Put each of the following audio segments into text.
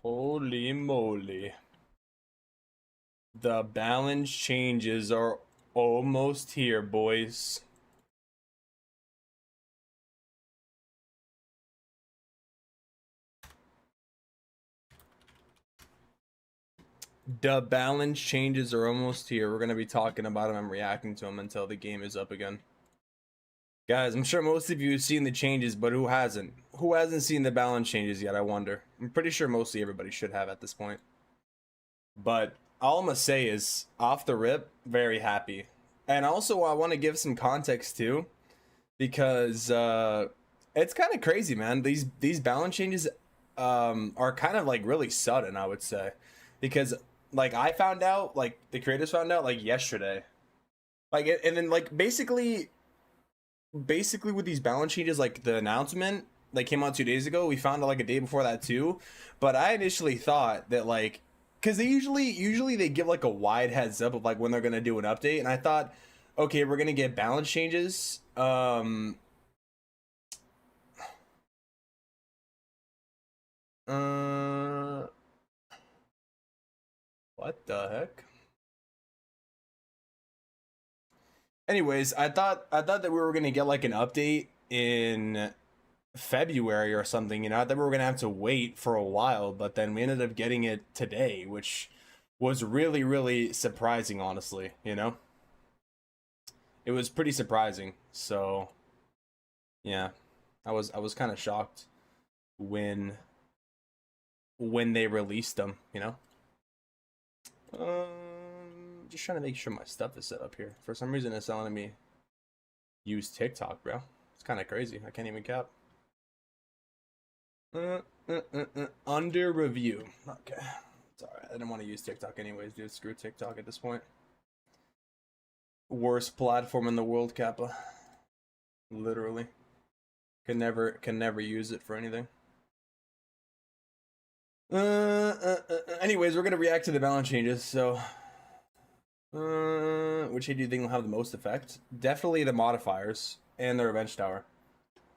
Holy moly. The balance changes are almost here, boys. The balance changes are almost here. We're going to be talking about them and reacting to them until the game is up again. Guys, I'm sure most of you have seen the changes, but who hasn't? Who hasn't seen the balance changes yet, I wonder? I'm pretty sure mostly everybody should have at this point. But all I'm going to say is, off the rip, very happy. And also, I want to give some context too, because it's kind of crazy, man. These balance changes are kind of like really sudden, I would say. Because like I found out, like the creators found out like yesterday. Like and then like basically with these balance changes, like the announcement that came out 2 days ago, we found out like a day before that too. But I initially thought that like, because they usually they give like a wide heads up of like when they're gonna do an update, and I thought, okay, we're gonna get balance changes. What the heck? Anyways, I thought that we were gonna get like an update in February or something, you know. I thought we were gonna have to wait for a while, but then we ended up getting it today, which was really, really surprising, honestly, you know. It was pretty surprising. So yeah, I was kind of shocked when they released them, you know. Just trying to make sure my stuff is set up here. For some reason, it's telling me use TikTok, bro. It's kind of crazy. I can't even cap. Under review. Okay, it's alright. I didn't want to use TikTok anyways, dude. Screw TikTok at this point. Worst platform in the world, Kappa. Literally. Can never use it for anything. Anyways, we're gonna react to the balance changes. So, which do you think will have the most effect? Definitely the modifiers and the revenge tower.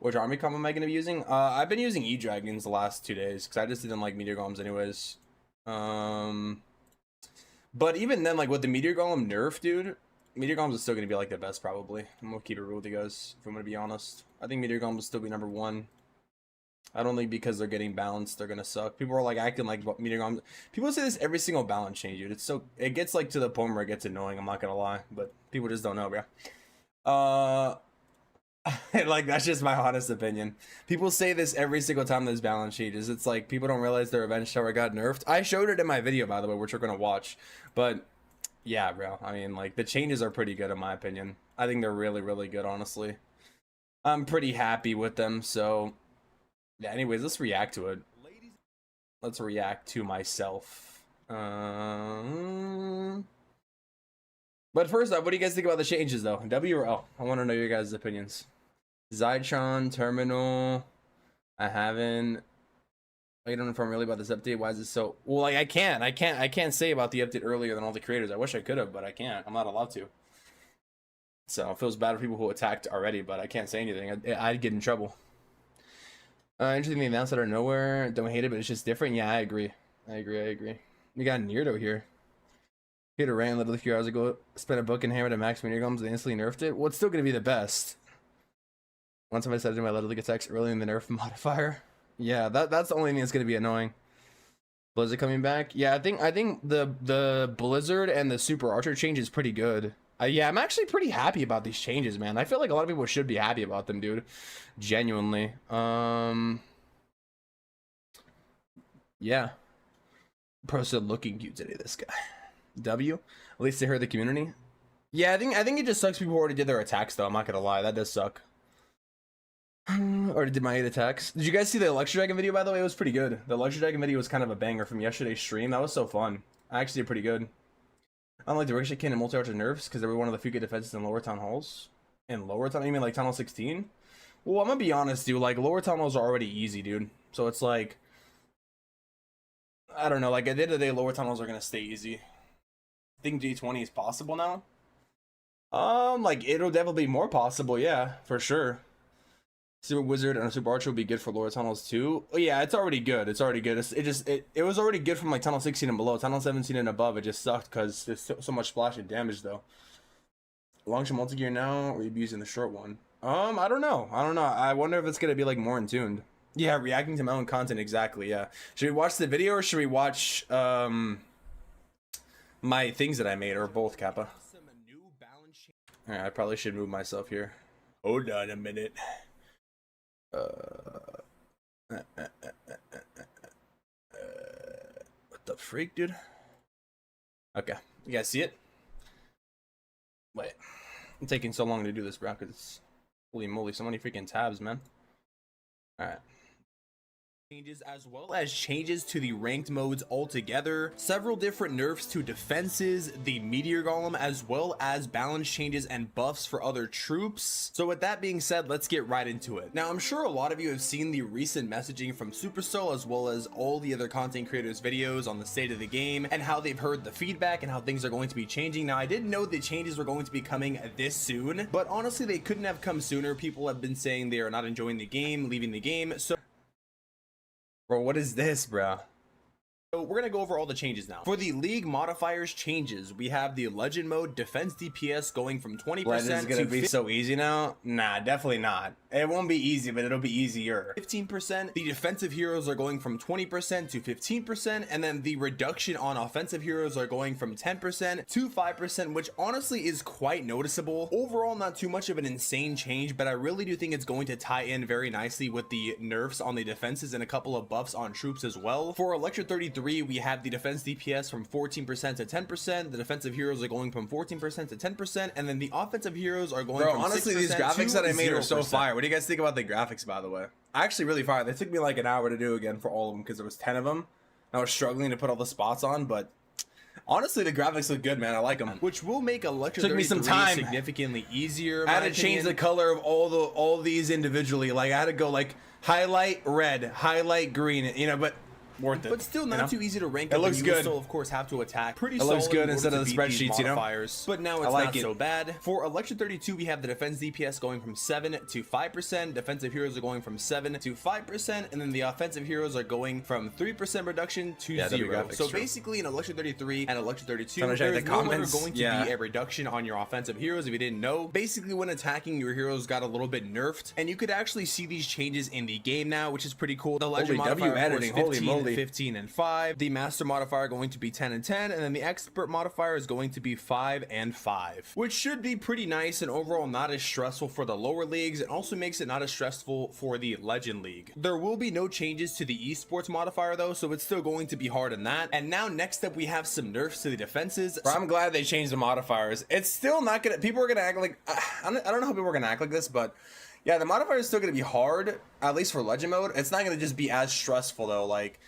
Which army comp am I gonna be using? I've been using E-Dragons the last 2 days because I just didn't like Meteor Golems anyways. But even then, like with the Meteor Golem nerf, dude, Meteor Golems is still gonna be like the best probably. I'm gonna keep it real with you guys if I'm gonna be honest. I think Meteor Golems will still be #1. I don't think because they're getting balanced they're gonna suck. People are like acting like Meteor Golems. People say this every single balance change, dude. It's so it gets like to the point where it gets annoying. I'm not gonna lie, but people just don't know, bro. Like that's just my honest opinion. People say this every single time there's balance changes. It's like people don't realize their revenge tower got nerfed. I showed it in my video, by the way, which you're gonna watch. But yeah, bro. I mean, like the changes are pretty good in my opinion. I think they're really, really good, honestly. I'm pretty happy with them. So yeah. Anyways, let's react to it. Let's react to myself. But first off, what do you guys think about the changes, though? W or L? I want to know your guys' opinions. Zytron, Terminal. I haven't. I don't know if I'm really about this update. Why is it so? Well, like I can't say about the update earlier than all the creators. I wish I could have, but I can't. I'm not allowed to. So it feels bad for people who attacked already, but I can't say anything. I'd get in trouble. Interesting, the announced out of nowhere. Don't hate it, but it's just different. Yeah, I agree. We got Neardo here. He had a rant literally a few hours ago. Spent a book and hammered a max Meteor Golems and instantly nerfed it. Well, it's still gonna be the best. Once I said to my literally attacks early in the nerf modifier. Yeah, that's the only thing that's gonna be annoying. Blizzard coming back. Yeah, I think the Blizzard and the Super Archer change is pretty good. Yeah, I'm actually pretty happy about these changes, man. I feel like a lot of people should be happy about them, dude. Genuinely. Yeah. Pro said looking cute today, this guy. W? At least they heard the community. Yeah, I think it just sucks people who already did their attacks, though. I'm not gonna lie, that does suck. Or did my 8 attacks? Did you guys see the Electro Dragon video, by the way? It was pretty good. The Electro Dragon video was kind of a banger from yesterday's stream. That was so fun. I actually did pretty good. Unlike the Ricochet King and multi-archer nerfs, because they were one of the few good defenses in lower town halls. In lower town, you mean like Tunnel 16? Well, I'm gonna be honest, dude. Like, lower town halls are already easy, dude. So it's like, I don't know. Like, at the end of the day, lower tunnels are gonna stay easy. I think G20 is possible now. Like it'll definitely be more possible, yeah, for sure. Super Wizard and a Super Archer would be good for lower tunnels too. Oh yeah, it's already good. It's already good. It was already good from like tunnel 16 and below. Tunnel 17 and above, it just sucked because there's so much splash and damage though. Long-shot multi-gear now, or you be using the short one? I don't know. I wonder if it's gonna be like more in tuned. Yeah, reacting to my own content, exactly. Yeah. Should we watch the video or should we watch my things that I made, or both, Kappa? Alright, I probably should move myself here. Hold on a minute. What the freak, dude? Okay, you guys see it? Wait, I'm taking so long to do this, bro, because holy moly, so many freaking tabs, man. All right. Changes, as well as changes to the ranked modes altogether, several different nerfs to defenses, the Meteor Golem, as well as balance changes and buffs for other troops. So with that being said, let's get right into it. Now, I'm sure a lot of you have seen the recent messaging from Supercell, as well as all the other content creators' videos on the state of the game and how they've heard the feedback and how things are going to be changing. Now, I didn't know the changes were going to be coming this soon, but honestly, they couldn't have come sooner. People have been saying they are not enjoying the game, leaving the game. So bro, what is this, bro? So we're gonna go over all the changes now. For the league modifiers changes, we have the legend mode defense DPS going from 20% Legend is gonna be so easy now. Nah, definitely not. It won't be easy, but it'll be easier. 15%. The defensive heroes are going from 20% to 15%, and then the reduction on offensive heroes are going from 10% to 5%, which honestly is quite noticeable. Overall, not too much of an insane change, but I really do think it's going to tie in very nicely with the nerfs on the defenses and a couple of buffs on troops as well. For Electra 33, we have the defense DPS from 14% to 10%. The defensive heroes are going from 14% to 10%, and then the offensive heroes are going from honestly, 6% these graphics that I made 0%. are so fire. What do you guys think about the graphics, by the way? Actually, really fire. They took me like an hour to do again for all of them because there was 10 of them. I was struggling to put all the spots on, but honestly, the graphics look good, man. I like them. Which will make Electra Took me some time. significantly easier. I had to change the color of all these individually. Like I had to go like highlight red, highlight green, you know, but worth it. But still not too easy to rank. It looks good. Still, of course, have to attack pretty. It looks good instead of the spreadsheets, you know. But now it's not so bad. For Electra 32, we have the defense DPS going from 7 to 5%. Defensive heroes are going from 7 to 5%, and then the offensive heroes are going from 3% reduction to 0. So basically, in Electra 33 and Electra 32, there is no longer going to be a reduction on your offensive heroes. If you didn't know, basically when attacking, your heroes got a little bit nerfed, and you could actually see these changes in the game now, which is pretty cool. The legend modifier editing, 15 and 5. The master modifier going to be 10 and 10, and then the expert modifier is going to be 5 and 5, which should be pretty nice and overall not as stressful for the lower leagues. It also makes it not as stressful for the legend league. There will be no changes to the esports modifier though, so it's still going to be hard in that. And now next up we have some nerfs to the defenses. Bro, I'm glad they changed the modifiers. It's still not gonna, people are gonna act like, I don't know how people are gonna act like this, but yeah, the modifier is still gonna be hard, at least for legend mode. It's not gonna just be as stressful though. Like,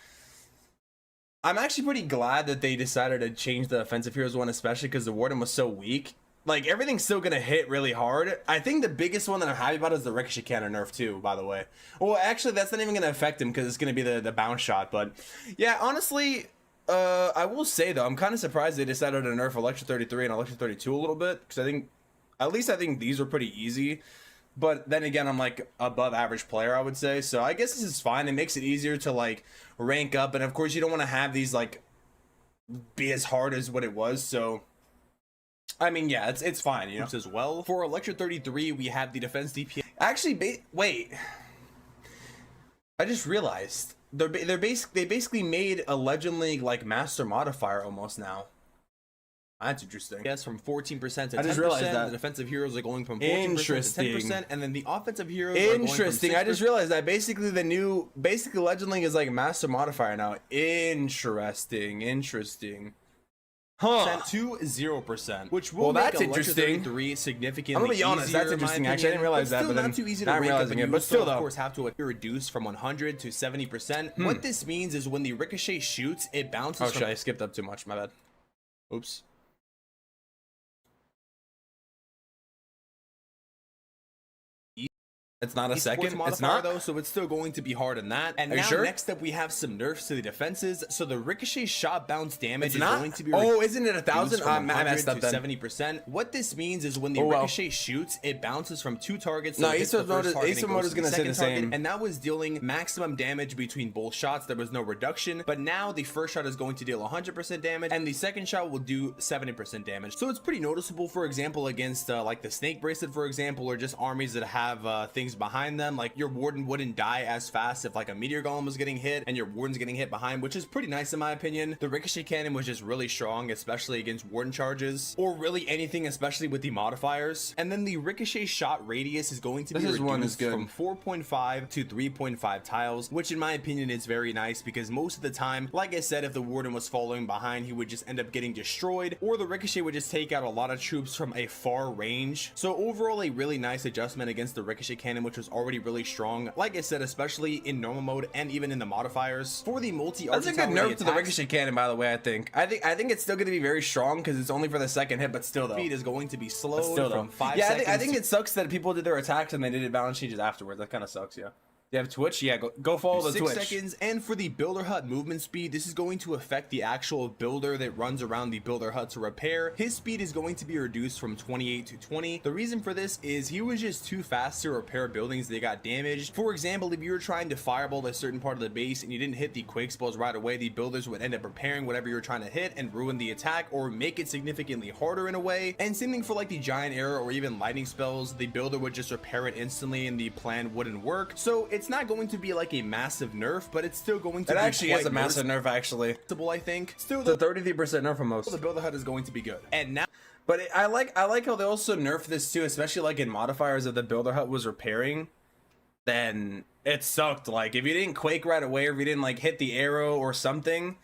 I'm actually pretty glad that they decided to change the offensive heroes one, especially because the warden was so weak. Like, everything's still gonna hit really hard. I think the biggest one that I'm happy about is the ricochet cannon nerf too, by the way. Well, actually, that's not even gonna affect him because it's gonna be the bounce shot. But yeah, honestly, I will say though, I'm kind of surprised they decided to nerf Electra 33 and Electra 32 a little bit, because I think these were pretty easy. But then again, I'm like above average player, I would say. So I guess this is fine. It makes it easier to like rank up. And of course, you don't want to have these like be as hard as what it was. So I mean, yeah, it's fine, you know. As well, for Electra 33, we have the defense DPS. Actually, wait. I just realized they basically made a Legend League like master modifier almost now. That's interesting. Yes, from 14% to 10%. I just realized that. The defensive heroes are going from 14% to 10%, and then the offensive heroes are going from 6%. I just realized that basically Legend League is like master modifier now. Interesting. Huh. To 0%, which will make that's interesting. 33 significantly I'm gonna be honest, that's interesting. Actually, I didn't realize that, but not too easy to I'm realizing it. But still, of course, have to reduce from 100 to 70%. What this means is when the ricochet shoots, it bounces. Oh shit! I skipped up too much. My bad. Oops. It's not a second. Modifier, it's not though, so it's still going to be hard on that. And now next up we have some nerfs to the defenses. So the ricochet shot bounce damage is going to be isn't it 1,000? I messed up then. 70%. What this means is when the ricochet shoots, it bounces from 2 targets. No, Ace of Mode is gonna say the same. And that was dealing maximum damage between both shots. There was no reduction, but now the first shot is going to deal 100% damage, and the second shot will do 70% damage. So it's pretty noticeable. For example, against like the snake bracelet, for example, or just armies that have things behind them, like your warden wouldn't die as fast if like a meteor golem was getting hit and your warden's getting hit behind, which is pretty nice in my opinion. The ricochet cannon was just really strong, especially against warden charges or really anything, especially with the modifiers. And then the ricochet shot radius is going to be reduced from 4.5 to 3.5 tiles, which in my opinion is very nice, because most of the time, like I said, if the warden was following behind, he would just end up getting destroyed, or the ricochet would just take out a lot of troops from a far range. So overall, a really nice adjustment against the ricochet cannon, which was already really strong, like I said, especially in normal mode and even in the modifiers. For the multi, that's a good nerf to the ricochet cannon, by the way. I think it's still going to be very strong because it's only for the second hit, but still though, speed is going to be slowed from 5 seconds. Yeah, I think it sucks that people did their attacks and they did balance changes afterwards. That kind of sucks. Yeah. You have Twitch? Yeah, go follow the Twitch. 6 seconds. And for the builder hut movement speed, this is going to affect the actual builder that runs around the builder hut to repair. His speed is going to be reduced from 28 to 20. The reason for this is he was just too fast to repair buildings that got damaged. For example, if you were trying to fireball a certain part of the base and you didn't hit the quake spells right away, the builders would end up repairing whatever you were trying to hit and ruin the attack or make it significantly harder in a way. And same thing for like the giant arrow or even lightning spells, the builder would just repair it instantly and the plan wouldn't work. So it's not going to be like a massive nerf, but it's still going to be actually is a massive nerf actually. I think still the 33% nerf for most. The builder hut is going to be good. And now, but I like how they also nerfed this too, especially like in modifiers. If the builder hut was repairing, then it sucked. Like if you didn't quake right away, or if you didn't like hit the arrow or something,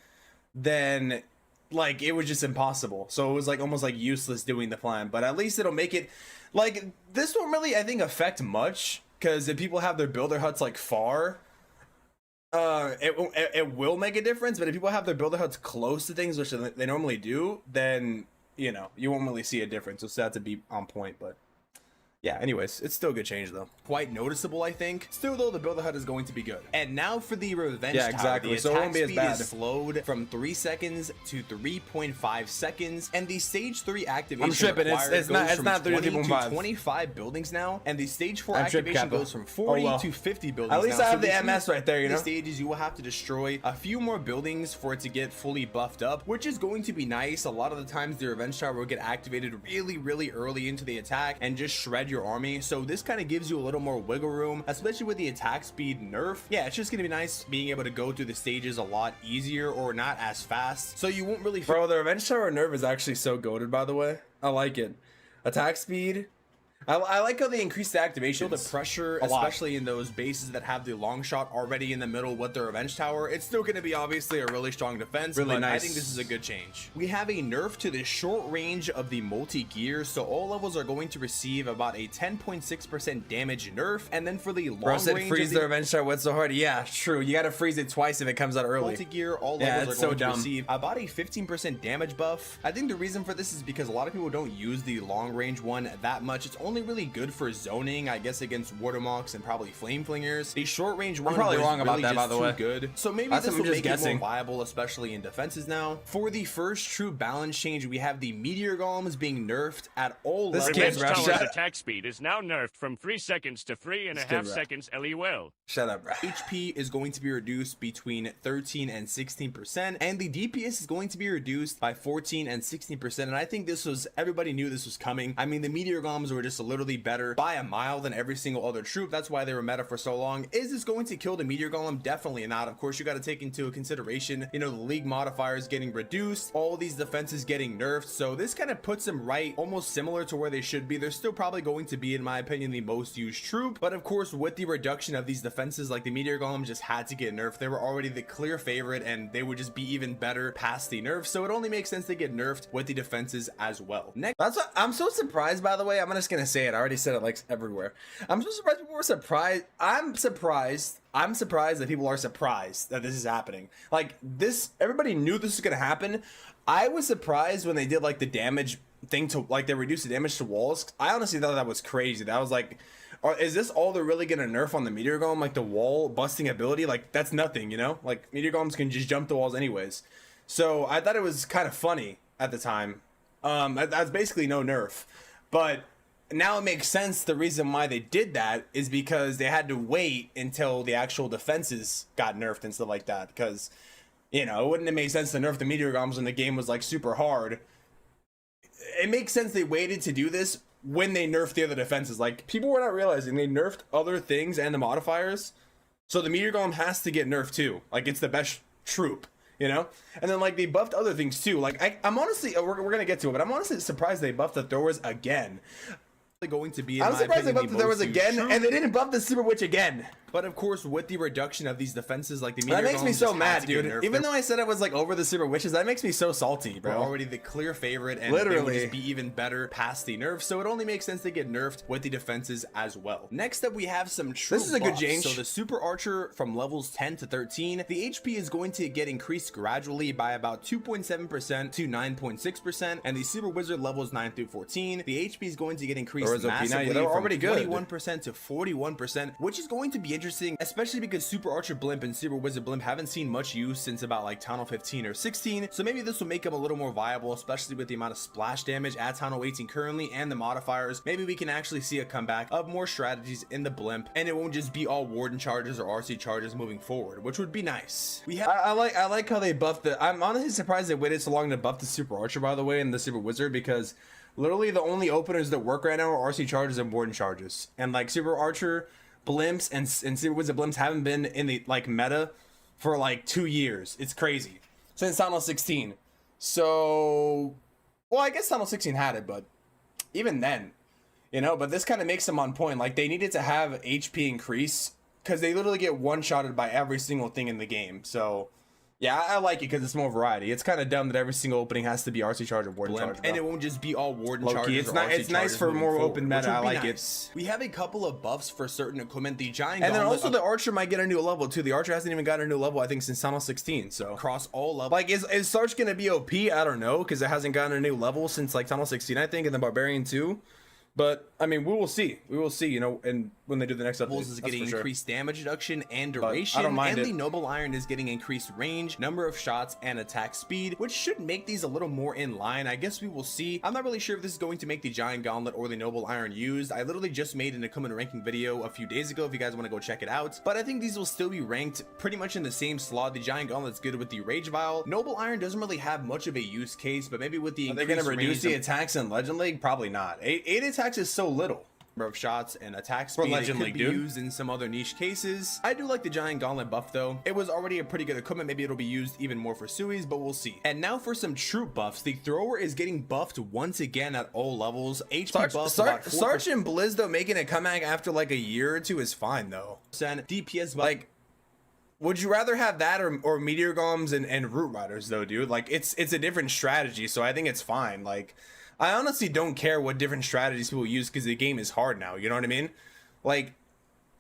then like it was just impossible. So it was like almost like useless doing the plan. But at least it'll make it like this won't really, I think, affect much, because if people have their builder huts like far, it will make a difference. But if people have their builder huts close to things, which they normally do, then you know you won't really see a difference. So that to be on point. But yeah, anyways, it's still a good change though. Quite noticeable, I think. Still though, the builder hut is going to be good. And now for the revenge tower. Exactly. The so it won't be as bad. Is slowed from 3 seconds to 3.5 seconds, and the stage 3 activation I'm tripping. It's not 30 to 25 buildings now, and the stage 4 activation goes from 40 to 50 buildings. At least now. I have the MS right there, you know. The stages you will have to destroy a few more buildings for it to get fully buffed up, which is going to be nice. A lot of the times the revenge tower will get activated really early into the attack and just shred your army. So this kind of gives you a little more wiggle room, especially with the attack speed nerf. Yeah, it's just gonna be nice being able to go through the stages a lot easier, or not as fast, so you won't really bro, the revenge tower nerf is actually so goated, by the way. I like it. Attack speed, I like how they increase the activation. The pressure, especially in those bases that have the long shot already in the middle with the revenge tower, it's still going to be obviously a really strong defense. But nice. I think this is a good change. We have a nerf to the short range of the multi-gear, so all levels are going to receive about a 10.6% damage nerf. And then for the long range, freeze the revenge tower. What's so hard? Yeah, true. You got to freeze it twice if it comes out early. Multi-gear, all levels are going to receive about a 15% damage buff. I think the reason for this is because a lot of people don't use the long range one that much. It's only really good for zoning, I guess, against Watermocks and probably Flame Flingers. The short range one, I'm probably wrong about that, by the way. Good. So maybe this will make it more viable, especially in defenses now. For the first true balance change, we have the Meteor Golems being nerfed at all levels. Revenge Tower's attack speed is now nerfed from 3 seconds to 3.5 seconds LEL. Shut up, bro. HP is going to be reduced between 13 and 16%, and the DPS is going to be reduced by 14 and 16%. And I think this was, everybody knew this was coming. I mean, the Meteor Golems were just literally better by a mile than every single other troop. That's why they were meta for so long. Is this going to kill the Meteor Golem? Definitely not. Of course, you got to take into consideration, you know, the league modifiers getting reduced, all these defenses getting nerfed. So this kind of puts them right, almost similar to where they should be. They're still probably going to be, in my opinion, the most used troop. But of course, with the reduction of these defenses, like the Meteor Golem just had to get nerfed. They were already the clear favorite, and they would just be even better past the nerf. So it only makes sense to get nerfed with the defenses as well. Next, I'm so surprised, by the way. I'm just gonna say it. I already said it like everywhere. I'm so surprised people were surprised. I'm surprised that people are surprised that this is happening. Like this, everybody knew this was gonna happen. I was surprised when they did like the damage thing to, like, they reduced the damage to walls. I honestly thought that was crazy. That was like is this all they're really gonna nerf on the Meteor Golem? Like the wall busting ability? Like that's nothing, you know? Like Meteor Golems can just jump the walls anyways. So I thought it was kind of funny at the time. That's basically no nerf. But now it makes sense. The reason why they did that is because they had to wait until the actual defenses got nerfed and stuff like that. Because, you know, it wouldn't have made sense to nerf the Meteor Golems when the game was like super hard. It makes sense they waited to do this when they nerfed the other defenses. Like, people were not realizing they nerfed other things and the modifiers. So the Meteor Golem has to get nerfed too. Like, it's the best troop, you know? And then, like, they buffed other things too. Like, I'm honestly, we're going to get to it, but I'm honestly surprised they buffed the throwers again. Going to be, I'm surprised they buffed the throwers again, and they didn't buff the Super Witch again. But of course, with the reduction of these defenses, like the Meteor That makes me Golems so just had mad, to get dude. nerfed. Even though I said I was like over the Super Witches, that makes me so salty, We're bro. already the clear favorite, and they would Literally. just be even better past the nerf. So it only makes sense to get nerfed with the defenses as well. Next up, we have some true This is a good buffs. change. So the Super Archer from levels 10 to 13, the HP is going to get increased gradually by about 2.7% to 9.6%, and the Super Wizard levels 9 through 14, the HP is going to get increased Those are OP. massively They're from already good. 21% to 41%, which is going to be interesting, especially because Super Archer Blimp and Super Wizard Blimp haven't seen much use since about like Tunnel 15 or 16, so maybe this will make them a little more viable, especially with the amount of splash damage at Tunnel 18 currently and the modifiers. Maybe we can actually see a comeback of more strategies in the Blimp, and it won't just be all Warden charges or RC charges moving forward, which would be nice. We have I like how they buffed the. I'm honestly surprised they waited so long to buff the Super Archer, by the way, and the Super Wizard, because literally the only openers that work right now are RC charges and Warden charges, and like Super Archer Blimps and Super Wizard Blimps haven't been in the like meta for like 2 years. It's crazy since Tunnel 16. So, well, I guess Tunnel 16 had it, but even then, you know. But this kind of makes them on point. Like they needed to have HP increase because they literally get one-shotted by every single thing in the game. So yeah, I like it because it's more variety. It's kind of dumb that every single opening has to be RC charge or Warden Blimp, charge, bro. and it won't just be all Warden Low-key, charges. it's or not- RC it's nice charges for moving more forward, open which meta. would I be like nice. We have a couple of buffs for certain equipment. The Giant And then Gauntlet also the Archer might get a new level too. The Archer hasn't even gotten a new level, I think, since Tunnel 16. So across all levels. like, is Sarge gonna be OP? I don't know, because it hasn't gotten a new level since like Tunnel 16, I think, and the Barbarian too. But I mean, we will see. We will see, you know, and when they do the next update, is getting for sure. increased damage reduction and I duration, don't mind and it. the Noble Iron is getting increased range, number of shots, and attack speed, which should make these a little more in line. I guess we will see. I'm not really sure if this is going to make the Giant Gauntlet or the Noble Iron used. I literally just made an equipment ranking video a few days ago if you guys want to go check it out, but I think these will still be ranked pretty much in the same slot. The Giant Gauntlet's good with the Rage Vial. Noble Iron doesn't really have much of a use case, but maybe with the Are they gonna increased reduce the range attacks in Legend League? Probably not. Eight attacks is so little. of shots and attack For speed, Legend it could League, be dude. used in some other niche cases. I do like the Giant Gauntlet buff though. It was already a pretty good equipment. Maybe it'll be used even more for Sui's, but we'll see. And now for some troop buffs. The thrower is getting buffed once again at all levels. HP buff about 4%. Sarge and Blizz though making a comeback after like a year or two is fine though. DPS buff. Like, would you rather have that or Meteor Golems and Root Riders though, dude? Like, it's a different strategy, so I think it's fine. Like, I honestly don't care what different strategies people use because the game is hard now. You know what I mean? Like,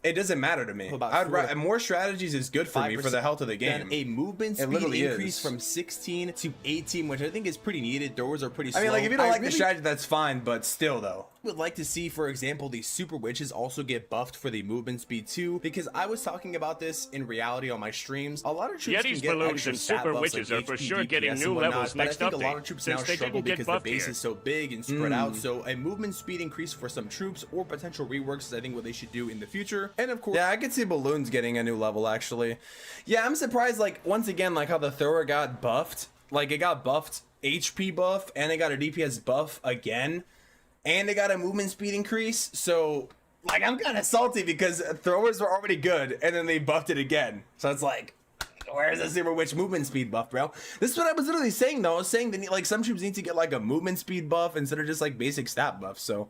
it doesn't matter to me. About More strategies is good for me for the health of the game. Then a movement It speed literally increase is. from 16 to 18, which I think is pretty needed. Throwers are pretty slow. I mean, like, if you don't like the really strategy, that's fine, but still though. would like to see, for example, the Super Witches also get buffed for the movement speed too, because I was talking about this in reality on my streams. A lot of troops Yeti's can get balloons extra and stat Super buffs Witches like are for HP, sure getting DPS, new and whatnot, levels but next I think a lot update, of troops since now they struggle didn't get because the buffed base here. is so big and spread out. So a movement speed increase for some troops or potential reworks is I think what they should do in the future. And of course, Yeah, I could see Balloons getting a new level, actually. Yeah, I'm surprised, like, once again, like, how the thrower got buffed. Like, it got buffed HP buff, and it got a DPS buff again, and it got a movement speed increase. So, like, I'm kind of salty because throwers were already good, and then they buffed it again. So it's like, where's the Super Witch movement speed buff, bro? This is what I was literally saying, though. I was saying that, like, some troops need to get, like, a movement speed buff instead of just, like, basic stat buff. So,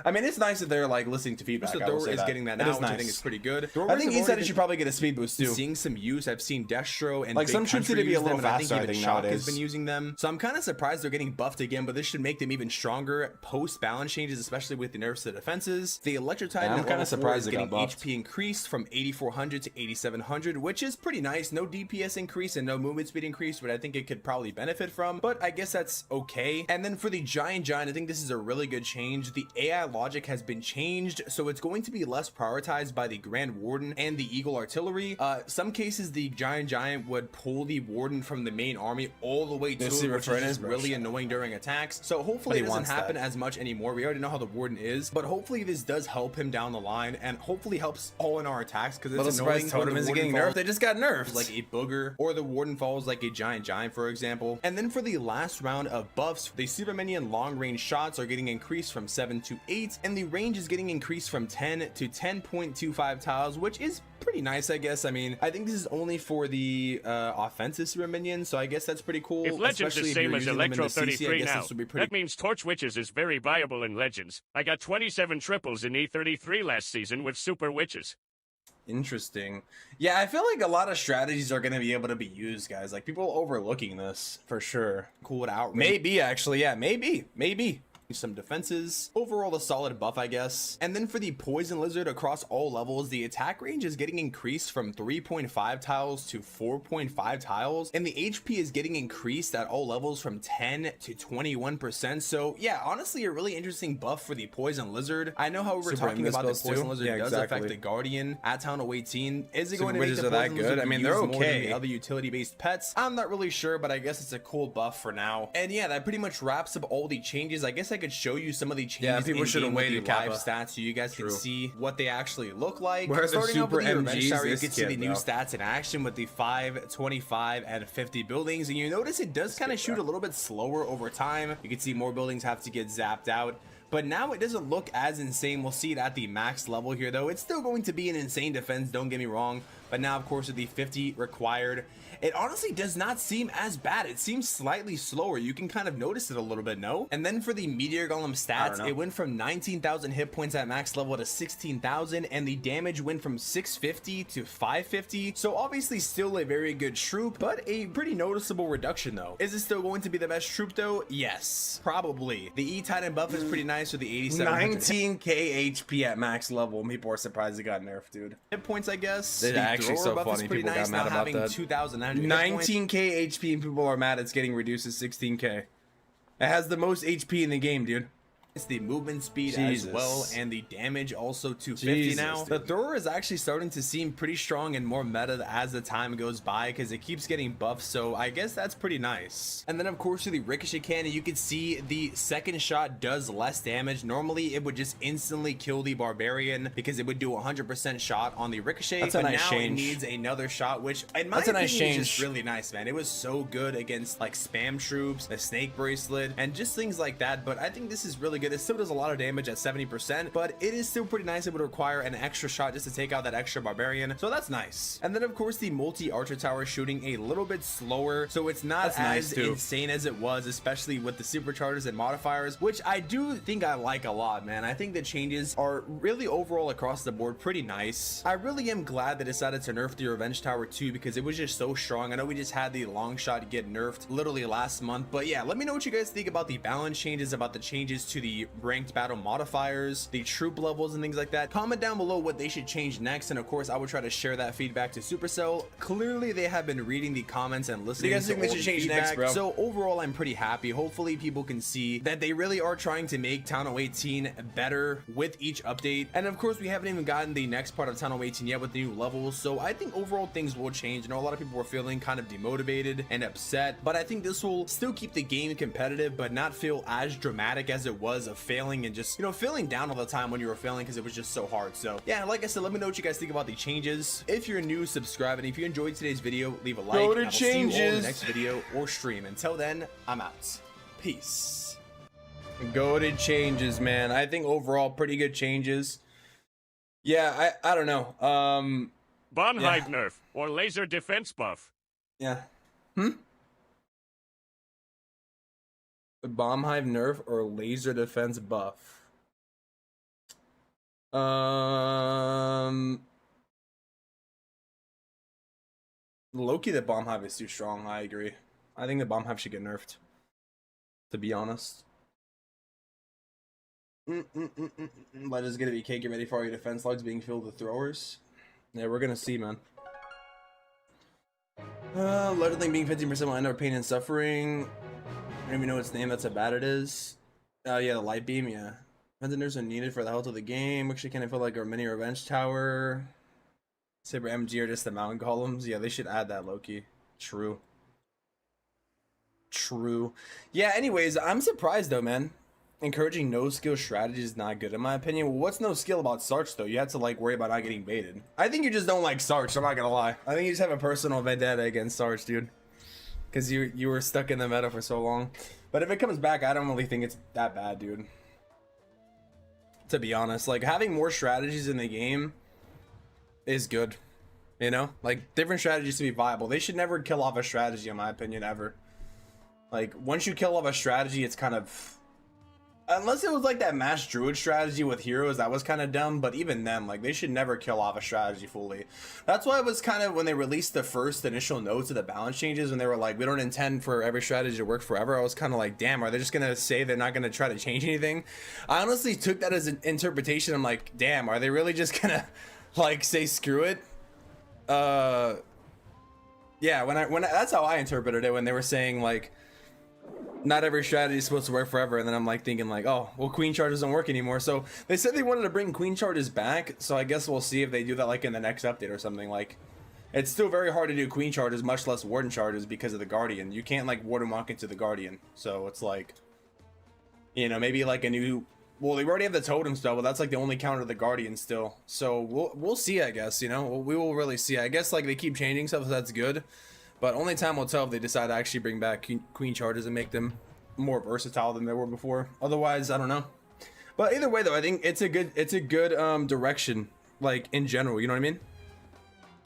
I mean, it's nice that they're like listening to feedback. the I will thrower say is that. getting that It now, is which I nice. think is pretty good. I think he said it should probably get a speed boost too. Seeing some use. I've seen Destro and Like, Big some troops Country need to be a use little them, and faster, I even think, Shock has nowadays. been using them. So I'm kind of surprised they're getting buffed again, but this should make them even stronger post balance changes, especially with the nerfs to defenses. The Electro Titan I'm at kinda level 4 surprised is they got getting buffed. HP increased from 8400 to 8700, which is pretty nice. No DPS increase and no movement speed increase, but I think it could probably benefit from. But I guess that's okay. And then for the Giant, I think this is a really good change. The AI that logic has been changed, so it's going to be less prioritized by the Grand Warden and the Eagle Artillery. Some cases the Giant would pull the Warden from the main army all the way to it, which is just really annoying during attacks. So hopefully it doesn't happen as much anymore. We already know how the Warden is, but hopefully this does help him down the line and hopefully helps all in our attacks, because it's annoying when the Warden falls, they just got nerfed like a booger, or the Warden falls like a Giant, for example. And then for the last round of buffs, the super minion long range shots are getting increased from 7 to 8, and the range is getting increased from 10 to 10.25 tiles, which is pretty nice, I guess. I mean, I think this is only for the offensive super minions, so I guess that's pretty cool. If Legends is same as Electro 33 now, that means Torch Witches is very viable in Legends. I got 27 triples in E33 last season with Super Witches. Interesting. Yeah, I feel like a lot of strategies are going to be able to be used, guys. Like, people overlooking this for sure. Cool it out. Maybe, actually. Yeah, maybe. Some defenses, overall a solid buff, I guess. And then for the Poison Lizard across all levels, the attack range is getting increased from 3.5 tiles to 4.5 tiles, and the HP is getting increased at all levels from 10 to 21%. So yeah, honestly a really interesting buff for the Poison Lizard. I know how we were talking about the Poison Lizard does affect the Guardian at Town 018. Is it going to make the Poison Lizard, I mean, they're okay, the other utility based pets? I'm not really sure, but I guess it's a cool buff for now. And yeah, that pretty much wraps up all the changes. I guess I could show you some of the changes. Yeah, people should have waited live stats so you guys can see what they actually look like. Where Starting the off with the super Revenge Tower, you MGs, can see the new stats in action with the 5, 25, and 50 buildings, and you notice it does kind of shoot a little bit slower over time. You can see more buildings have to get zapped out, but now it doesn't look as insane. We'll see it at the max level here, though. It's still going to be an insane defense, don't get me wrong, but now of course with the 50 required, it honestly does not seem as bad. It seems slightly slower. You can kind of notice it a little bit, no? And then for the Meteor Golem stats, it went from 19,000 hit points at max level to 16,000, and the damage went from 650 to 550. So obviously still a very good troop, but a pretty noticeable reduction though. Is it still going to be the best troop though? Yes, probably. The E-Titan buff is pretty nice with the 8700 19k HP at max level. People are surprised it got nerfed, dude. Hit points, I guess. It's actually so funny. People got mad about that. 19k HP and people are mad it's getting reduced to 16k. It has the most HP in the game, dude. It's the movement speed as well, and the damage also 250 now. The thrower is actually starting to seem pretty strong and more meta as the time goes by, because it keeps getting buffed, so I guess that's pretty nice. And then of course with the ricochet cannon, you can see the second shot does less damage. Normally it would just instantly kill the barbarian because it would do 100% shot on the ricochet. That's a nice now change. It needs another shot, which in my opinion is just really nice, man. It was so good against like spam troops, the snake bracelet, and just things like that. But I think this is really good. It still does a lot of damage at 70%, but it is still pretty nice. It would require an extra shot just to take out that extra barbarian, so that's nice. And then of course the multi-archer tower shooting a little bit slower, so it's not as insane as it was, especially with the superchargers and modifiers, which I do think I like a lot, man. I think the changes are really overall across the board pretty nice. I really am glad they decided to nerf the Revenge Tower 2 because it was just so strong. I know we just had the long shot get nerfed literally last month, but yeah, let me know what you guys think about the balance changes, about the changes to the ranked battle modifiers, the troop levels, and things like that. Comment down below what they should change next, and of course I will try to share that feedback to Supercell. Clearly they have been reading the comments and listening. You guys think they should change next, bro? So overall I'm pretty happy. Hopefully people can see that they really are trying to make Town 018 better with each update. And of course we haven't even gotten the next part of Town 018 yet with the new levels, so I think overall things will change. I know a lot of people were feeling kind of demotivated and upset, but I think this will still keep the game competitive but not feel as dramatic as it was of failing and just, you know, feeling down all the time when you were failing because it was just so hard. So yeah, like I said, let me know what you guys think about the changes. If you're new, subscribe, and if you enjoyed today's video, leave a like. Go to and I will see you all in the changes. next video or stream. Until then, I'm out. Peace. Goated changes, man. I think overall pretty good changes. Yeah, I don't know. Bomb hive nerf or laser defense buff. Yeah. Bomb hive nerf or laser defense buff. Loki, the bomb hive is too strong. I agree. I think the bomb hive should get nerfed, to be honest. Let us get a BK. Get ready for all your defense logs being filled with throwers. Yeah, we're gonna see, man. Literally being 15% will end our pain and suffering. I don't even know its name. That's how bad it is. Yeah, the light beam. Yeah. Vendors are needed for the health of the game. Actually, can I feel like a mini revenge tower? Saber MG or just the mountain golems? Yeah, they should add that, Loki. True. True. Yeah, anyways, I'm surprised though, man. Encouraging no skill strategy is not good in my opinion. Well, what's no skill about Sarch though? You have to like worry about not getting baited. I think you just don't like Sarch, I'm not gonna lie. I think you just have a personal vendetta against Sarch, dude. Because you were stuck in the meta for so long. But if it comes back, I don't really think it's that bad, dude. To be honest, like having more strategies in the game is good. You know, like different strategies to be viable. They should never kill off a strategy in my opinion, ever. Like once you kill off a strategy, it's kind of, unless it was like that mass druid strategy with heroes, that was kind of dumb. But even then, like they should never kill off a strategy fully. That's why it was kind of, when they released the first initial notes of the balance changes, when they were like, we don't intend for every strategy to work forever, I was kind of like, damn, are they just gonna say they're not gonna try to change anything? I honestly took that as an interpretation. I'm like, damn, are they really just gonna like say screw it? Yeah, when that's how I interpreted it, when they were saying like not every strategy is supposed to work forever, and then I'm like thinking like, oh well, queen charges don't work anymore. So they said they wanted to bring queen charges back, so I guess we'll see if they do that like in the next update or something. Like it's still very hard to do queen charges, much less warden charges, because of the guardian. You can't like warden walk into the guardian, so it's like, you know, maybe like a new, well, they already have the totem spell, but that's like the only counter to the guardian still. So we'll see, I guess. You know, we will really see. I guess like they keep changing stuff, so that's good. But only time will tell if they decide to actually bring back queen charges and make them more versatile than they were before. Otherwise, I don't know. But either way, though, I think it's a good direction, like in general. You know what I mean?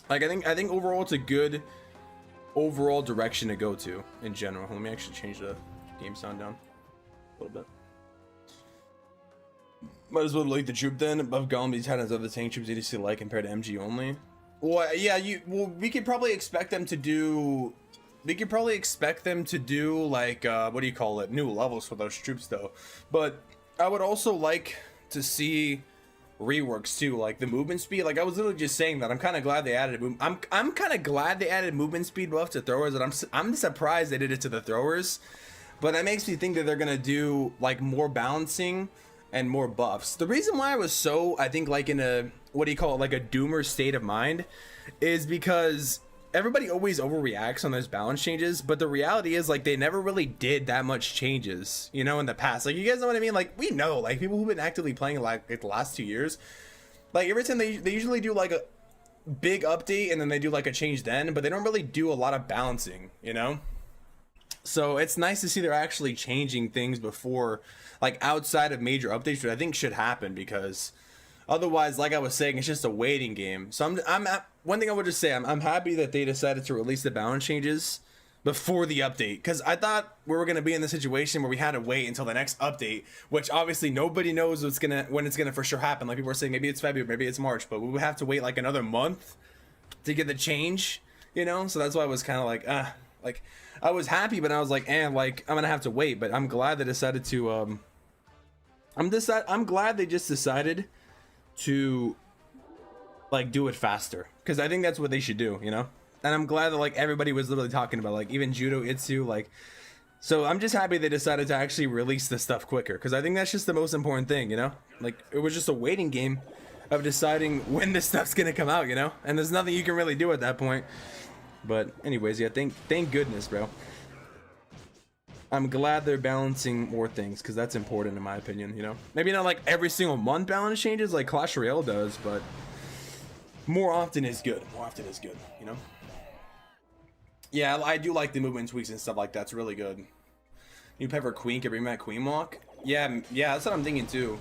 Like I think overall it's a good overall direction to go to in general. Let me actually change the game sound down a little bit. Might as well delete the troop then. Above Golem, these titans other tank troops EDC like compared to MG only. Well, yeah, we could probably expect them to do. We could probably expect them to do like what do you call it? New levels for those troops though. But I would also like to see reworks too, like the movement speed. Like I was literally just saying that I'm kind of glad they added. I'm kind of glad they added movement speed buff to throwers, and I'm surprised they did it to the throwers. But that makes me think that they're gonna do like more balancing and more buffs. The reason why I was so, I think like in a, what do you call it, like a doomer state of mind, is because everybody always overreacts on those balance changes, but the reality is like they never really did that much changes, you know, in the past. Like you guys know what I mean? Like we know, like people who've been actively playing like the last 2 years, like every time they usually do like a big update and then they do like a change then, but they don't really do a lot of balancing, you know? So it's nice to see they're actually changing things before, like outside of major updates, which I think should happen, because otherwise, like I was saying, it's just a waiting game. So I'm one thing I would just say, I'm happy that they decided to release the balance changes before the update, because I thought we were gonna be in the situation where we had to wait until the next update, which obviously nobody knows when it's gonna for sure happen. Like people are saying, maybe it's February, maybe it's March, but we would have to wait like another month to get the change, you know. So that's why I was kind of like I was happy, but I was like, like I'm gonna have to wait. But I'm glad they decided to I'm glad they just decided to like do it faster, because I think that's what they should do, you know. And I'm glad that like everybody was literally talking about, like even Judo Itsu, like, so I'm just happy they decided to actually release this stuff quicker, because I think that's just the most important thing, you know. Like it was just a waiting game of deciding when this stuff's gonna come out, you know, and there's nothing you can really do at that point. But anyways, yeah, thank goodness, bro. I'm glad they're balancing more things, because that's important in my opinion, you know. Maybe not like every single month balance changes like Clash Royale does, but more often is good. More often is good, you know. Yeah, I do like the movement tweaks and stuff like that. It's really good. New Pepper Queen can bring back Queen Walk. Yeah, that's what I'm thinking too.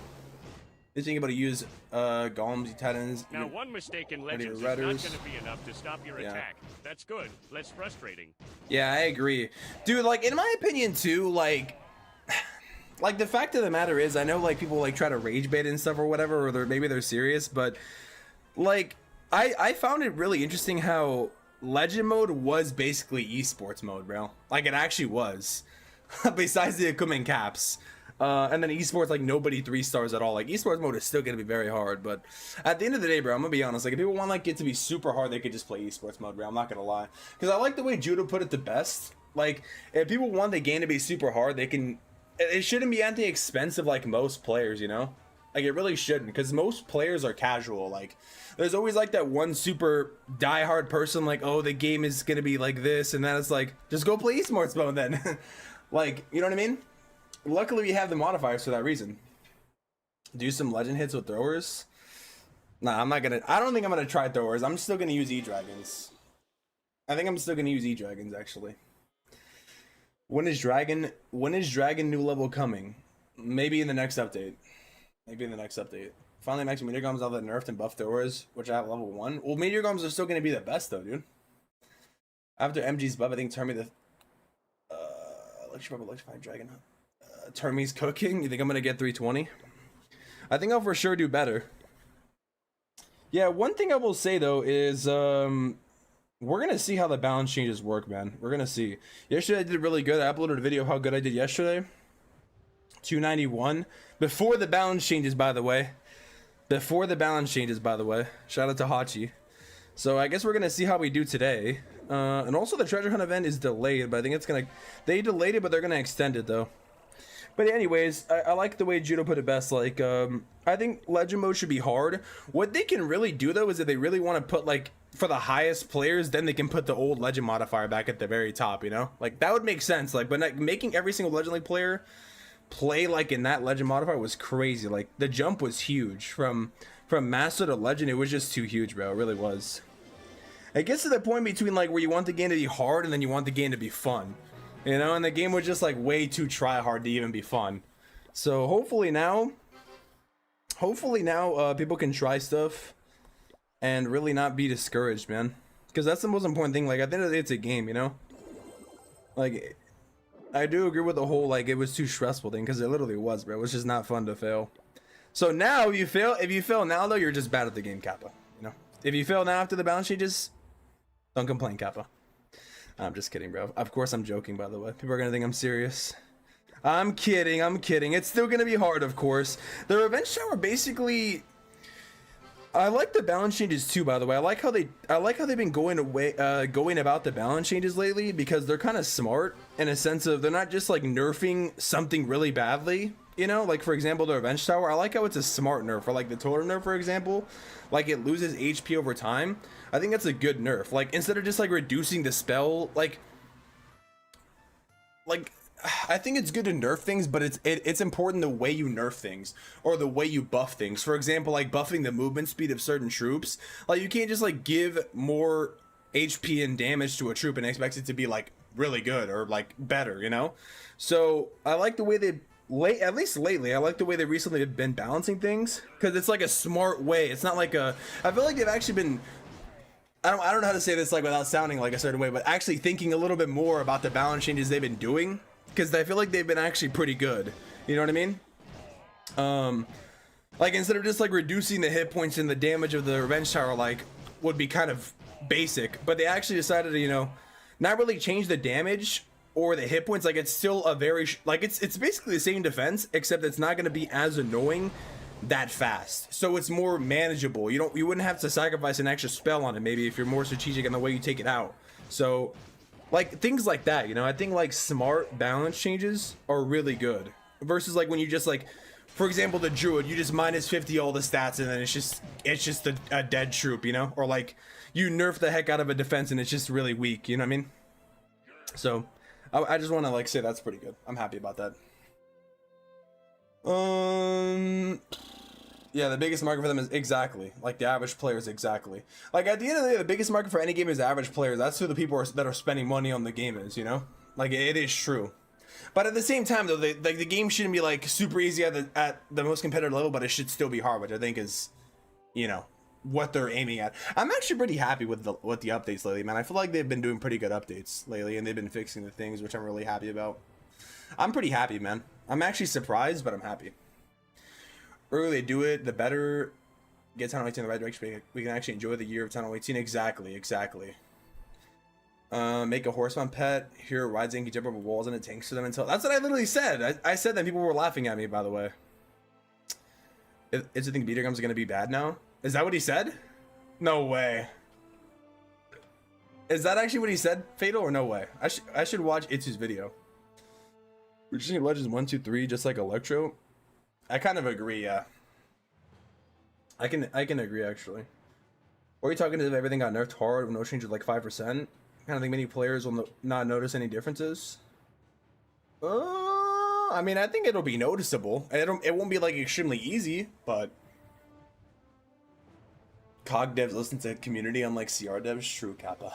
They're thinking about to use Golems, Titans. Now, one mistake in Legends is not going to be enough to stop your attack. That's good. Less frustrating. Yeah, I agree. Dude, like, in my opinion, too, like the fact of the matter is, I know, like, people, like, try to rage bait and stuff or whatever, or maybe they're serious, but, like, I found it really interesting how Legend mode was basically esports mode, bro. Like, it actually was. Besides the equipment caps. And then esports, like, nobody 3 stars at all. Like, esports mode is still gonna be very hard, but at the end of the day, bro, I'm gonna be honest, like, if people want, like, it to be super hard, they could just play esports mode, bro. I'm not gonna lie, because I like the way Judo put it the best. Like, if people want the game to be super hard, they can, it shouldn't be anti-expensive like most players, you know. Like it really shouldn't, because most players are casual. Like there's always like that one super diehard person like, oh, the game is gonna be like this, and then it's like, just go play esports mode then. Like, you know what I mean? Luckily we have the modifiers for that reason. Do some legend hits with throwers. Nah, I don't think I'm gonna try throwers. I'm still gonna use E-Dragons. I think I'm still gonna use E-Dragons actually. When is Dragon new level coming? Maybe in the next update. Finally maxing Meteor Golems out that nerfed and buffed throwers, which I have level 1. Well, Meteor Golems are still gonna be the best though, dude. After MG's buff, I think Termynater electrify dragon. Termy's cooking. You think I'm gonna get 320? I think I'll for sure do better. Yeah, one thing I will say though is we're gonna see how the balance changes work, man. We're gonna see. Yesterday I did really good. I uploaded a video of how good I did yesterday. 291 before the balance changes, by the way. Shout out to Hachi. So I guess we're gonna see how we do today. And also the treasure hunt event is delayed, but I think they delayed it, but they're gonna extend it though. But anyways, I like the way Judo put it best. Like, I think legend mode should be hard. What they can really do though is if they really want to put like for the highest players, then they can put the old legend modifier back at the very top. You know, like that would make sense. Like, but like, making every single Legend League player play like in that legend modifier was crazy. Like the jump was huge from master to legend. It was just too huge, bro. It really was. It gets to the point between like where you want the game to be hard and then you want the game to be fun. You know, and the game was just like way too try hard to even be fun. So hopefully now people can try stuff and really not be discouraged, man. Because that's the most important thing. Like at the end of the day, it's a game, you know. Like I do agree with the whole like it was too stressful thing, because it literally was, bro. It was just not fun to fail. So now if you fail now though, you're just bad at the game, Kappa. You know, if you fail now after the balance changes, don't complain, Kappa. I'm just kidding, bro. Of course I'm joking, by the way. People are gonna think I'm serious. I'm kidding. It's still gonna be hard, of course. The revenge tower basically, I like the balance changes too, by the way. I like how they've been going about the balance changes lately, because they're kind of smart in a sense of they're not just like nerfing something really badly. You know, like for example, the revenge tower. I like how it's a smart nerf. Or like the totem nerf, for example, like it loses HP over time. I think that's a good nerf. Like instead of just like reducing the spell, like I think it's good to nerf things, but it's important the way you nerf things or the way you buff things. For example, like buffing the movement speed of certain troops. Like you can't just like give more HP and damage to a troop and expect it to be like really good or like better, you know? So I like the way at least lately, I like the way they recently have been balancing things, because it's like a smart way. It's not like I feel like they've actually been, I don't know how to say this like without sounding like a certain way, but actually thinking a little bit more about the balance changes they've been doing, because I feel like they've been actually pretty good. You know what I mean? Like instead of just like reducing the hit points and the damage of the revenge tower, like would be kind of basic, but they actually decided to, you know, not really change the damage or the hit points. Like it's still a very like it's basically the same defense, except it's not going to be as annoying that fast, so it's more manageable. You wouldn't have to sacrifice an extra spell on it maybe if you're more strategic in the way you take it out. So like things like that, you know, I think like smart balance changes are really good versus like when you just like, for example, the druid, you just minus 50 all the stats and then it's just a dead troop, you know, or like you nerf the heck out of a defense and it's just really weak, you know what I mean? So I just want to like say that's pretty good. I'm happy about that. Yeah, the biggest market for them is exactly like the average players. Exactly, like at the end of the day, the biggest market for any game is average players. That's who the people that are spending money on the game is, you know, like it is true. But at the same time though, the game shouldn't be like super easy at the most competitive level, but it should still be hard, which I think is, you know, what they're aiming at. I'm actually pretty happy with the updates lately, man. I feel like they've been doing pretty good updates lately, and they've been fixing the things, which I'm really happy about. I'm pretty happy, man. I'm actually surprised, but I'm happy. The earlier they do it, the better. Get Tunnel 18 in the right direction. We can actually enjoy the year of Tunnel 18. Exactly. Make a horseman pet. Hero rides in, can jump over walls and it tanks to them until. That's what I literally said. I said that, people were laughing at me, by the way. Is it think Meteor Golems are gonna be bad now? Is that what he said? No way. Is that actually what he said, Fatal, or no way? I should watch Itsu's video. We're just Legends 1, 2, 3, just like Electro. I kind of agree, yeah. I can agree actually. Or are you talking if everything got nerfed hard with no change of like 5%? Kind of think many players will not notice any differences. I mean, I think it'll be noticeable. It won't be like extremely easy, but COG devs listen to community unlike CR devs. True, Kappa.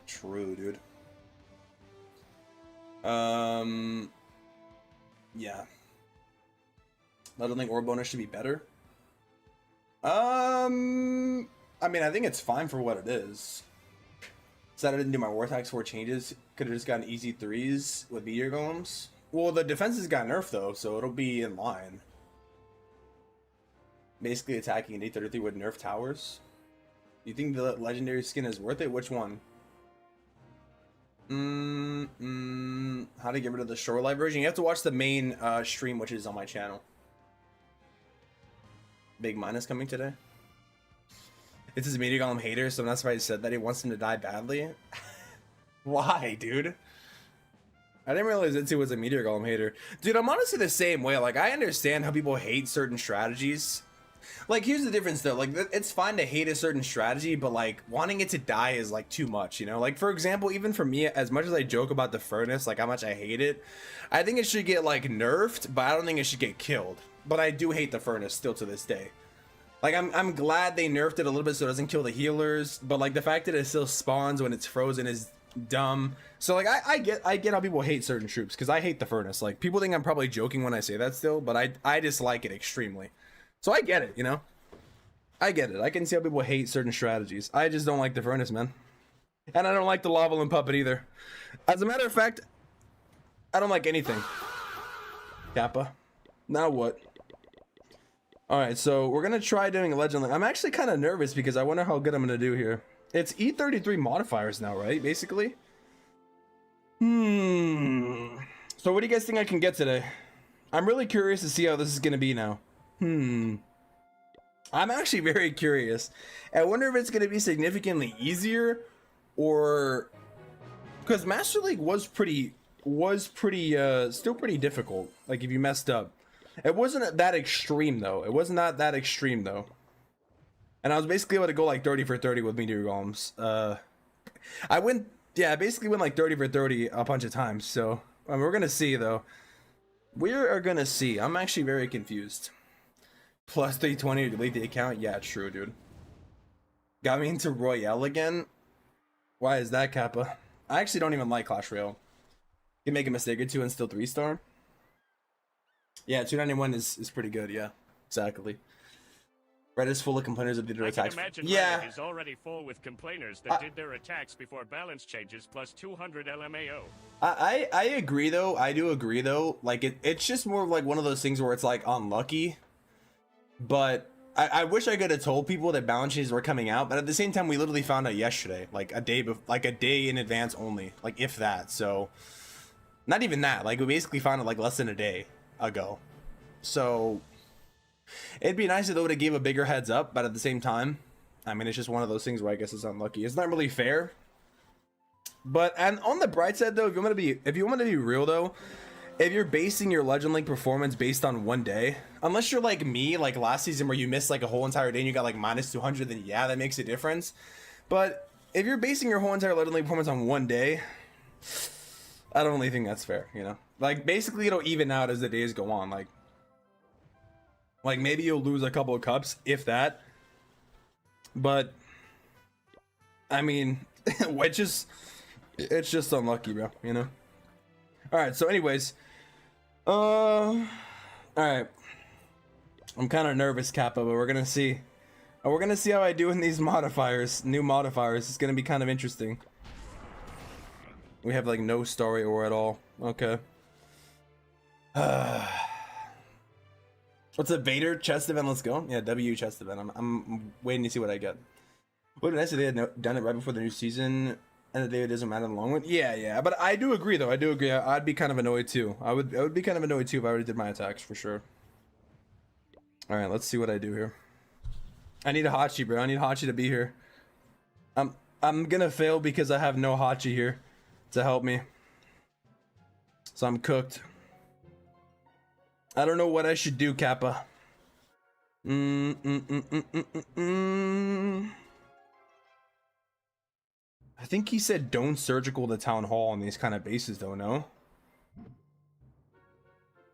True, dude. Yeah. I don't think ore bonus should be better. I mean, I think it's fine for what it is. Said I didn't do my war attacks 4 changes. Could have just gotten easy 3s with Meteor Golems. Well, the defenses got nerfed though, so it'll be in line. Basically attacking an 833 with nerf towers. You think the legendary skin is worth it? Which one? How to get rid of the shoreline version? You have to watch the main stream, which is on my channel. Big Minus coming today. This is a Meteor Golem hater, so that's why he said that he wants him to die badly. Why, dude? I didn't realize Itzy was a Meteor Golem hater. Dude, I'm honestly the same way. Like, I understand how people hate certain strategies. Like, here's the difference, though. Like, it's fine to hate a certain strategy, but, like, wanting it to die is, like, too much, you know? Like, for example, even for me, as much as I joke about the furnace, like, how much I hate it, I think it should get, like, nerfed, but I don't think it should get killed. But I do hate the furnace still to this day. Like, I'm glad they nerfed it a little bit so it doesn't kill the healers, but, like, the fact that it still spawns when it's frozen is dumb. So, like, I get how people hate certain troops, because I hate the furnace. Like, people think I'm probably joking when I say that still, but I dislike it extremely. So I get it, you know? I get it. I can see how people hate certain strategies. I just don't like the furnace, man. And I don't like the lava and puppet either. As a matter of fact, I don't like anything. Kappa. Now what? Alright, so we're gonna try doing a legend. I'm actually kind of nervous because I wonder how good I'm gonna do here. It's E33 modifiers now, right? Basically. So what do you guys think I can get today? I'm really curious to see how this is gonna be now. I'm actually very curious. I wonder if it's going to be significantly easier, or because Master League was still pretty difficult. Like if you messed up, it wasn't that extreme though. It was not that extreme though. And I was basically able to go like 30 for 30 with Meteor Golems. I basically went like 30 for 30 a bunch of times. So we're gonna see though. We are gonna see. I'm actually very confused. Plus 320 to delete the account? Yeah, true, dude. Got me into Royale again? Why is that, Kappa? I actually don't even like Clash Royale. You can make a mistake or two and still 3-star. Yeah, 291 is pretty good, yeah. Exactly. Reddit is full of complainers that did their attacks. Yeah. Reddit is already full with complainers that did their attacks before balance changes plus 200 LMAO. I agree though. I do agree though. Like it's just more of like one of those things where it's like unlucky. But I wish I could have told people that balance changes were coming out, but at the same time, we literally found out yesterday, like a day in advance only, like if that. So, not even that. Like we basically found it like less than a day ago. So, it'd be nice if they would have gave a bigger heads up, but at the same time, I mean, it's just one of those things where I guess it's unlucky. It's not really fair. But and on the bright side though, if you want to be real though. If you're basing your Legend League performance based on one day, unless you're like me, like last season where you missed like a whole entire day and you got like minus 200, then yeah, that makes a difference. But if you're basing your whole entire Legend League performance on one day, I don't really think that's fair, you know? Like basically it'll even out as the days go on. Like maybe you'll lose a couple of cups, if that. But I mean, it's just unlucky, bro, you know? Alright, so anyways, alright, I'm kind of nervous, Kappa, but we're gonna see. We're gonna see how I do in these modifiers, new modifiers. It's gonna be kind of interesting. We have like no story or at all. Okay. What's a Vader chest event? Let's go. Yeah, W chest event. I'm waiting to see what I get. What did I say? They had done it right before the new season. And the day it doesn't matter in the long run. Yeah, but I do agree though. I do agree. I'd be kind of annoyed too. I would be kind of annoyed too if I already did my attacks for sure. All right, let's see what I do here. I need a Hachi, bro. I need Hachi to be here. I'm gonna fail because I have no Hachi here to help me. So I'm cooked. I don't know what I should do, Kappa. I think he said don't surgical the town hall on these kind of bases though, no?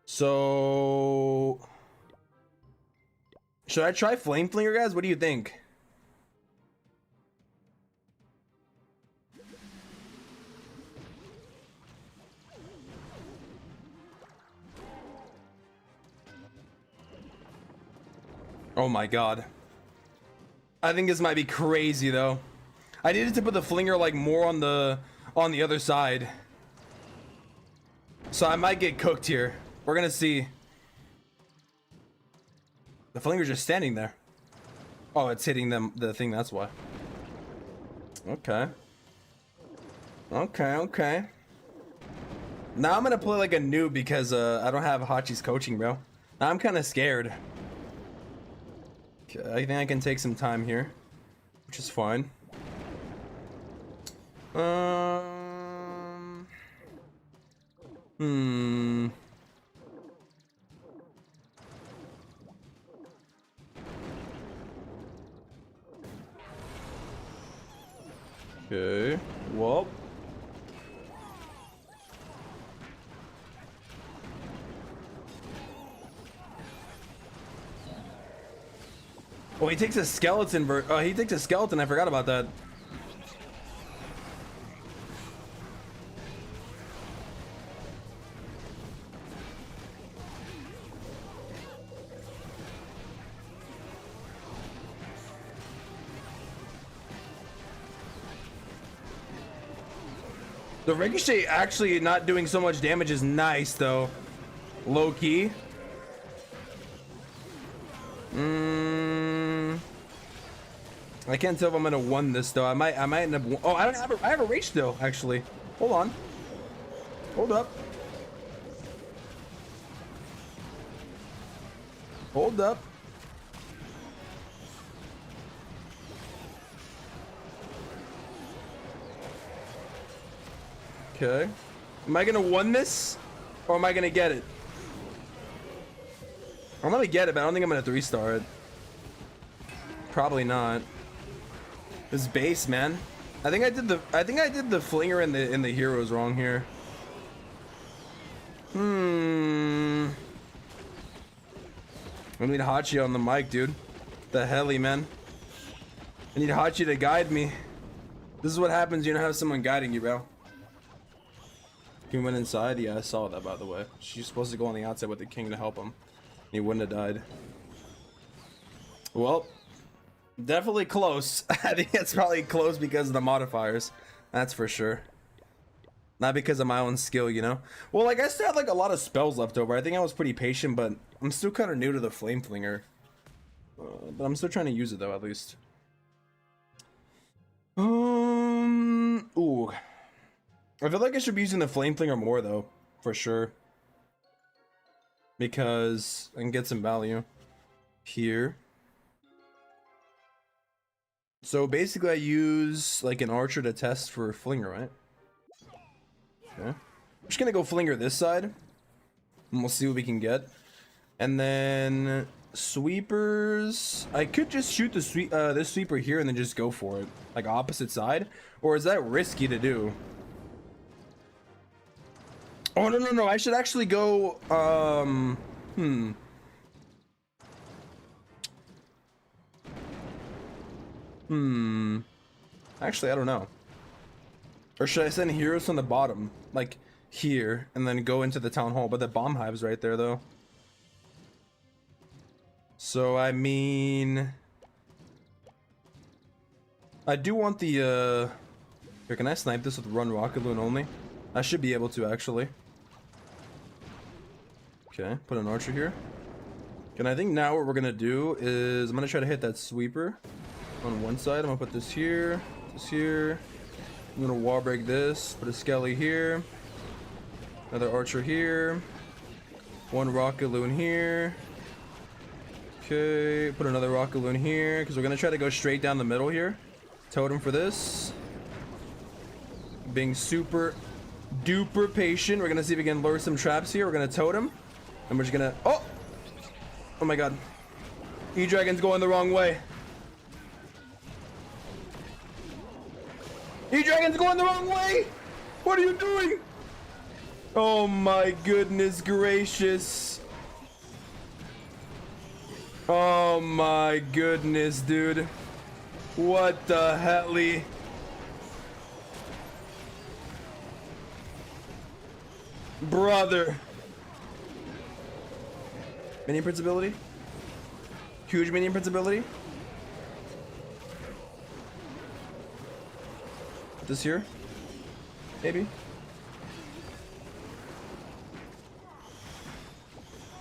So should I try Flame Flinger, guys? What do you think? Oh my god. I think this might be crazy though. I needed to put the flinger like more on the other side. So I might get cooked here. We're gonna see. The flinger's just standing there. Oh, it's hitting the thing, that's why. Okay. Okay. Now I'm gonna play like a noob because I don't have Hachi's coaching, bro. Now I'm kinda scared. I think I can take some time here, which is fine. Okay. Well. Oh, he takes a skeleton. He takes a skeleton. I forgot about that. The ricochet actually not doing so much damage is nice though. Low key. I can't tell if I'm gonna win this though. I might end up. Oh, I have a rage though. Actually, hold on. Hold up. Hold up. Okay. Am I gonna win this, or am I gonna get it? I'm gonna get it, but I don't think I'm gonna 3-star it. Probably not. This base, man. I think I did the flinger and the heroes wrong here. I need Hachi on the mic, dude. The heli, man. I need Hachi to guide me. This is what happens. You don't have someone guiding you, bro. King went inside. Yeah, I saw that, by the way. She's supposed to go on the outside with the king to help him. He wouldn't have died. Well, definitely close. I think it's probably close because of the modifiers. That's for sure. Not because of my own skill, you know? Well, like, I still had, like, a lot of spells left over. I think I was pretty patient, but I'm still kind of new to the Flame Flinger. But I'm still trying to use it, though, at least. Ooh. I feel like I should be using the Flame Flinger more, though. For sure. Because I can get some value here. So basically I use like an archer to test for flinger, right? Okay. I'm just gonna go flinger this side. And we'll see what we can get. And then sweepers. I could just shoot the this sweeper here and then just go for it. Like opposite side. Or is that risky to do? Oh, no. I should actually go, Actually, I don't know. Or should I send heroes from the bottom? Like, here, and then go into the town hall? But the bomb hive's right there, though. So, I mean... I do want the, Here, can I snipe this with run rocket loon only? I should be able to, actually. Okay, put an archer here. And I think now what we're gonna do is I'm gonna try to hit that sweeper on one side. I'm gonna put this here, this here. I'm gonna wall break this, put a skelly here, another archer here, one rocket loon here. Okay, put another rocket loon here because we're gonna try to go straight down the middle here. Totem for this. Being super duper patient. We're gonna see if we can lure some traps here. We're gonna totem. And we're just gonna... Oh my god. E-Dragon's going the wrong way. E-Dragon's going the wrong way! What are you doing? Oh my goodness gracious. Oh my goodness, dude. What the helly? Brother. Minion Prince ability? Huge Minion Prince ability? This here? Maybe?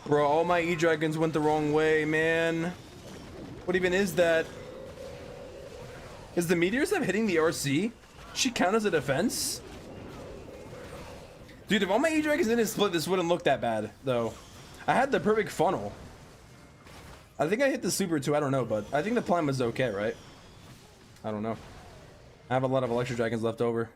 Bro, all my E-Dragons went the wrong way, man. What even is that? Is the Meteor stuff hitting the RC? She count as a defense? Dude, if all my E-Dragons didn't split, this wouldn't look that bad, though. I had the perfect funnel. I think I hit the super too, I don't know, but I think the plan was okay, right? I don't know. I have a lot of Electro Dragons left over.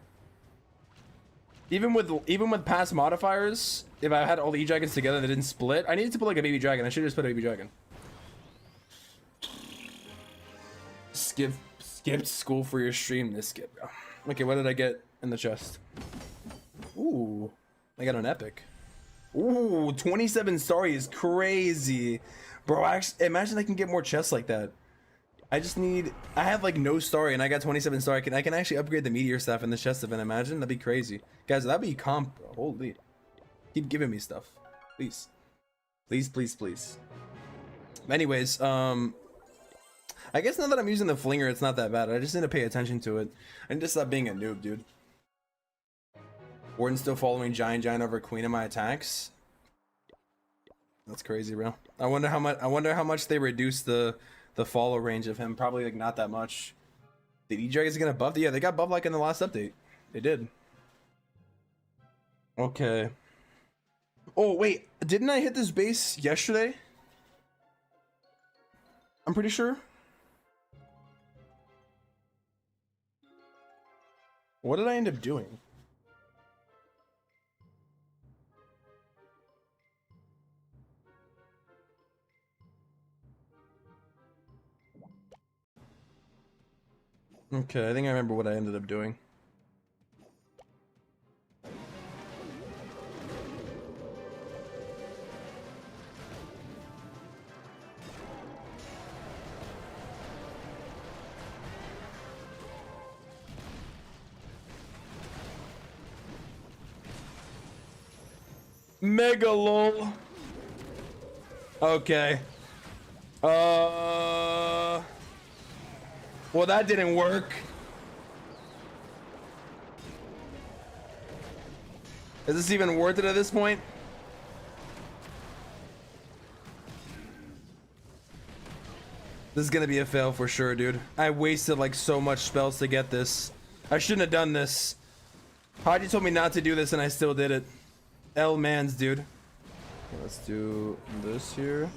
Even with past modifiers, if I had all the E-Dragons together that didn't split, I needed to put like a baby dragon. I should have just put a baby dragon. Skipped school for your stream. This skip. Okay, what did I get in the chest? Ooh, I got an epic. Ooh, 27 star is crazy, bro. Actually, imagine I can get more chests like that. I have like no story and I got 27 star. I can actually upgrade the Meteor stuff in the chest event. Imagine, that'd be crazy. Guys, that'd be comp. Holy. Keep giving me stuff. Please. Please, please, please. Anyways, I guess now that I'm using the flinger, it's not that bad. I just need to pay attention to it. I need to stop being a noob, dude. Warden's still following Giant over Queen in my attacks. That's crazy, bro. I wonder how much they reduced the follow range of him. Probably like not that much. Did E-Dragons gonna buff? Yeah, they got buffed like in the last update. They did. Okay. Oh wait, didn't I hit this base yesterday? I'm pretty sure. What did I end up doing? Okay, I think I remember what I ended up doing. Mega lol. Okay. Well, that didn't work. Is this even worth it at this point? This is gonna be a fail for sure, dude. I wasted like so much spells to get this. I shouldn't have done this. Haji told me not to do this and I still did it. L-mans, dude. Okay, let's do this here.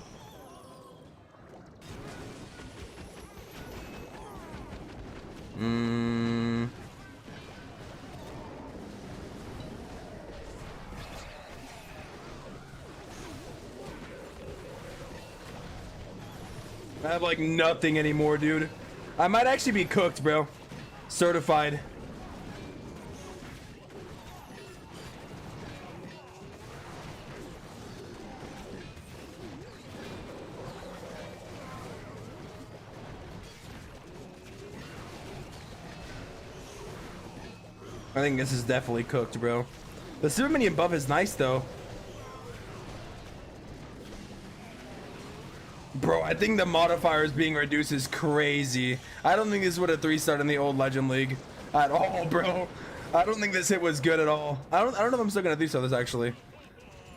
I have like nothing anymore, dude. I might actually be cooked, bro. Certified. I think this is definitely cooked, bro. The super minion buff is nice, though. Bro, I think the modifiers being reduced is crazy. I don't think this would have 3-starred in the old Legend League at all, bro. I don't think this hit was good at all. I don't know if I'm still gonna 3-star this, actually.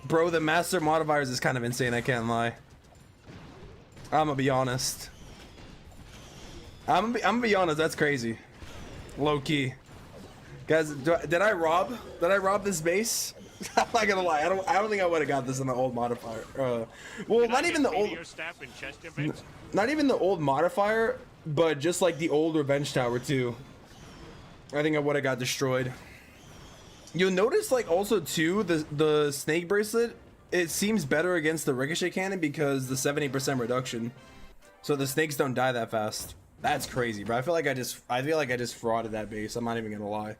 Bro, the master modifiers is kind of insane, I can't lie. I'm gonna be honest. I'm gonna be honest, that's crazy. Low key. Guys, did I rob this base? I'm not gonna lie, I don't think I would have got this in the old modifier. Well, not even the old, not even the old modifier, but just like the old revenge tower too. I think I would have got destroyed. You'll notice, like, also too, the snake bracelet, it seems better against the ricochet cannon because the 70% reduction. So the snakes don't die that fast. That's crazy, bro. I feel like I just frauded that base. I'm not even gonna lie.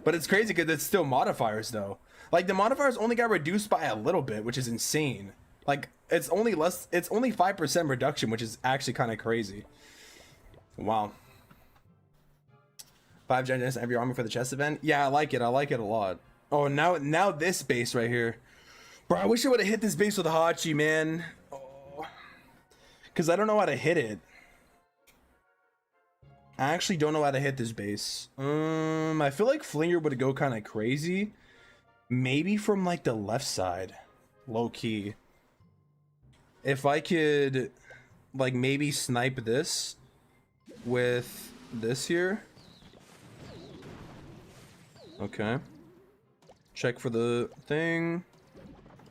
But it's crazy because it's still modifiers though. Like the modifiers only got reduced by a little bit, which is insane. Like it's only 5% reduction, which is actually kind of crazy. Wow. 5 giants every armor for the chest event. Yeah, I like it. I like it a lot. Oh, now this base right here. Bro, I wish I would have hit this base with a Hachi, man. Oh. Cause I don't know how to hit it. I actually don't know how to hit this base. I feel like Flinger would go kind of crazy. Maybe from like the left side. Low key. If I could like maybe snipe this with this here. Okay. Check for the thing.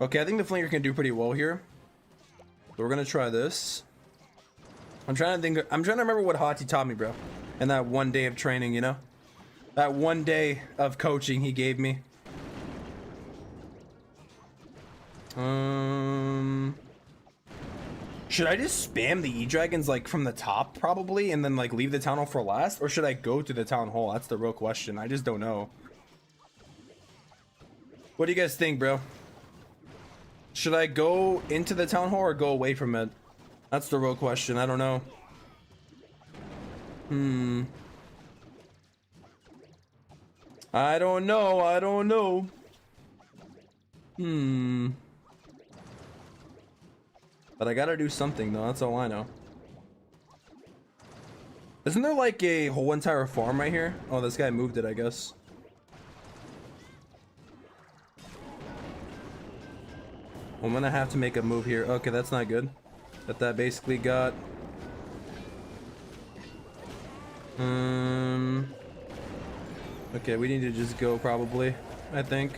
Okay, I think the Flinger can do pretty well here. So we're gonna try this. I'm trying to remember what Hati taught me, bro. And that one day of training, you know? That one day of coaching he gave me. Should I just spam the E-Dragons like from the top probably and then like leave the town hall for last? Or should I go to the town hall? That's the real question. I just don't know. What do you guys think, bro? Should I go into the town hall or go away from it? That's the real question. I don't know. I don't know. But I gotta do something though. That's all I know. Isn't there like a whole entire farm right here? Oh, this guy moved it, I guess. I'm gonna have to make a move here. Okay, that's not good. That basically got... Okay, we need to just go probably, I think.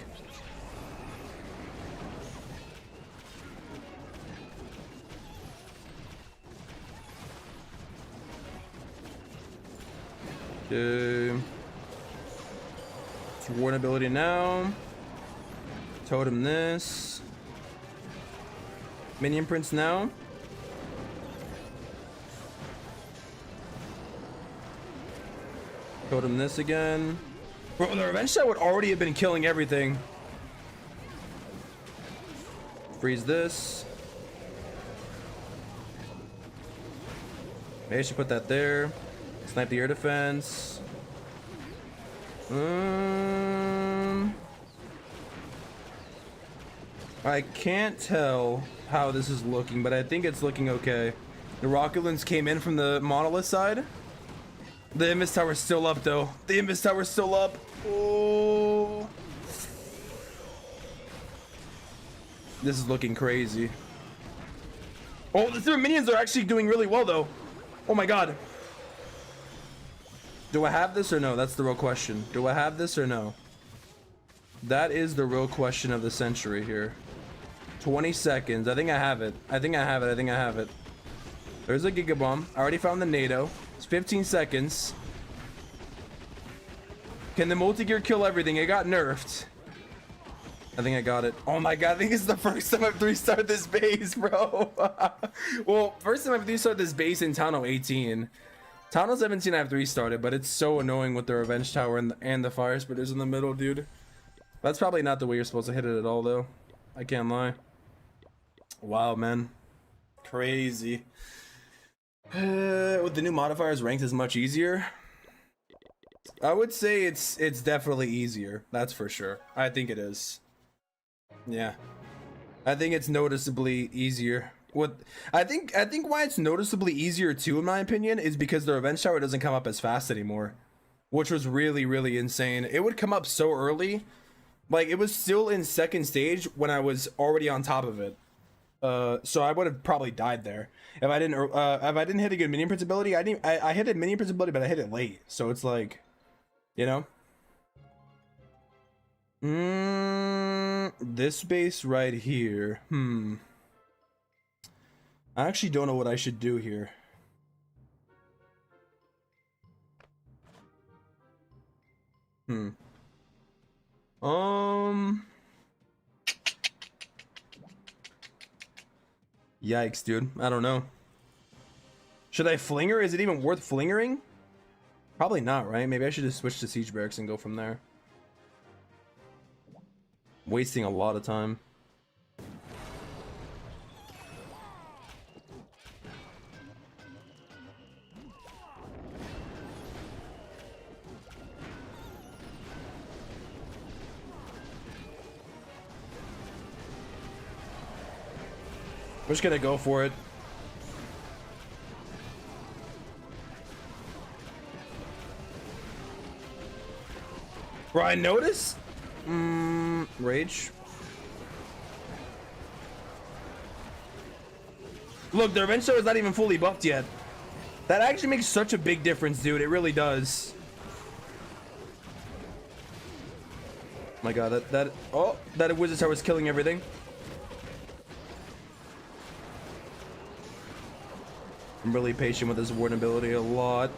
Okay. It's warn ability now. Totem this. Minion prints now. Totem this again. Bro, the revenge shot would already have been killing everything. Freeze this. Maybe I should put that there. Snipe the air defense. I can't tell how this is looking, but I think it's looking okay. The Rockulins came in from the Monolith side. The Invis Tower's still up, though. The Invis Tower's still up. Oh. This is looking crazy. Oh, the minions are actually doing really well, though. Oh my god. Do I have this or no? That's the real question. Do I have this or no? That is the real question of the century here. 20 seconds. I think I have it. I think I have it. There's a Giga Bomb. I already found the NATO. It's 15 seconds. Can the multi-gear kill everything? It got nerfed. I think I got it. Oh my god, I think it's the first time I've 3-starred this base, bro. Well, first time I've 3-starred this base in Town Hall 18. Town Hall 17 I've 3-starred, but it's so annoying with the Revenge Tower and the Fire Spitters in the middle, dude. That's probably not the way you're supposed to hit it at all, though. I can't lie. Wow, man. Crazy. With the new modifiers, ranked is much easier. I would say it's definitely easier. That's for sure. I think it is. Yeah. I think it's noticeably easier. I think why it's noticeably easier too, in my opinion, is because the Revenge Tower doesn't come up as fast anymore. Which was really, really insane. It would come up so early. Like, it was still in second stage when I was already on top of it. So I would have probably died there if I didn't hit a good minion prince ability. I hit a minion prince ability, but I hit it late. So it's like, you know. This base right here. I actually don't know what I should do here. Yikes, dude. I don't know. Should I flinger? Is it even worth flingering? Probably not, right? Maybe I should just switch to siege barracks and go from there. Wasting a lot of time. We're just gonna go for it. Bro, I notice. Rage. Look, their Revenge is not even fully buffed yet. That actually makes such a big difference, dude. It really does. My God, that Wizard Tower was killing everything. I'm really patient with this warden ability a lot.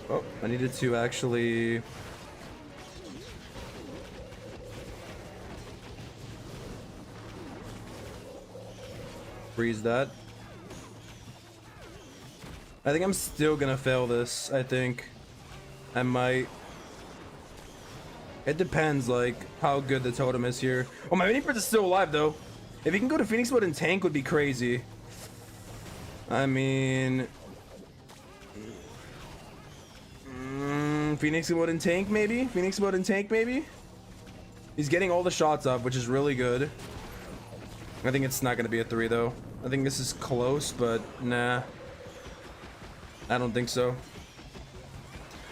Oh, I needed to actually... freeze that. I think I'm still gonna fail this. I think I might. It depends, like, how good the totem is here. Oh, my mini prince is still alive, though. If he can go to Phoenix mode and tank, would be crazy. I mean... Phoenix mode and tank, maybe? Phoenix mode and tank, maybe? He's getting all the shots up, which is really good. I think it's not going to be a 3, though. I think this is close, but nah. I don't think so.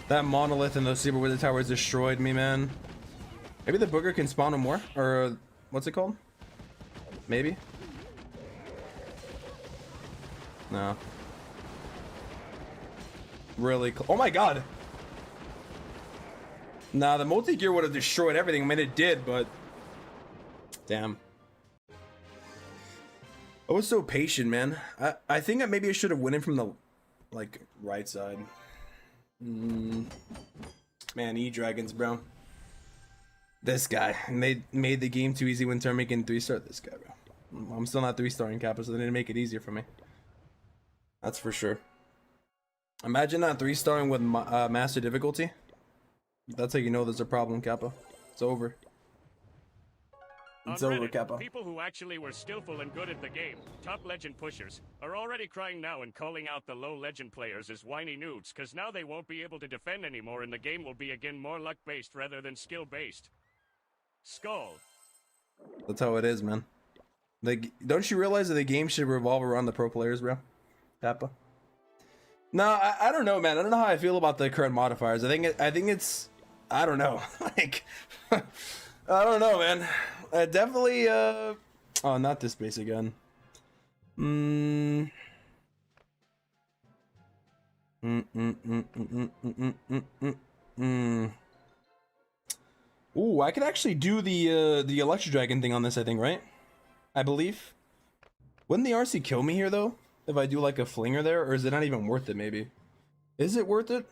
That monolith in the Super Wizard Towers destroyed me, man. Maybe the booger can spawn him more? Or, what's it called? Maybe? No. Really oh my God! Nah, the multi-gear would have destroyed everything. I mean, it did, but... damn. I was so patient, man. I think that maybe I should have went in from the, like, right side. Man, E-Dragons, bro. This guy. And they made the game too easy when Termynater can 3-star this guy, bro. I'm still not 3-starring Kappa, so they didn't make it easier for me. That's for sure. Imagine not 3-starring with master difficulty. That's how you know there's a problem, Kappa. It's over. It's On over, Reddit, Kappa. people who actually were skillful and good at the game, top legend pushers, are already crying now and calling out the low legend players as whiny nudes, cause now they won't be able to defend anymore and the game will be again more luck-based rather than skill-based. Skull. That's how it is, man. Like, don't you realize that the game should revolve around the pro players, bro? Kappa. No, I don't know, man. I don't know how I feel about the current modifiers. I think it's, I don't know. Like, I don't know, man. Definitely, oh, not this base again. Ooh, I could actually do the Electro Dragon thing on this, I think, right? I believe. Wouldn't the RC kill me here, though? If I do, like, a flinger there? Or is it not even worth it, maybe? Is it worth it?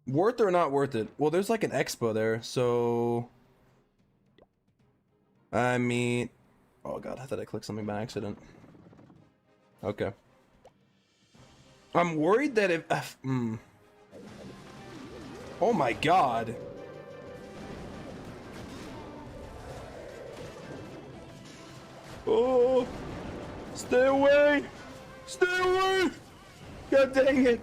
Worth or not worth it? Well, there's, like, an expo there, so... I mean... oh, God, I thought I clicked something by accident. Okay. I'm worried that if... Oh, my God. Oh, stay away! Stay away! God dang it!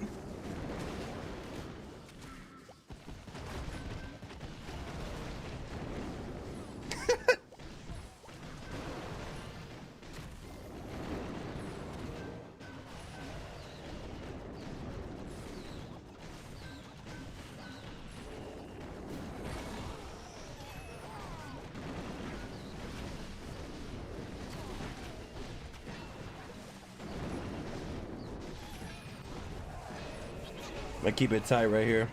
I keep it tight right here.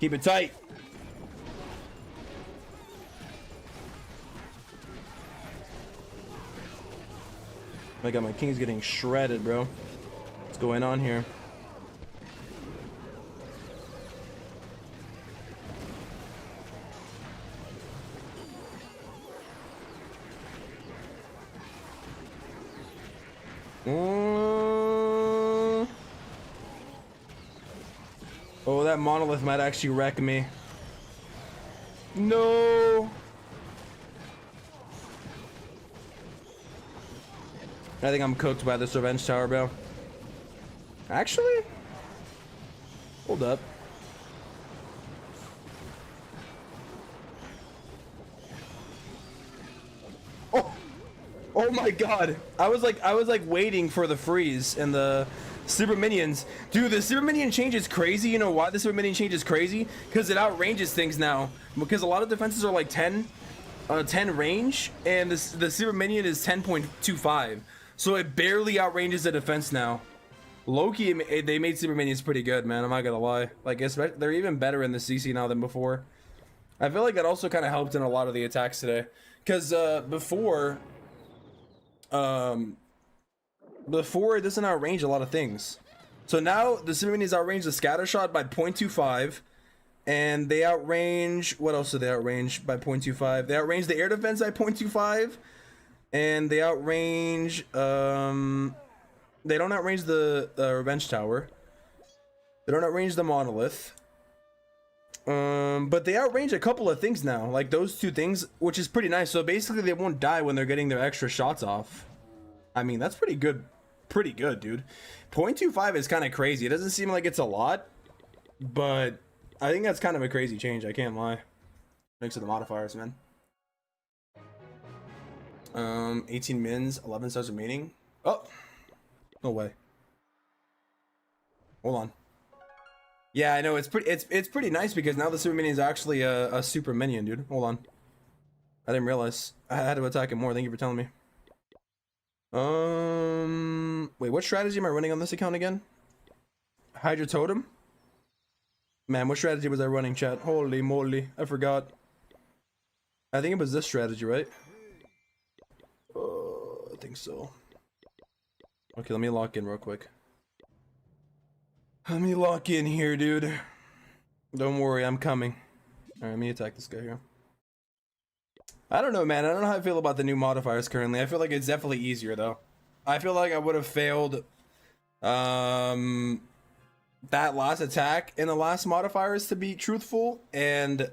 Keep it tight. My God, my king's getting shredded, bro. What's going on here? Oh, that monolith might actually wreck me. No. I think I'm cooked by this revenge tower, bro. Actually? Hold up. Oh! Oh my god. I was like waiting for the freeze and the super minions. Dude, the super minion change is crazy. You know why the super minion change is crazy? Because it outranges things now. Because a lot of defenses are like 10 range, and the super minion is 10.25. So it barely outranges the defense now. Loki, they made super minions pretty good, man. I'm not gonna lie. Like, they're even better in the CC now than before. I feel like that also kind of helped in a lot of the attacks today. Because before it doesn't outrange a lot of things. So now the super minions outrange the scatter shot by 0.25. And they outrange, what else do they outrange by 0.25? They outrange the air defense by 0.25. And they outrange, they don't outrange the revenge tower. They don't outrange the monolith. But they outrange a couple of things now, like those two things, which is pretty nice. So basically they won't die when they're getting their extra shots off. I mean, that's pretty good, dude. 0.25 is kind of crazy. It doesn't seem like it's a lot, but I think that's kind of a crazy change, I can't lie. Thanks to the modifiers, man. 18 mins, 11 stars remaining. Oh, no way. Hold on. Yeah, I know, it's pretty nice because now the super minion is actually a super minion, dude. Hold on. I didn't realize. I had to attack it more. Thank you for telling me. Wait, what strategy am I running on this account again? Hydra Totem? Man, what strategy was I running, chat? Holy moly, I forgot. I think it was this strategy, right? I think so. Okay, let me lock in real quick. Let me lock in here, dude. Don't worry, I'm coming. Alright, let me attack this guy here. I don't know, man. I don't know how I feel about the new modifiers currently. I feel like it's definitely easier, though. I feel like I would have failed that last attack in the last modifiers, to be truthful. And,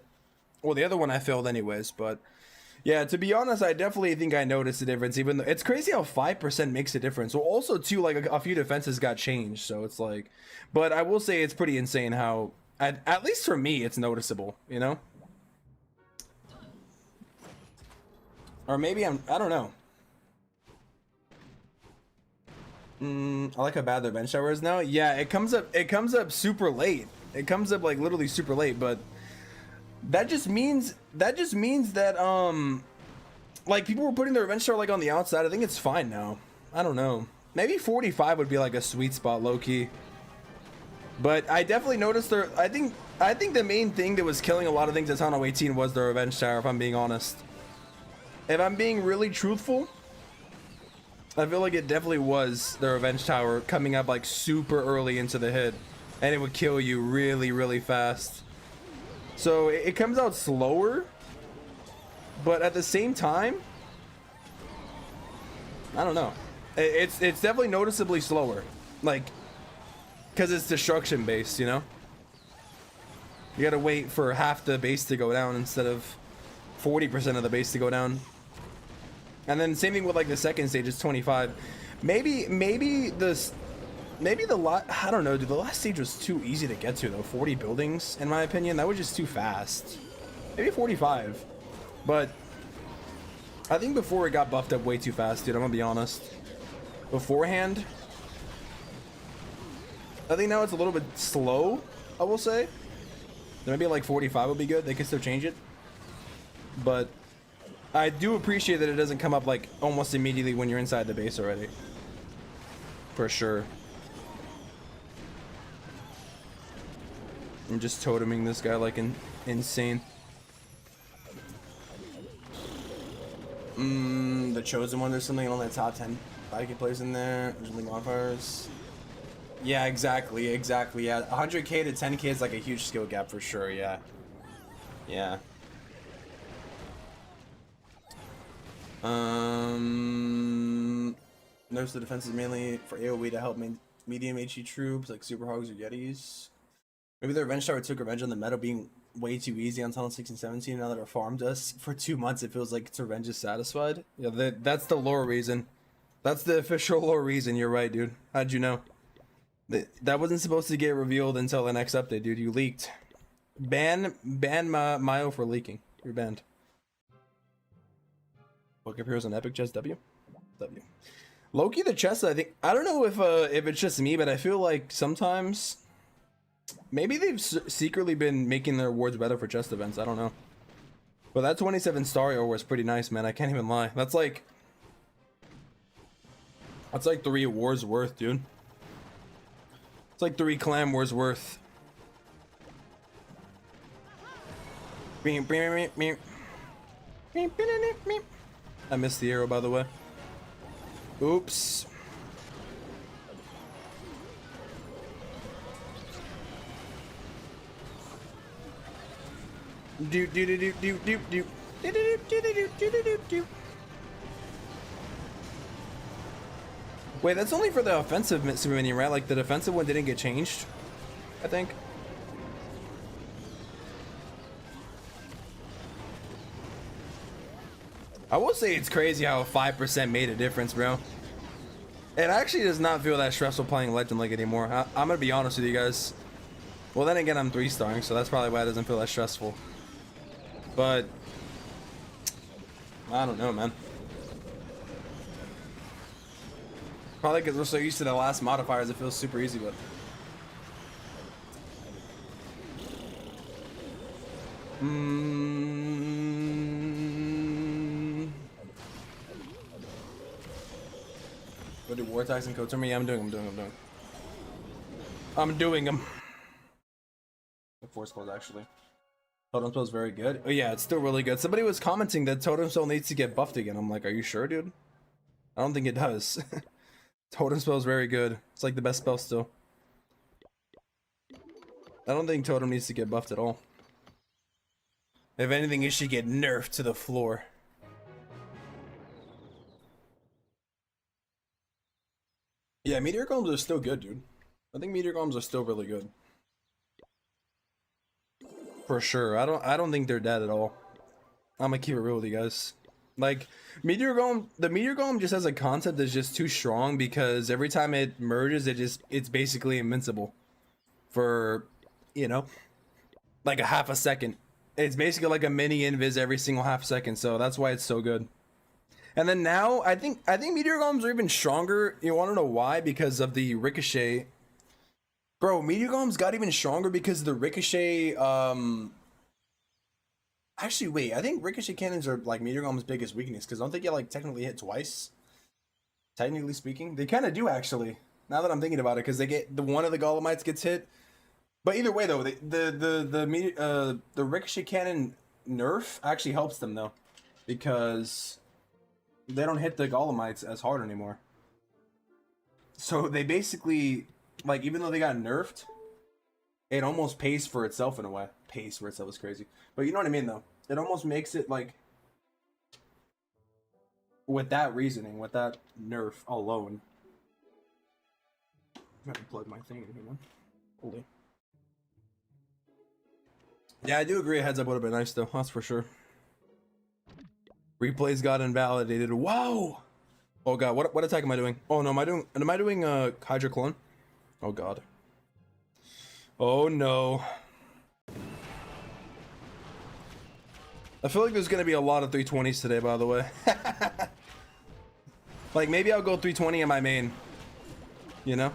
well, the other one I failed anyways, but yeah, to be honest, I definitely think I noticed the difference, even though it's crazy how 5% makes a difference. Well, also, too, like, a few defenses got changed, so it's like, but I will say it's pretty insane how, at least for me, it's noticeable, you know? Or maybe I don't know. I like how bad their bench tower is now. Yeah, it comes up super late. It comes up like literally super late, but that just means that like people were putting their revenge tower like on the outside. I think it's fine now. I don't know. Maybe 45 would be like a sweet spot, low key. But I definitely noticed their. I think the main thing that was killing a lot of things at Tunnel 18 was the revenge tower. If I'm being honest. If I'm being really truthful, I feel like it definitely was the revenge tower coming up like super early into the hit, and it would kill you really, really fast. So it comes out slower, but at the same time, I don't know. It's definitely noticeably slower, like, because it's destruction based, you know. You gotta wait for half the base to go down instead of 40% of the base to go down. And then same thing with like the second stage is 25. Maybe the I don't know, dude. The last stage was too easy to get to though. 40 buildings, in my opinion, that was just too fast. Maybe 45, but I think before it got buffed up way too fast, dude. I'm gonna be honest. Beforehand, I think now it's a little bit slow. I will say. Maybe like 45 would be good. They could still change it, but I do appreciate that it doesn't come up like almost immediately when you're inside the base already. For sure. I'm just toteming this guy like insane. The chosen one, there's something on the top 10 5K players in there. There's only modifiers. Yeah, exactly, yeah. 100k to 10k is like a huge skill gap for sure, yeah. Yeah. Notice the defense is mainly for AoE to help medium HE troops like Super Hogs or Yetis. Maybe the Revenge Tower took revenge on the meta being way too easy on Tunnel 16, 17. Now that our farm does for 2 months, it feels like its revenge is satisfied. Yeah, that's the lore reason. That's the official lore reason. You're right, dude. How'd you know? That wasn't supposed to get revealed until the next update, dude. You leaked. Ban Mayo for leaking. You're banned. Book appears on Epic Chess W. Loki the chest. I don't know if it's just me, but I feel like sometimes maybe they've secretly been making their awards better for chest events. I don't know. But that 27 star award was pretty nice, man. I can't even lie. That's like 3 awards worth, dude. It's like 3 clan wars worth. I missed the arrow, by the way. Oops. Wait, that's only for the offensive super minion, right? Like the defensive one didn't get changed, I think. I will say it's crazy how 5% made a difference, bro. It actually does not feel that stressful playing Legend League anymore. I'm gonna be honest with you guys. Well, then again, I'm 3-starring, so that's probably why it doesn't feel that stressful. But I don't know, man. Probably because we're so used to the last modifiers, it feels super easy, but What do war attacks and code Termynater? Yeah, I'm doing them. The force close actually. Totem Spell is very good. Oh yeah, it's still really good. Somebody was commenting that Totem Spell needs to get buffed again. I'm like, are you sure, dude? I don't think it does. Totem Spell is very good. It's like the best spell still. I don't think Totem needs to get buffed at all. If anything, it should get nerfed to the floor. Yeah, Meteor Golems are still good, dude. I think Meteor Golems are still really good. For sure. I don't think they're dead at all. I'm gonna keep it real with you guys. Like, Meteor Golem, the Meteor Golem just as a concept is just too strong because every time it merges, it's basically invincible. For, you know, like a half a second. It's basically like a mini invis every single half second, so that's why it's so good. And then now, I think Meteor Golems are even stronger. You wanna know why? Because of the ricochet. Bro, Meteor Golems got even stronger because of the ricochet, Actually, wait, I think ricochet cannons are like Meteor Golem's biggest weakness, because don't they get like technically hit twice? Technically speaking. They kind of do, actually. Now that I'm thinking about it, because they get, one of the Golemites gets hit. But either way, though, the ricochet cannon nerf actually helps them, though. Because they don't hit the Golemites as hard anymore. So they basically, like, even though they got nerfed, it almost pays for itself in a way. Pays for itself is crazy. But you know what I mean, though? It almost makes it, like, with that reasoning, with that nerf alone. I'm gonna plug my thing in here, man. Holy. Yeah, I do agree a heads up would have been nice, though. That's for sure. Replays got invalidated. Wow! Oh god, what attack am I doing? Oh no, am I doing Hydra Clone? Oh god. Oh no. I feel like there's gonna be a lot of 320s today, by the way. Like, maybe I'll go 320 in my main. You know?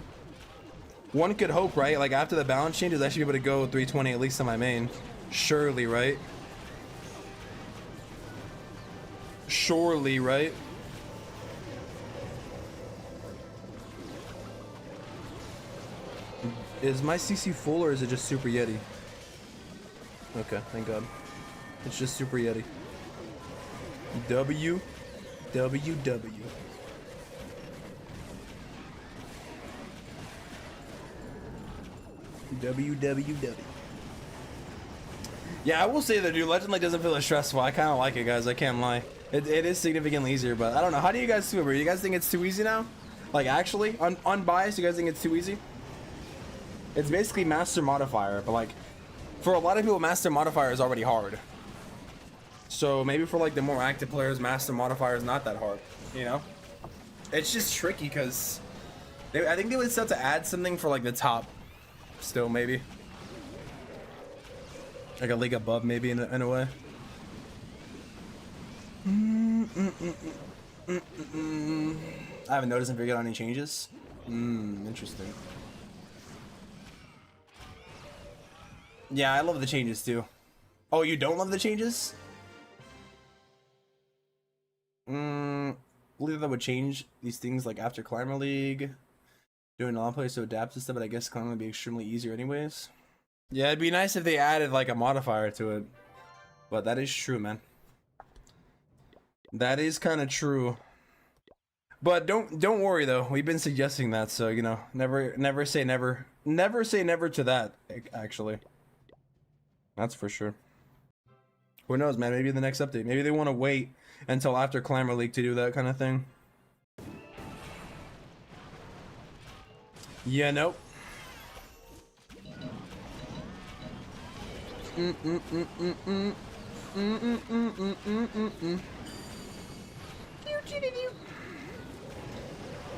One could hope, right? Like, after the balance changes, I should be able to go 320 at least in my main. Surely, right? Surely, right? Is my CC full or is it just Super Yeti? Okay, thank God. It's just Super Yeti. W. W. Yeah, I will say that, dude, Legend League doesn't feel as stressful. I kind of like it, guys. I can't lie. It is significantly easier, but I don't know. How do you guys feel, bro? You guys think it's too easy now? Like, actually? Unbiased, you guys think it's too easy? It's basically master modifier, but like for a lot of people, master modifier is already hard. So maybe for like the more active players, master modifier is not that hard, you know? It's just tricky because I think they would set to add something for like the top still, maybe. Like a league above, maybe in a way. I haven't noticed if you get any changes. Interesting. Yeah, I love the changes too. Oh, you don't love the changes? Believe that would change these things like after Climber League. Doing all players to adapt to stuff, but I guess Climber would be extremely easier anyways. Yeah, it'd be nice if they added like a modifier to it. But that is true, man. That is kind of true. But don't worry though. We've been suggesting that, so you know, never say never. Never say never to that, actually. That's for sure. Who knows, man? Maybe the next update. Maybe they want to wait until after Climber League to do that kind of thing. Yeah, nope.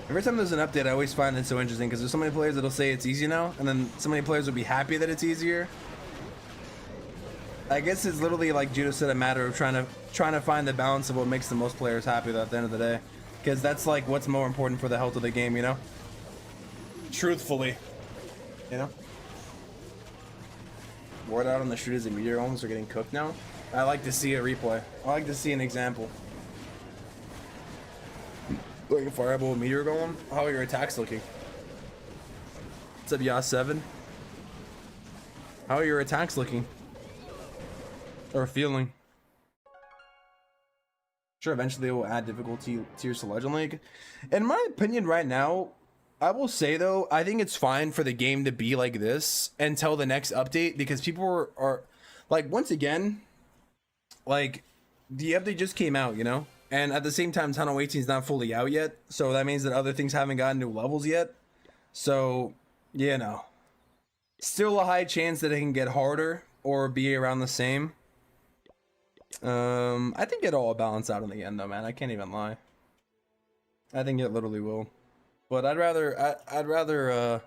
Every time there's an update, I always find it so interesting because there's so many players that'll say it's easy now, and then so many players will be happy that it's easier. I guess it's literally, like Judo said, a matter of trying to find the balance of what makes the most players happy at the end of the day, because that's like what's more important for the health of the game, you know. Truthfully, you know. Word out on the shooters and Meteor homes are getting cooked now. I like to see a replay. I like to see an example. Like a Fireball Meteor Golem. How are your attacks looking? What's up, Yas7? How are your attacks looking? Or feeling? Sure, eventually it will add difficulty tiers to Legend League. In my opinion right now, I will say though, I think it's fine for the game to be like this until the next update, because people are like, once again, like the update just came out, you know? And at the same time, Tunnel 18 is not fully out yet. So that means that other things haven't gotten new levels yet. So, you know, still a high chance that it can get harder or be around the same. I think it'll all balance out in the end though, man. I can't even lie. I think it literally will. But I'd rather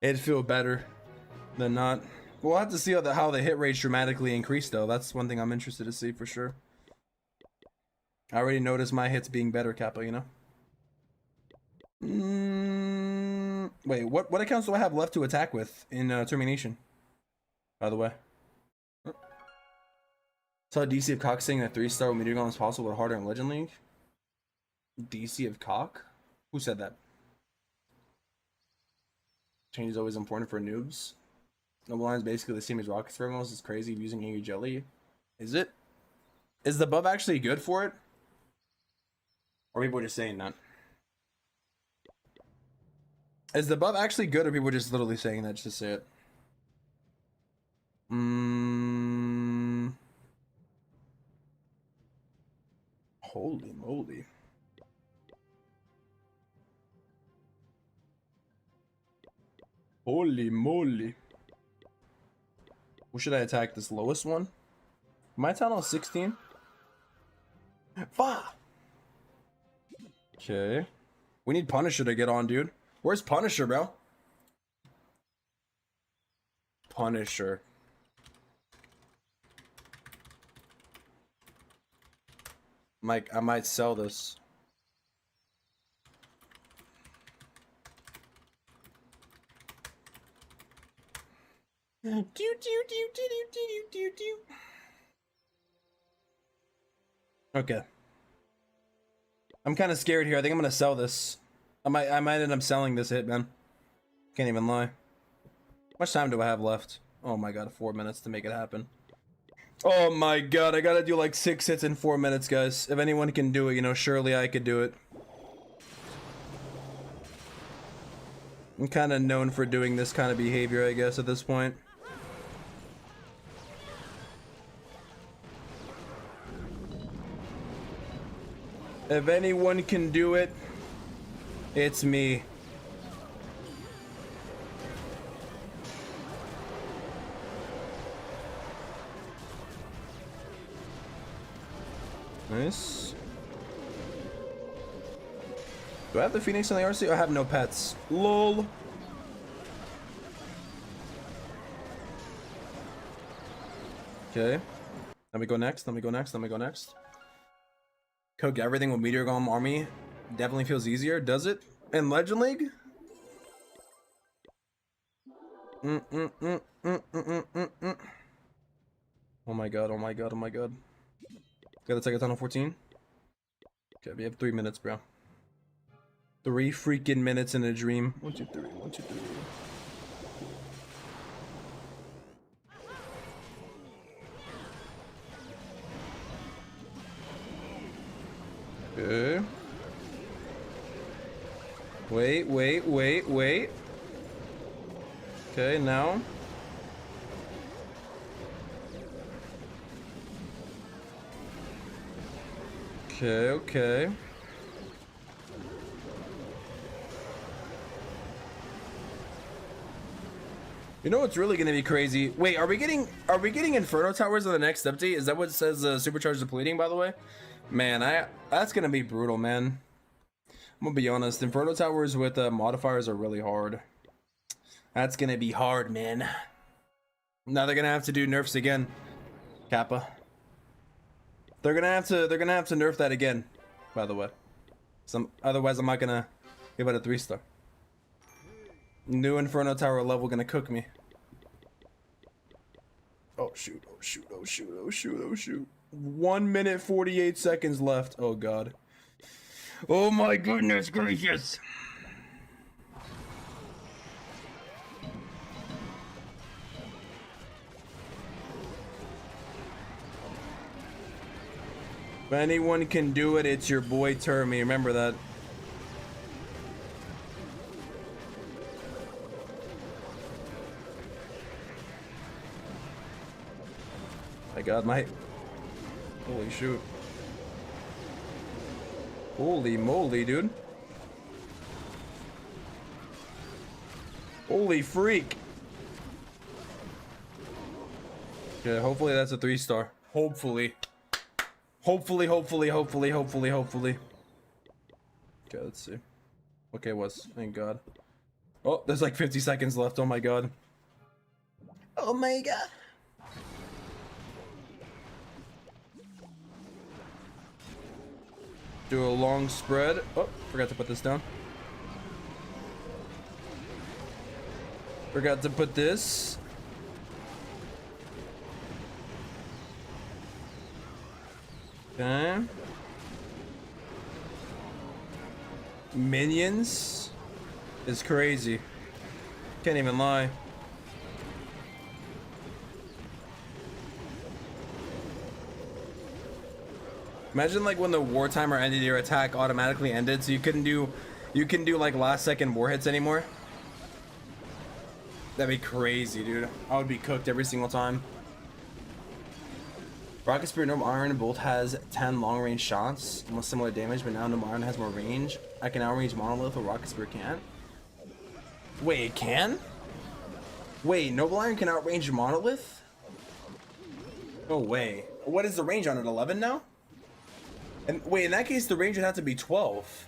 it feel better than not. We'll have to see how the hit rates dramatically increase though. That's one thing I'm interested to see for sure. I already noticed my hits being better, Kappa, you know? Wait, what accounts do I have left to attack with in Termination? By the way. Saw DC of Cock saying that 3-star with Meteor Golem is possible but harder in Legend League. DC of Cock? Who said that? Change is always important for noobs. Noble Line is basically the same as Rockets for most. It's crazy using Angry Jelly. Is it? Is the buff actually good for it? Or people just saying that? Is the buff actually good, or people just literally saying that just to say it? Holy moly. Holy moly. Who should I attack? This lowest one? My tunnel is 16. Fuck. Okay. We need Punisher to get on, dude. Where's Punisher, bro? Punisher. Mike, I might sell this. Okay. I'm kind of scared here. I think I'm gonna sell this. I might end up selling this hit, man. Can't even lie. How much time do I have left? Oh my god, 4 minutes to make it happen. Oh my god, I gotta do like 6 hits in 4 minutes, guys. If anyone can do it, you know, surely I could do it. I'm kind of known for doing this kind of behavior, I guess, at this point. If anyone can do it, it's me. Nice. Do I have the Phoenix on the RC? I have no pets. LOL. Okay. Let me go next. Let me go next. Let me go next. Cook everything with Meteor Golem Army. Definitely feels easier. Does it? In Legend League? Oh my god, oh my god, oh my god. Gotta take a tunnel 14. Okay, we have 3 minutes, bro. 3 freaking minutes in a dream. 1, 2, 3, 1, 2, 3. Okay. Wait. Okay, now. Okay. You know what's really gonna be crazy? Wait, are we getting Inferno Towers in the next update? Is that what it says supercharged depleting, by the way? Man, that's gonna be brutal, man. I'm gonna be honest, Inferno Towers with modifiers are really hard. That's gonna be hard, man. Now they're gonna have to do nerfs again. Kappa. They're gonna have to nerf that again, by the way. Otherwise I'm not gonna give it a 3-star. New Inferno Tower level gonna cook me. Oh shoot. 1 minute 48 seconds left. Oh god. Oh my goodness gracious. If anyone can do it, it's your boy Termy. Remember that. I got my... Holy shoot. Holy moly, dude. Holy freak. Okay, hopefully that's a 3-star. Hopefully. Hopefully. Okay, let's see. Okay, it was. Thank God. Oh, there's like 50 seconds left. Oh my God. Oh my God. Do a long spread. Oh, forgot to put this down. Forgot to put this. Okay. Minions is crazy. Can't even lie. Imagine like when the war timer ended, your attack automatically ended, so you couldn't do like last second war hits anymore. That'd be crazy, dude. I would be cooked every single time. Rocket Spear Normal Iron both has 10 long range shots, almost similar damage, but now Normal Iron has more range. I can outrange Monolith, or Rocket Spear can't. Wait, it can? Wait, Noble Iron can outrange Monolith? No way. What is the range on it? 11 now? And wait, in that case, the range would have to be 12.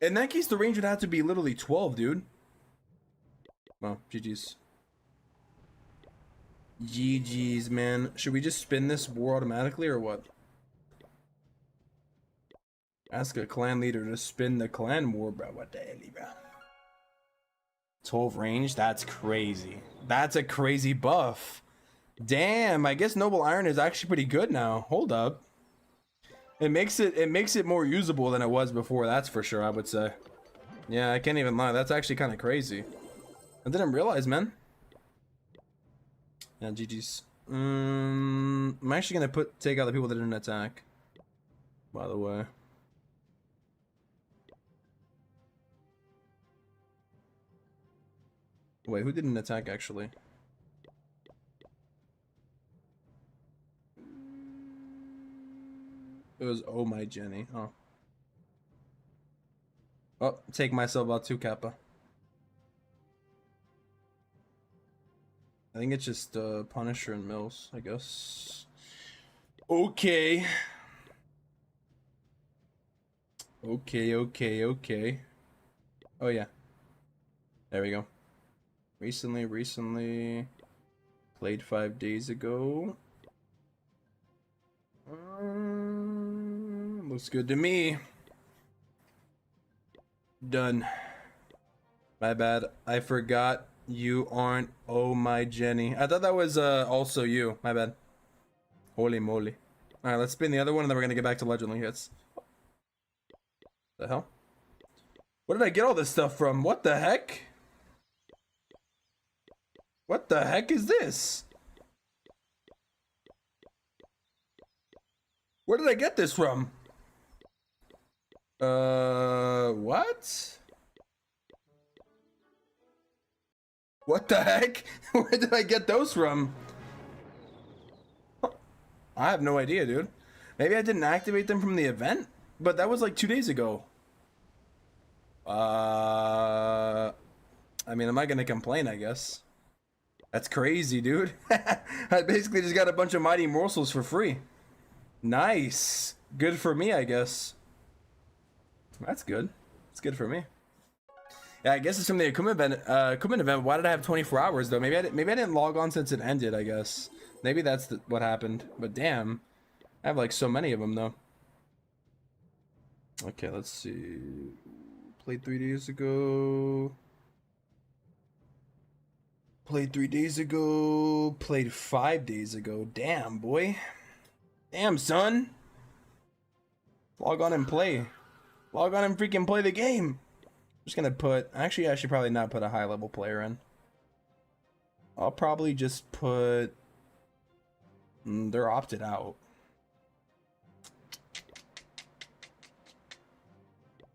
In that case, the range would have to be literally 12, dude. Well, GG's. GG's, man. Should we just spin this war automatically or what? Ask a clan leader to spin the clan war, bro. What the hell, bro? 12 range? That's crazy. That's a crazy buff. Damn, I guess Noble Iron is actually pretty good now. Hold up. It makes it more usable than it was before, that's for sure, I would say. Yeah, I can't even lie. That's actually kind of crazy. I didn't realize, man. Yeah, GG's. I'm actually gonna take out the people that didn't attack. By the way. Wait, who didn't attack actually? It was oh my Jenny. Oh. Oh, take myself out too, Kappa. I think it's just Punisher and Mills, I guess. Okay. Okay. Oh yeah. There we go. Recently played 5 days ago. Looks good to me. Done. My bad. I forgot you aren't. Oh my Jenny. I thought that was also you. My bad. Holy moly. Alright, let's spin the other one and then we're gonna get back to legendary hits. The hell? Where did I get all this stuff from? What the heck? What the heck is this? Where did I get this from? What? What the heck? Where did I get those from? I have no idea, dude. Maybe I didn't activate them from the event, but that was like 2 days ago. I mean, am I gonna complain, I guess? That's crazy, dude. I basically just got a bunch of mighty morsels for free. Nice. Good for me, I guess. That's good. It's good for me. Yeah, I guess it's from the equipment event. Why did I have 24 hours though? Maybe I didn't log on since it ended, I guess. Maybe that's what happened. But damn, I have like so many of them though. Okay, let's see. Played 3 days ago. Played 3 days ago. Played 5 days ago. Damn, boy. Damn, son. Log on and play. Log on and freaking play the game. I'm just gonna put... Actually, I should probably not put a high-level player in. I'll probably just put... they're opted out.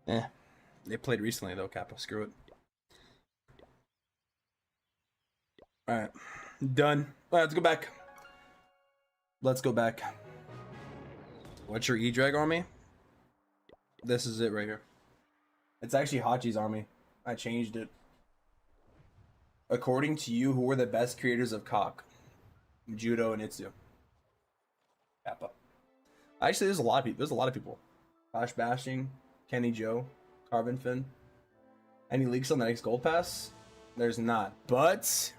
Eh. They played recently, though, Kappa. Screw it. Alright. Done. Alright, let's go back. Let's go back. What's your E-Drag army? This is it right here. It's actually Hachi's army. I changed it. According to you, who were the best creators of cock? Judo and Itsu. Kappa. Actually, there's a lot of people. There's a lot of people. Bash Bashing, Kenny Joe, Carbon Fin. Any leaks on the next Gold Pass? There's not. But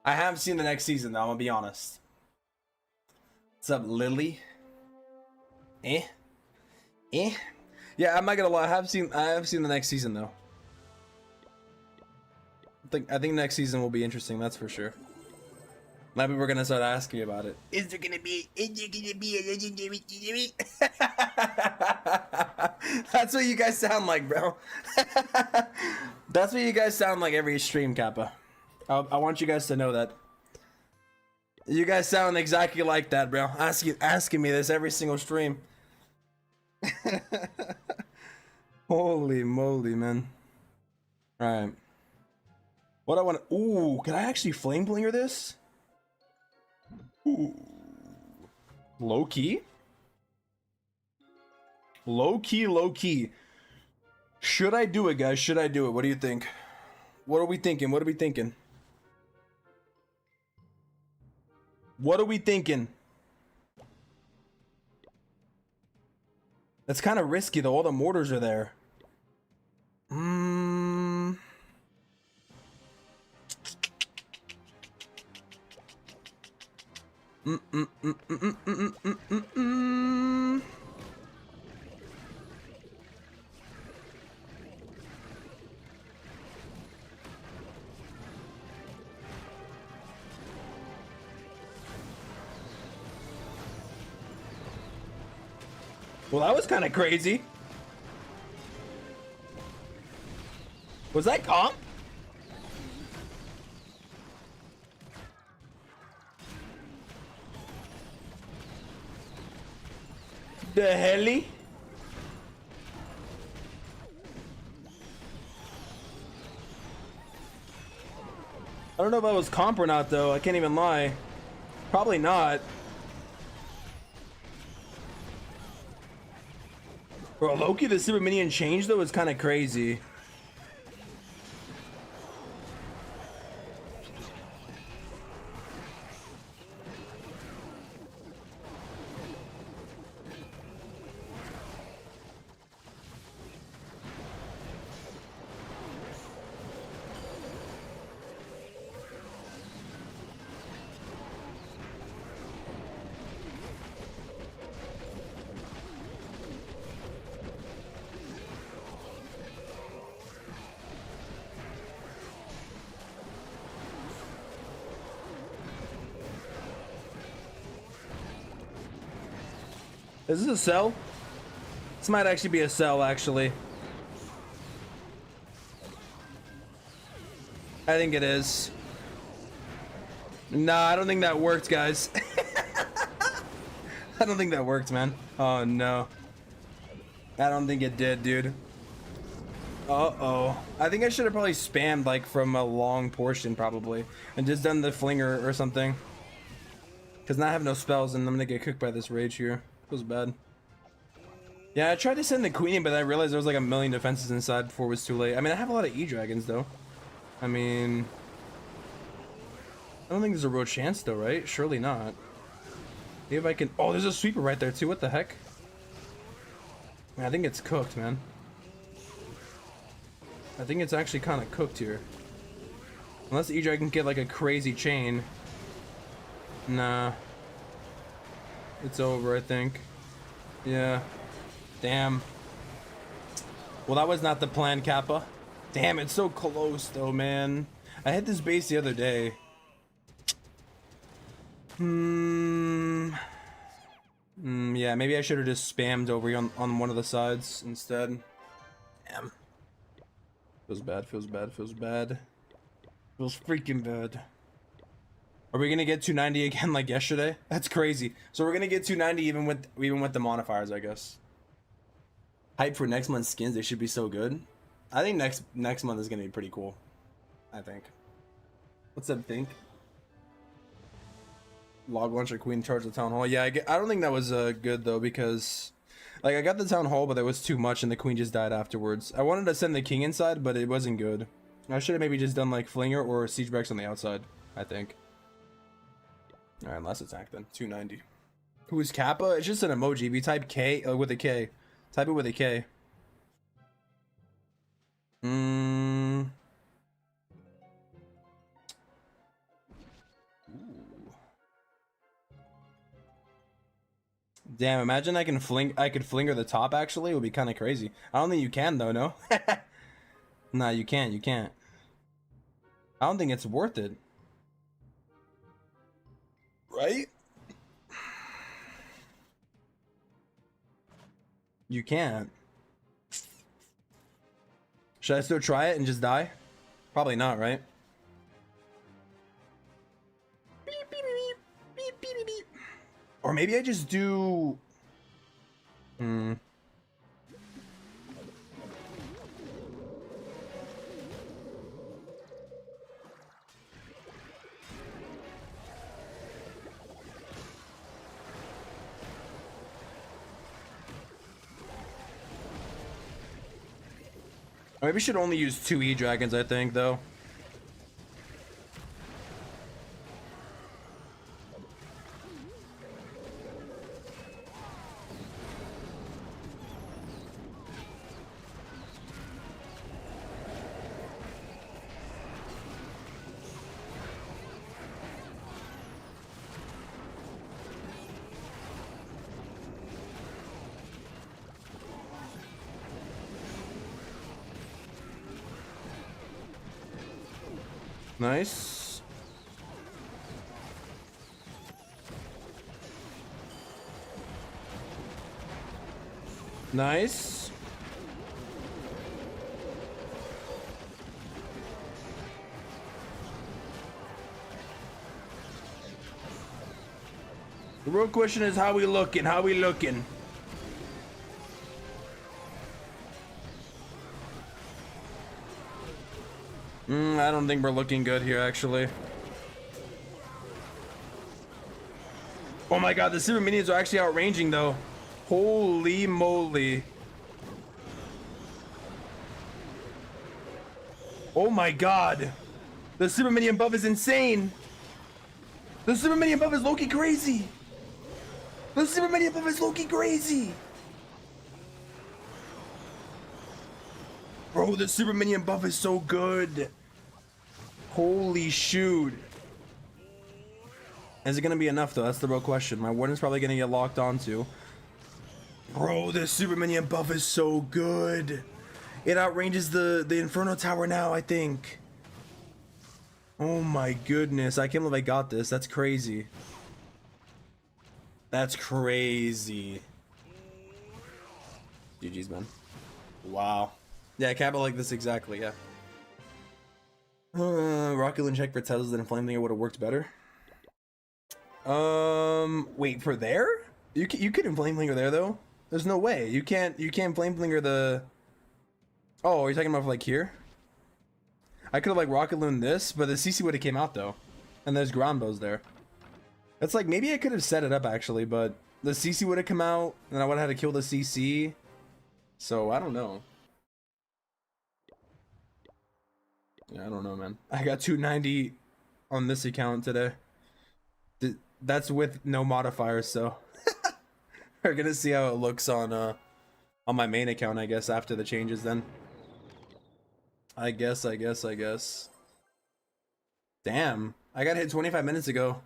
I have seen the next season, though. I'm gonna be honest. What's up, Lily? Eh? Yeah, I'm not gonna lie. I have seen the next season though. I think next season will be interesting. That's for sure. Maybe we're gonna start asking me about it. Is there gonna be a legendary? That's what you guys sound like, bro. That's what you guys sound like every stream, Kappa. I want you guys to know that. You guys sound exactly like that, bro. Asking me this every single stream. Holy moly, man. Alright. What I want to... Ooh, can I actually flame blinger this? Ooh. Low key? Low key. Should I do it, guys? Should I do it? What do you think? What are we thinking? What are we thinking? That's kind of risky though. All the mortars are there. Well, that was kind of crazy. Was that comp? The heli? I don't know if that was comp or not, though. I can't even lie. Probably not. Bro, Loki, the super minion change, though, is kind of crazy. Is this a cell? This might actually be a cell, actually. I think it is. Nah, I don't think that worked, guys. I don't think that worked, man. Oh, no. I don't think it did, dude. Uh-oh. I think I should have probably spammed, like, from a long portion, probably. And just done the flinger or something. Because now I have no spells, and I'm gonna get cooked by this rage here. Feels bad. Yeah, I tried to send the queen, but I realized there was, like, a million defenses inside before it was too late. I mean, I have a lot of E-dragons, though. I mean... I don't think there's a real chance, though, right? Surely not. Maybe if I can... Oh, there's a sweeper right there, too. What the heck? I think it's cooked, man. I think it's actually kind of cooked here. Unless E-Dragon can get, like, a crazy chain. Nah. It's over, I think. Yeah. Damn. Well, that was not the plan, Kappa. Damn, it's so close, though, man. I hit this base the other day. Yeah, maybe I should have just spammed over here on one of the sides instead. Damn. Feels bad, feels bad, feels bad. Feels freaking bad. Are we gonna get 290 again like yesterday? That's crazy. So we're gonna get 290 even with the modifiers, I guess. Hype for next month's skins, they should be so good. I think next month is gonna be pretty cool. I think. What's up, Think? Log launcher queen charge the town hall. Yeah, I don't think that was good though, because like I got the town hall, but there was too much and the queen just died afterwards. I wanted to send the king inside, but it wasn't good. I should have maybe just done like flinger or siege breaks on the outside, I think. All right, last attack then. 290. Who is Kappa? It's just an emoji. If you type K with a K, type it with a K. Damn, imagine I could flinger the top actually. It would be kind of crazy. I don't think you can though, no? Nah, you can't. I don't think it's worth it. Right? You can't. Should I still try it and just die? Probably not, right? Or maybe I just do... Maybe we should only use 2 E-Dragons, I think, though. Nice. Nice. The real question is how we looking? How we looking? I don't think we're looking good here, actually. Oh my god, the super minions are actually outranging, though. Holy moly. Oh my god. The super minion buff is insane. The super minion buff is low-key crazy. The super minion buff is low-key crazy. Bro, the super minion buff is so good. Holy shoot. Is it gonna be enough though? That's the real question. My warden's probably gonna get locked onto. Bro, the super minion buff is so good. It outranges the Inferno Tower now, I think. Oh my goodness. I can't believe I got this. That's crazy. That's crazy. GG's, man. Wow. Yeah, Kappa like this exactly, yeah. Rocket Lynn check for Teslas and Flame Linger would have worked better. Wait, for there? You couldn't Flame Linger there, though? There's no way. You can't Flame Linger the... Oh, are you talking about like here? I could have like Rocket Loon this, but the CC would have came out, though. And there's Grombos there. It's like, maybe I could have set it up, actually, but the CC would have come out, and I would have had to kill the CC. So, I don't know. Yeah, I don't know, man. I got 290 on this account today. That's with no modifiers, so we're gonna see how it looks on my main account, I guess, after the changes. Then I guess. Damn, I got hit 25 minutes ago.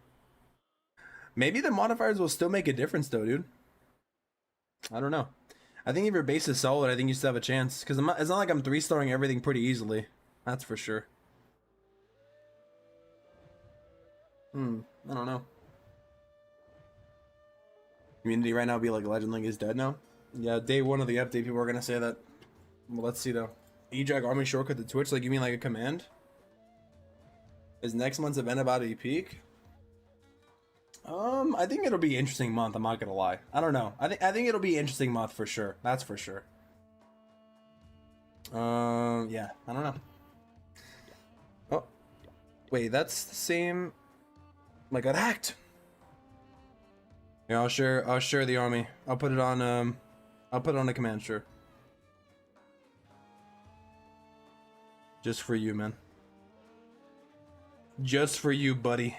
Maybe the modifiers will still make a difference, though, dude. I don't know. I think if your base is solid, I think you still have a chance. Because it's not like I'm 3-starring everything pretty easily. That's for sure. I don't know. Community right now be like Legend Link is dead now? Yeah, day 1 of the update, people are going to say that. Well, let's see, though. E-Drag Army shortcut to Twitch? Like, you mean like a command? Is next month's event about to peak? I think it'll be an interesting month, I'm not gonna lie. I don't know. I think it'll be an interesting month for sure. That's for sure. Yeah, I don't know. Oh. Wait, that's the same. I got hacked. Yeah, I'll share the army. I'll put it on the command, sure. Just for you, man. Just for you, buddy.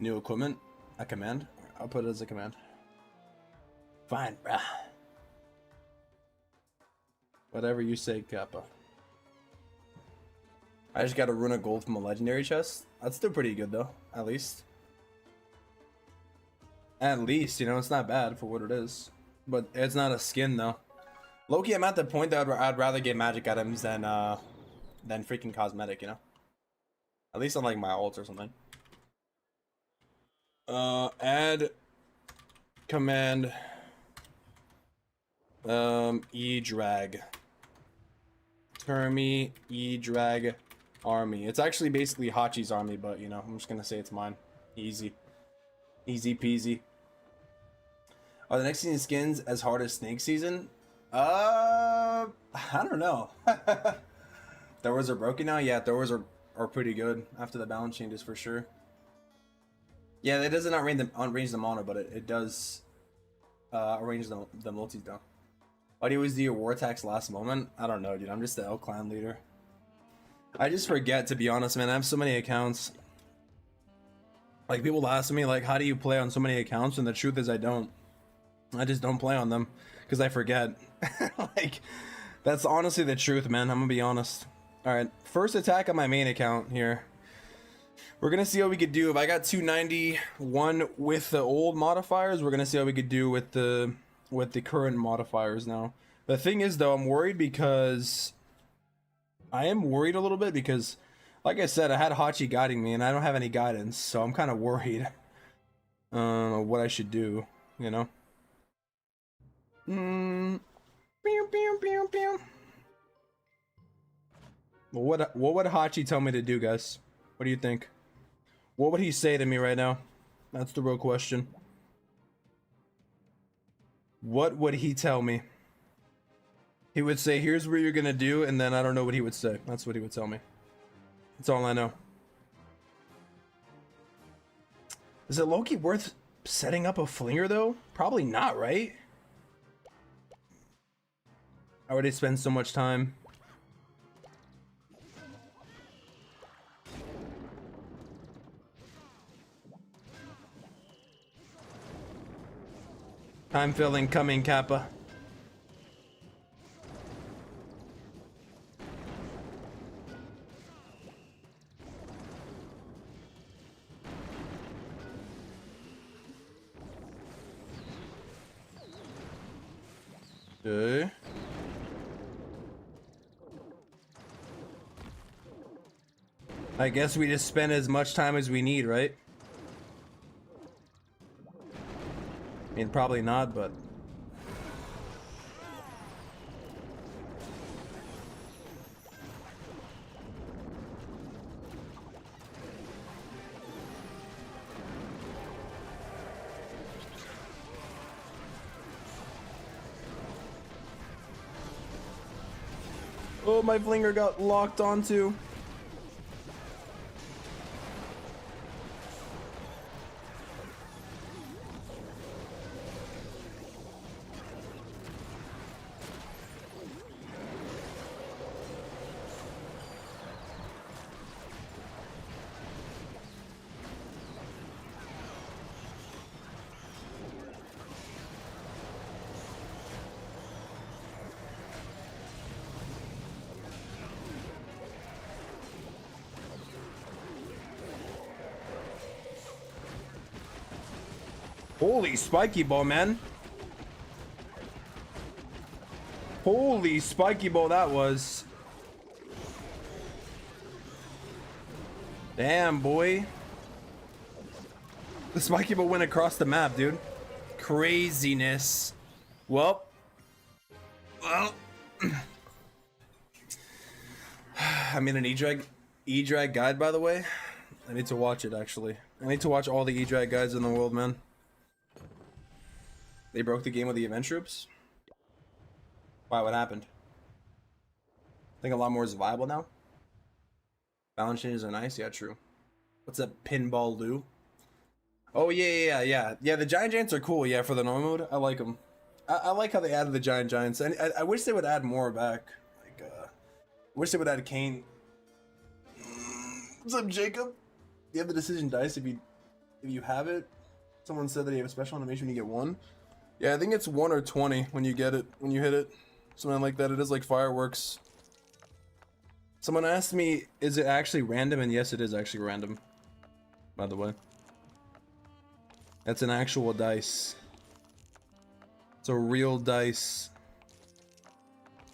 New equipment? A command? I'll put it as a command. Fine, bruh. Whatever you say, Kappa. I just got a rune of gold from a legendary chest. That's still pretty good, though. At least. At least, you know, it's not bad for what it is. But it's not a skin, though. Loki, I'm at the point that I'd rather get magic items than freaking cosmetic, you know? At least on, like, my ult or something. Add command E-drag Termy E-drag army. It's actually basically Hachi's army, but you know, I'm just gonna say it's mine. Easy peasy. Are the next season skins as hard as Snake season? I don't know. Throwers are broken now. Yeah, throwers are pretty good after the balance changes for sure. Yeah, that doesn't arrange the mono, but it does arrange the multis down. Why do you always do your war attacks last moment? I don't know, dude. I'm just the L clan leader. I just forget, to be honest, man. I have so many accounts. Like, people ask me, like, how do you play on so many accounts? And the truth is I don't. I just don't play on them because I forget. Like, that's honestly the truth, man. I'm gonna be honest. Alright, first attack on my main account here. We're gonna see how we could do. If I got 291 with the old modifiers, we're gonna see how we could do with the current modifiers now. The thing is, though, I'm worried because I am worried a little bit because, like I said, I had Hachi guiding me, and I don't have any guidance, so I'm kind of worried what I should do. You know. What would Hachi tell me to do, guys? What do you think? What would he say to me right now? That's the real question. What would he tell me? He would say, here's what you're gonna do, and then I don't know what he would say. That's what he would tell me. That's all I know. Is it Loki worth setting up a flinger, though? Probably not, right? I already spent so much time. Time filling coming, Kappa. Okay. I guess we just spend as much time as we need, right? I mean, probably not, but... Oh, my flinger got locked onto. Holy spiky ball, man. Holy spiky ball that was. Damn, boy. The spiky ball went across the map, dude. Craziness. Well. I made an E-drag guide, by the way. I need to watch it, actually. I need to watch all the E-drag guides in the world, man. They broke the game with the event troops? Why, what happened? I think a lot more is viable now. Balance changes are nice, yeah, true. What's that pinball Lou? Oh yeah. The giant giants are cool, yeah, for the normal mode. I like them. I like how they added the giant giants. I wish they would add more back. Like, I wish they would add Kane. What's up, Jacob? You have the decision dice if you have it. Someone said that you have a special animation when you get one. Yeah, I think it's 1 or 20 when you get it, when you hit it. Something like that. It is like fireworks. Someone asked me, is it actually random? And yes, it is actually random. By the way. That's an actual dice. It's a real dice.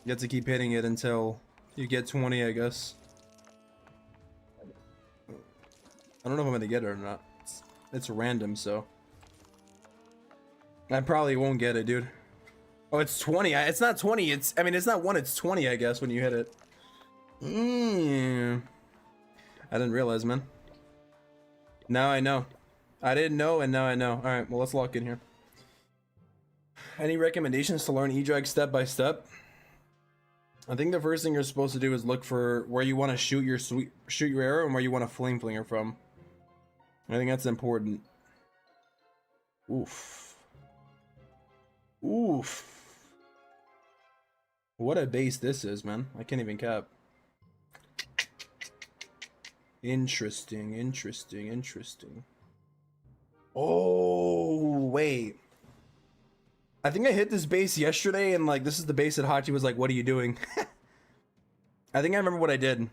You have to keep hitting it until you get 20, I guess. I don't know if I'm gonna get it or not. It's random, so. I probably won't get it, dude. Oh, it's 20. It's not 20. I mean, it's not 1, it's 20, I guess, when you hit it. I didn't realize, man. Now I know. I didn't know, and now I know. Alright, well, let's lock in here. Any recommendations to learn E-drag step by step? I think the first thing you're supposed to do is look for where you want to shoot your arrow and where you want to flame flinger from. I think that's important. Oof. Oof. What a base this is, man. I can't even cap. Interesting. Oh, wait. I think I hit this base yesterday and like this is the base that Hachi was like, what are you doing? I think I remember what I did.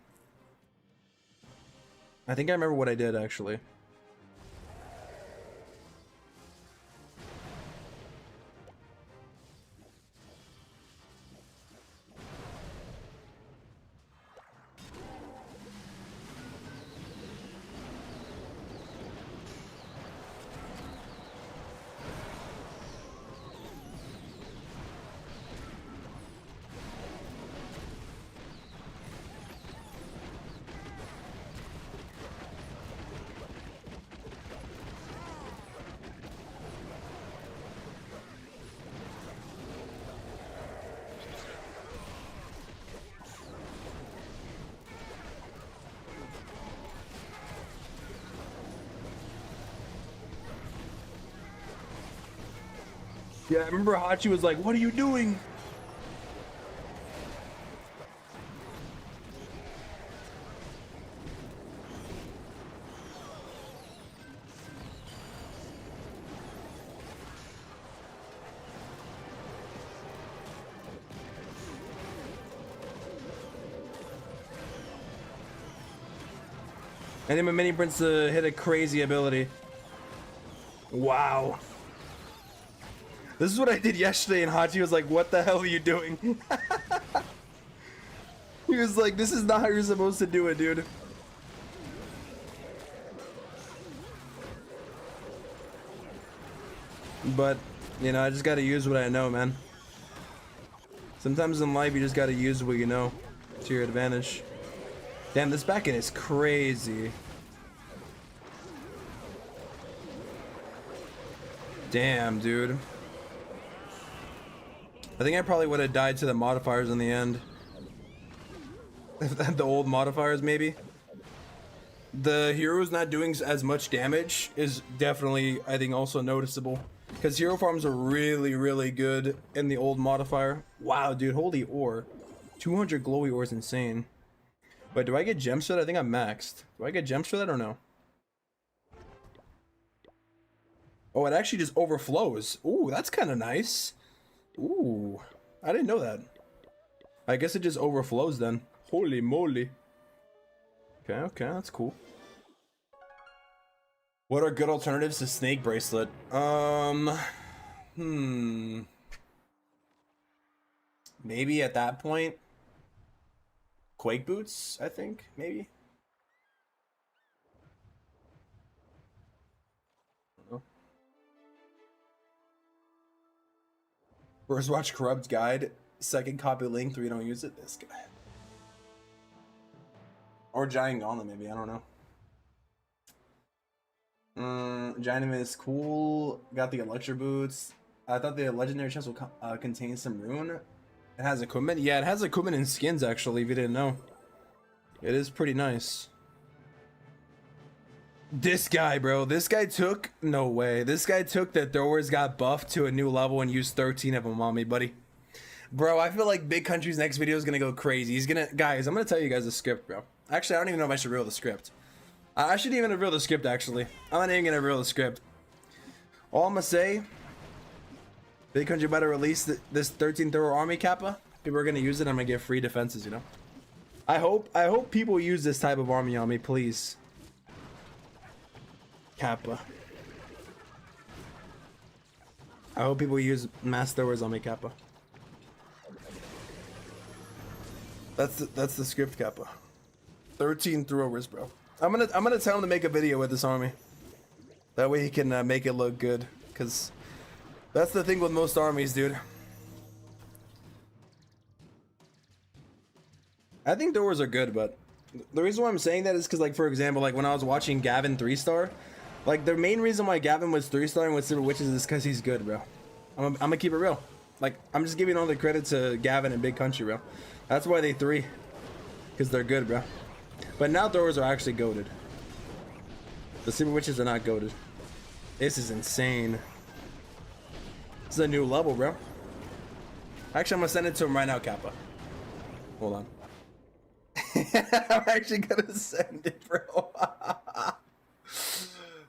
I think I remember what I did actually. Yeah, I remember Hachi was like, what are you doing? And then my mini prince hit a crazy ability. Wow. This is what I did yesterday, and Hachi was like, what the hell are you doing? He was like, this is not how you're supposed to do it, dude. But You know, I just gotta use what I know, man. Sometimes in life, you just gotta use what you know to your advantage. Damn, this back end is crazy. Damn, dude. I think I probably would have died to the modifiers in the end. The old modifiers, maybe. The heroes not doing as much damage is definitely, I think, also noticeable. Because hero farms are really, really good in the old modifier. Wow, dude, holy ore. 200 glowy ore is insane. But do I get gems for that? I think I'm maxed. Do I get gems for that or no? Oh, it actually just overflows. Ooh, that's kind of nice. Ooh, I didn't know that. I guess it just overflows then. Holy moly. Okay, okay, that's cool. What are good alternatives to Snake Bracelet? Maybe at that point, Quake Boots, I think, maybe. First watch Corrupt Guide, second copy link, 3 don't use it. This guy. Or Giant Gauntlet, maybe, I don't know. Giant is cool. Got the Electro Boots. I thought the legendary chest will contain some rune. It has equipment. Yeah, it has equipment and skins actually. If you didn't know, it is pretty nice. This guy, bro. This guy took no way. This guy took the throwers, got buffed to a new level, and used 13 of them on me, buddy. Bro, I feel like Big Country's next video is gonna go crazy. He's gonna, guys. I'm gonna tell you guys the script, bro. Actually, I don't even know if I should reveal the script. I shouldn't even reveal the script, actually. I'm not even gonna reveal the script. All I'm gonna say, Big Country about to release this 13 thrower army kappa. People are gonna use it. I'm gonna get free defenses, you know. I hope people use this type of army on me, please. Kappa. I hope people use mass throwers on me, kappa. That's the script, kappa. 13 throwers, bro. I'm gonna tell him to make a video with this army. That way he can make it look good, cause that's the thing with most armies, dude. I think throwers are good, but the reason why I'm saying that is because, like, for example, like when I was watching Gavin 3-star, like the main reason why Gavin was 3-starring with Super Witches is because he's good, bro. I'm gonna keep it real. Like, I'm just giving all the credit to Gavin and Big Country, bro. That's why they 3, because they're good, bro. But now throwers are actually goated. The Super Witches are not goated. This is insane. This is a new level, bro. Actually, I'm gonna send it to him right now, Kappa. Hold on. I'm actually gonna send it, bro.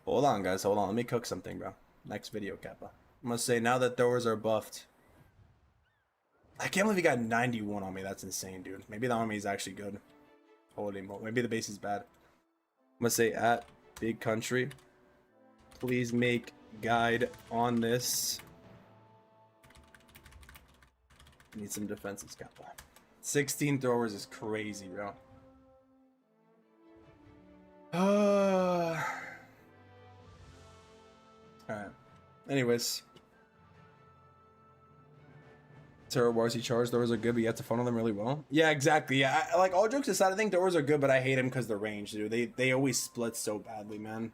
Hold on, guys. Hold on. Let me cook something, bro. Next video, Kappa. I'm gonna say, now that throwers are buffed. I can't believe he got 91 on me. That's insane, dude. Maybe the army is actually good. Holy moly. Maybe the base is bad. I'm gonna say, at Big Country, please make guide on this. Need some defenses, Kappa. 16 throwers is crazy, bro. Alright. Anyways. Terror Wars, he charged. Throwers are good, but you have to funnel them really well. Yeah, exactly. Yeah, like, all jokes aside, I think throwers are good, but I hate them because they're ranged, dude. They always split so badly, man.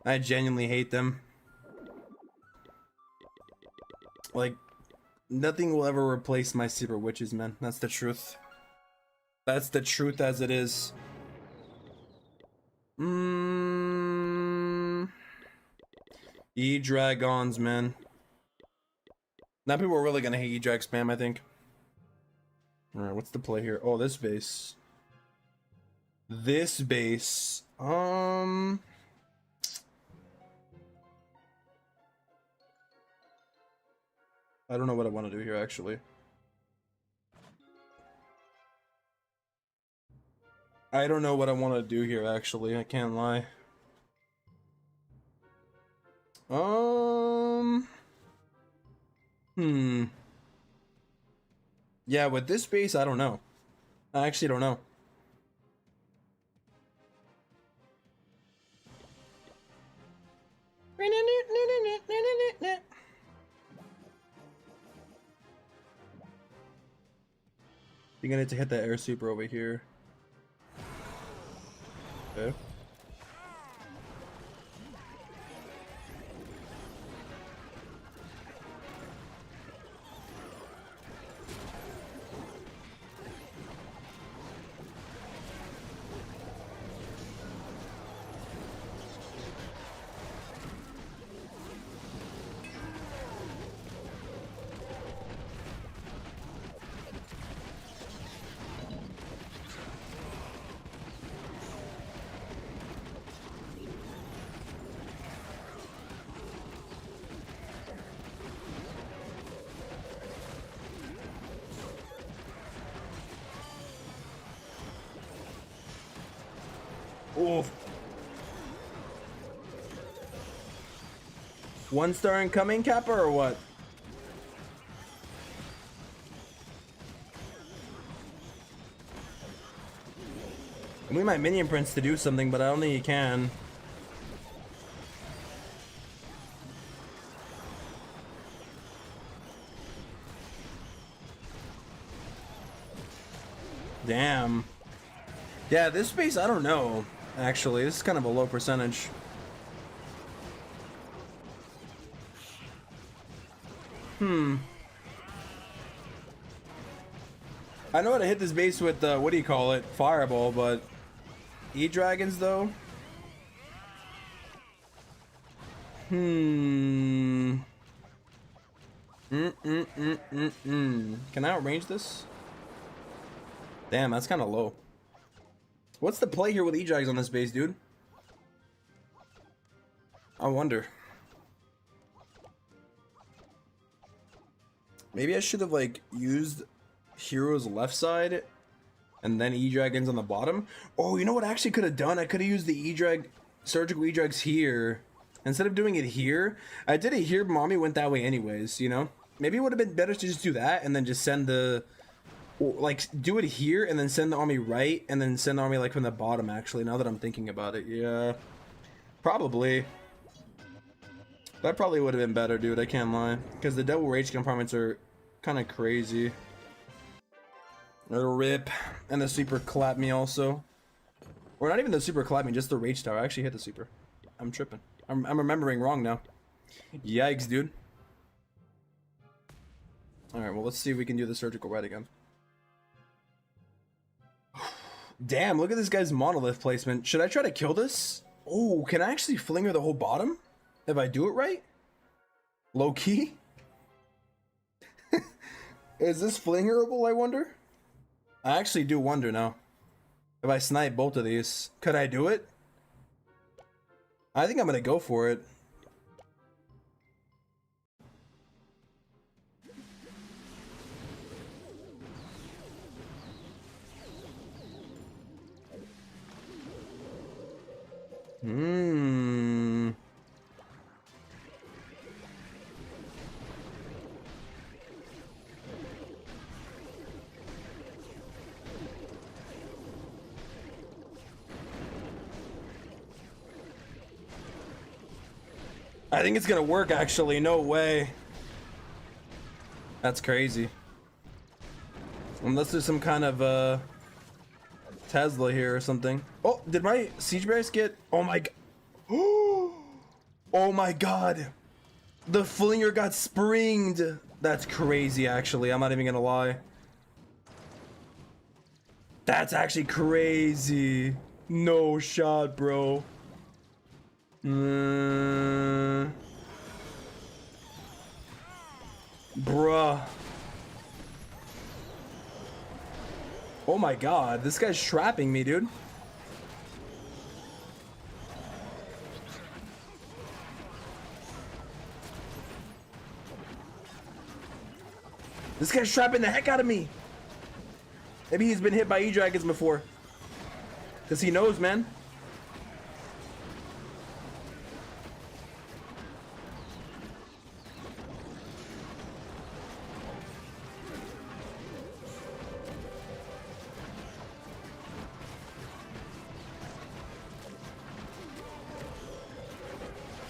I genuinely hate them. Like, nothing will ever replace my Super Witches, man. That's the truth. That's the truth as it is. E-Dragons, man. Now people are really gonna hate E-Drag spam, I think. Alright, what's the play here? Oh, this base. This base. I don't know what I want to do here, actually. I don't know what I want to do here, actually. I can't lie. Yeah, with this base, I don't know. I actually don't know. You're gonna need to hit that air super over here. Okay. Oof. 1 star incoming, Kappa, or what? I need my minion prince to do something, but I don't think he can. Damn. Yeah, this space, I don't know. Actually, this is kind of a low percentage. I know how to hit this base with, what do you call it? Fireball, but... E-Dragons, though? Can I outrange this? Damn, that's kind of low. What's the play here with E-Drags on this base, dude? I wonder. Maybe I should have, like, used Hero's left side and then E-Dragons on the bottom. Oh, you know what I actually could have done? I could have used the E-Drag, surgical E-Drags here. Instead of doing it here, I did it here, Mommy went that way anyways, you know? Maybe it would have been better to just do that and then just send the... Like, do it here and then send the army right and then send the army, like, from the bottom, actually, now that I'm thinking about it. Yeah. Probably. That probably would have been better, dude, I can't lie. Because the double rage compartments are kind of crazy. A rip. And the super clap me also. Or not even the super clap me, just the rage tower. I actually hit the super. I'm tripping. I'm remembering wrong now. Yikes, dude. Alright, well, let's see if we can do the surgical right again. Damn, look at this guy's monolith placement. Should I try to kill this? Oh, can I actually flinger the whole bottom? If I do it right? Low key? Is this flingerable, I wonder? I actually do wonder now. If I snipe both of these, could I do it? I think I'm gonna go for it. I think it's gonna work, actually. No way. That's crazy. Unless there's some kind of Tesla here or something. Oh, did my siege barracks get... Oh my god. Oh my god. The flinger got springed. That's crazy, actually. I'm not even gonna lie. That's actually crazy. No shot, bro. Bruh. Oh my god, this guy's trapping me, dude. This guy's trapping the heck out of me. Maybe he's been hit by E-Dragons before. Because he knows, man.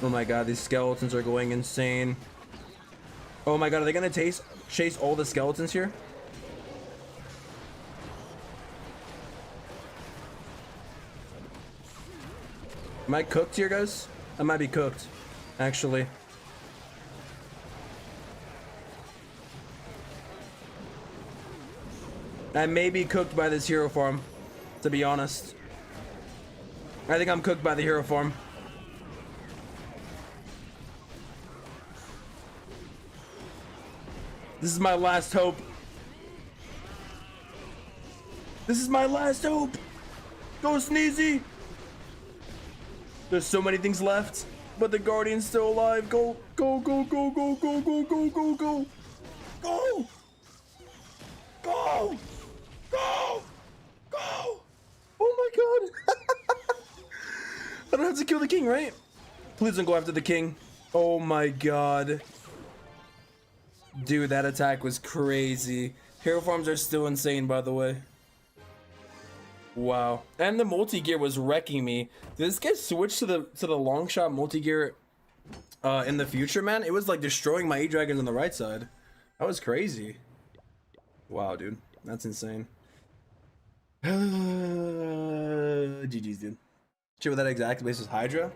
Oh my god, these skeletons are going insane. Oh my god, are they gonna chase all the skeletons here? Am I cooked here, guys? I might be cooked, actually. I may be cooked by this hero farm, to be honest. I think I'm cooked by the hero farm. This is my last hope. This is my last hope. Go Sneezy. There's so many things left, but the Guardian's still alive. Go, go, go, go, go, go, go, go, go, go. Go. Go. Go. Go. Oh my god. I don't have to kill the king, right? Please don't go after the king. Oh my god. Dude, that attack was crazy. Hero farms are still insane, by the way. Wow. And the multi-gear was wrecking me. Did this guy switch to the long shot multi-gear in the future, man? It was like destroying my E-Dragons on the right side. That was crazy. Wow, dude. That's insane. GG's, dude. Shit with that exact base was Hydra.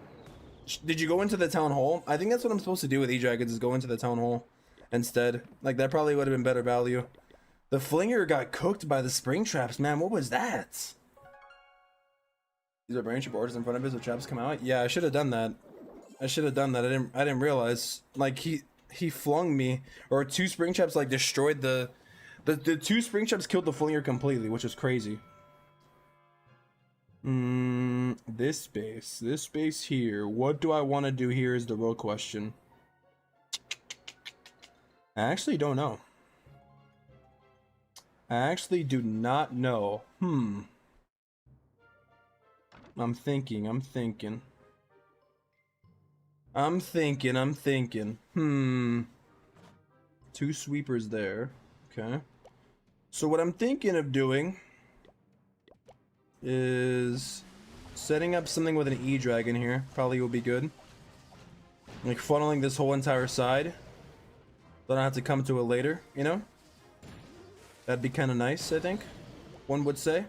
Did you go into the town hall? I think that's what I'm supposed to do with E-Dragons, is go into the town hall instead. Like, that probably would have been better value. The Flinger got cooked by the spring traps, man. What was that? These are brain trap orders in front of us with traps come out. Yeah, I should have done that. I should have done that. I didn't realize. Like, he flung me, or two spring traps like destroyed the two spring traps killed the Flinger completely, which is crazy. This space here. What do I want to do here is the real question. I actually don't know. I actually do not know. I'm thinking. Two sweepers there. Okay. So what I'm thinking of doing is setting up something with an E-Dragon here. Probably will be good. Like funneling this whole entire side. Then I have to come to it later, you know? That'd be kind of nice, I think. One would say.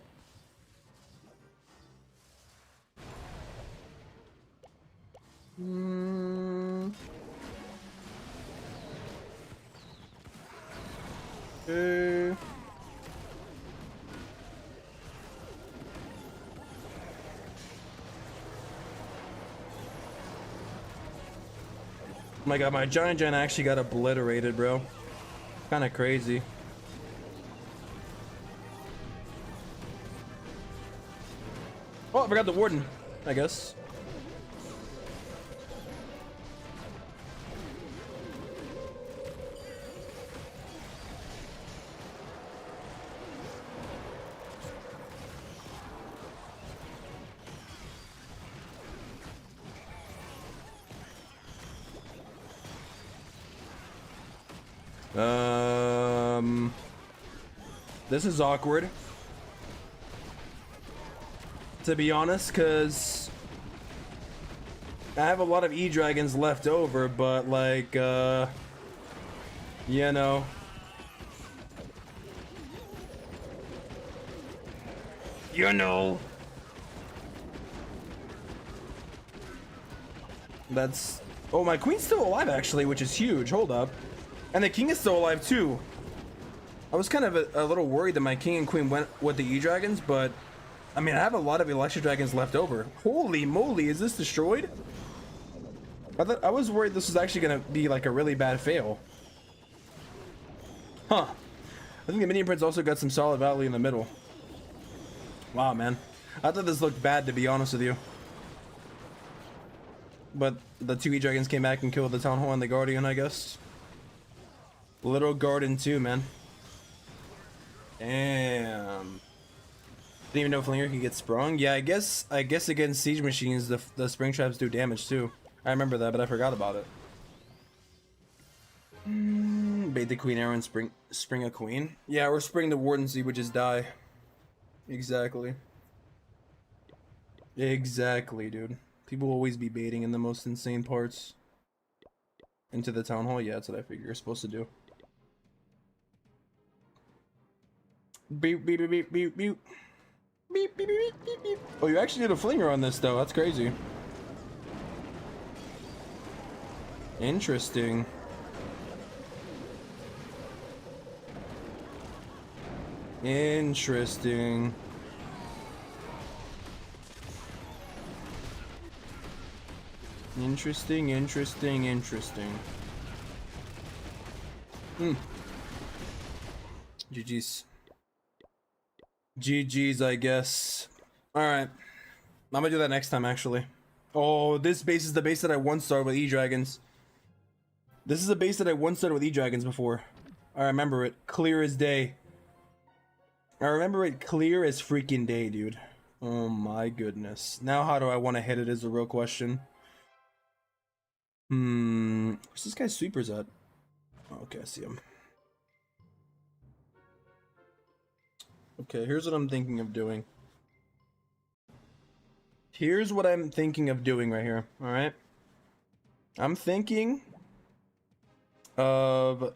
Okay. Oh my god, my giant actually got obliterated, bro. Kind of crazy. Oh, I forgot the warden, I guess. This is awkward, to be honest, because I have a lot of E-Dragons left over, but like, you know. That's... Oh, my queen's still alive, actually, which is huge. Hold up. And the king is still alive, too. I was kind of a little worried that my king and queen went with the E-Dragons, but... I mean, I have a lot of Electro Dragons left over. Holy moly, is this destroyed? I was worried this was actually going to be, like, a really bad fail. Huh. I think the Minion Prince also got some solid value in the middle. Wow, man. I thought this looked bad, to be honest with you. But the two E-Dragons came back and killed the Town Hall and the Guardian, I guess. Little Garden too, man. Damn. Didn't even know Flinger could get sprung. Yeah, I guess against siege machines, the spring traps do damage too. I remember that, but I forgot about it. Bait the queen arrow and spring a queen. Yeah, or spring the warden so he would just die. Exactly. Exactly, dude. People will always be baiting in the most insane parts. Into the town hall? Yeah, that's what I figure you're supposed to do. Beep, beep, beep, beep, beep, beep. Beep, beep, beep, beep, beep. Oh, you actually did a flinger on this, though. That's crazy. Interesting. Interesting. Interesting, interesting, interesting. GG's. GG's, I guess. Alright. I'm gonna do that next time, actually. Oh, this base is the base that I once started with E-Dragons. This is a base that I once started with E-Dragons before. I remember it. Clear as day. I remember it clear as freaking day, dude. Oh my goodness. Now how do I want to hit it is the real question. Where's this guy's sweepers at? Oh, okay, I see him. Okay, here's what I'm thinking of doing. Here's what I'm thinking of doing right here, alright? I'm thinking of...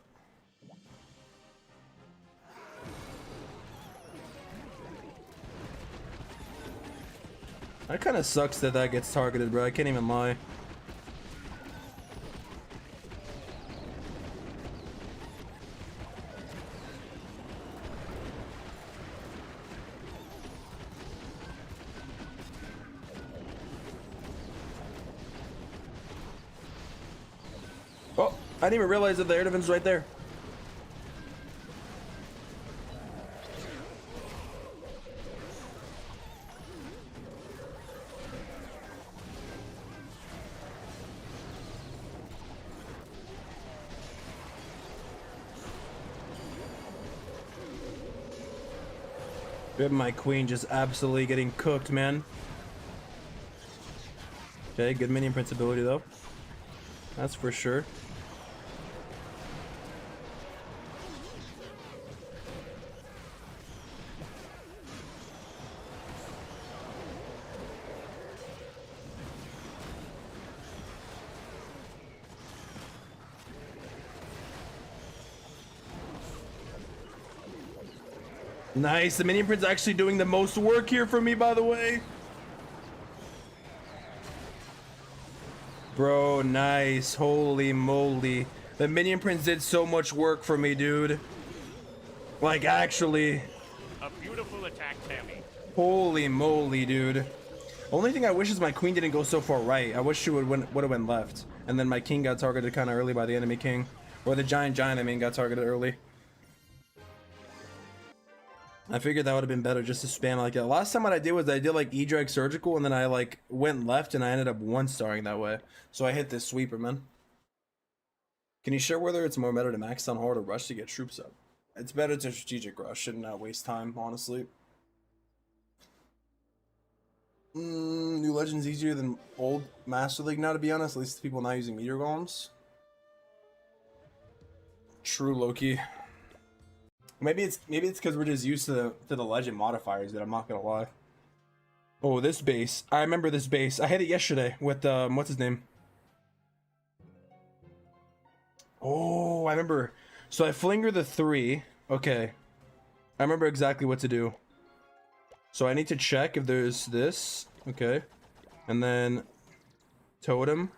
That kind of sucks that that gets targeted, bro. I can't even lie. Oh, I didn't even realize that the air defense is right there. Good, my queen just absolutely getting cooked, man. Okay, good minion principality though. That's for sure. Nice, the minion print's actually doing the most work here for me, by the way. Bro, nice. Holy moly. The minion prints did so much work for me, dude. Like, actually. A beautiful attack, Tammy. Holy moly, dude. Only thing I wish is my queen didn't go so far right. I wish she would have went left. And then my king got targeted kind of early by the enemy king. Or the giant, I mean, got targeted early. I figured that would have been better just to spam like that. Last time what I did was I did like E-Drag Surgical and then I like went left and I ended up one-starring that way. So I hit this sweeper, man. Can you share whether it's more meta to max down hard or rush to get troops up? It's better to strategic rush and not waste time, honestly. New Legends easier than old Master League now, to be honest. At least people not using Meteor Golems. True, Loki. Maybe it's because we're just used to the legend modifiers that I'm not gonna lie. Oh, this base. I remember this base. I had it yesterday with what's his name? Oh, I remember. So I flinger the 3. Okay. I remember exactly what to do. So I need to check if there's this. Okay. And then totem.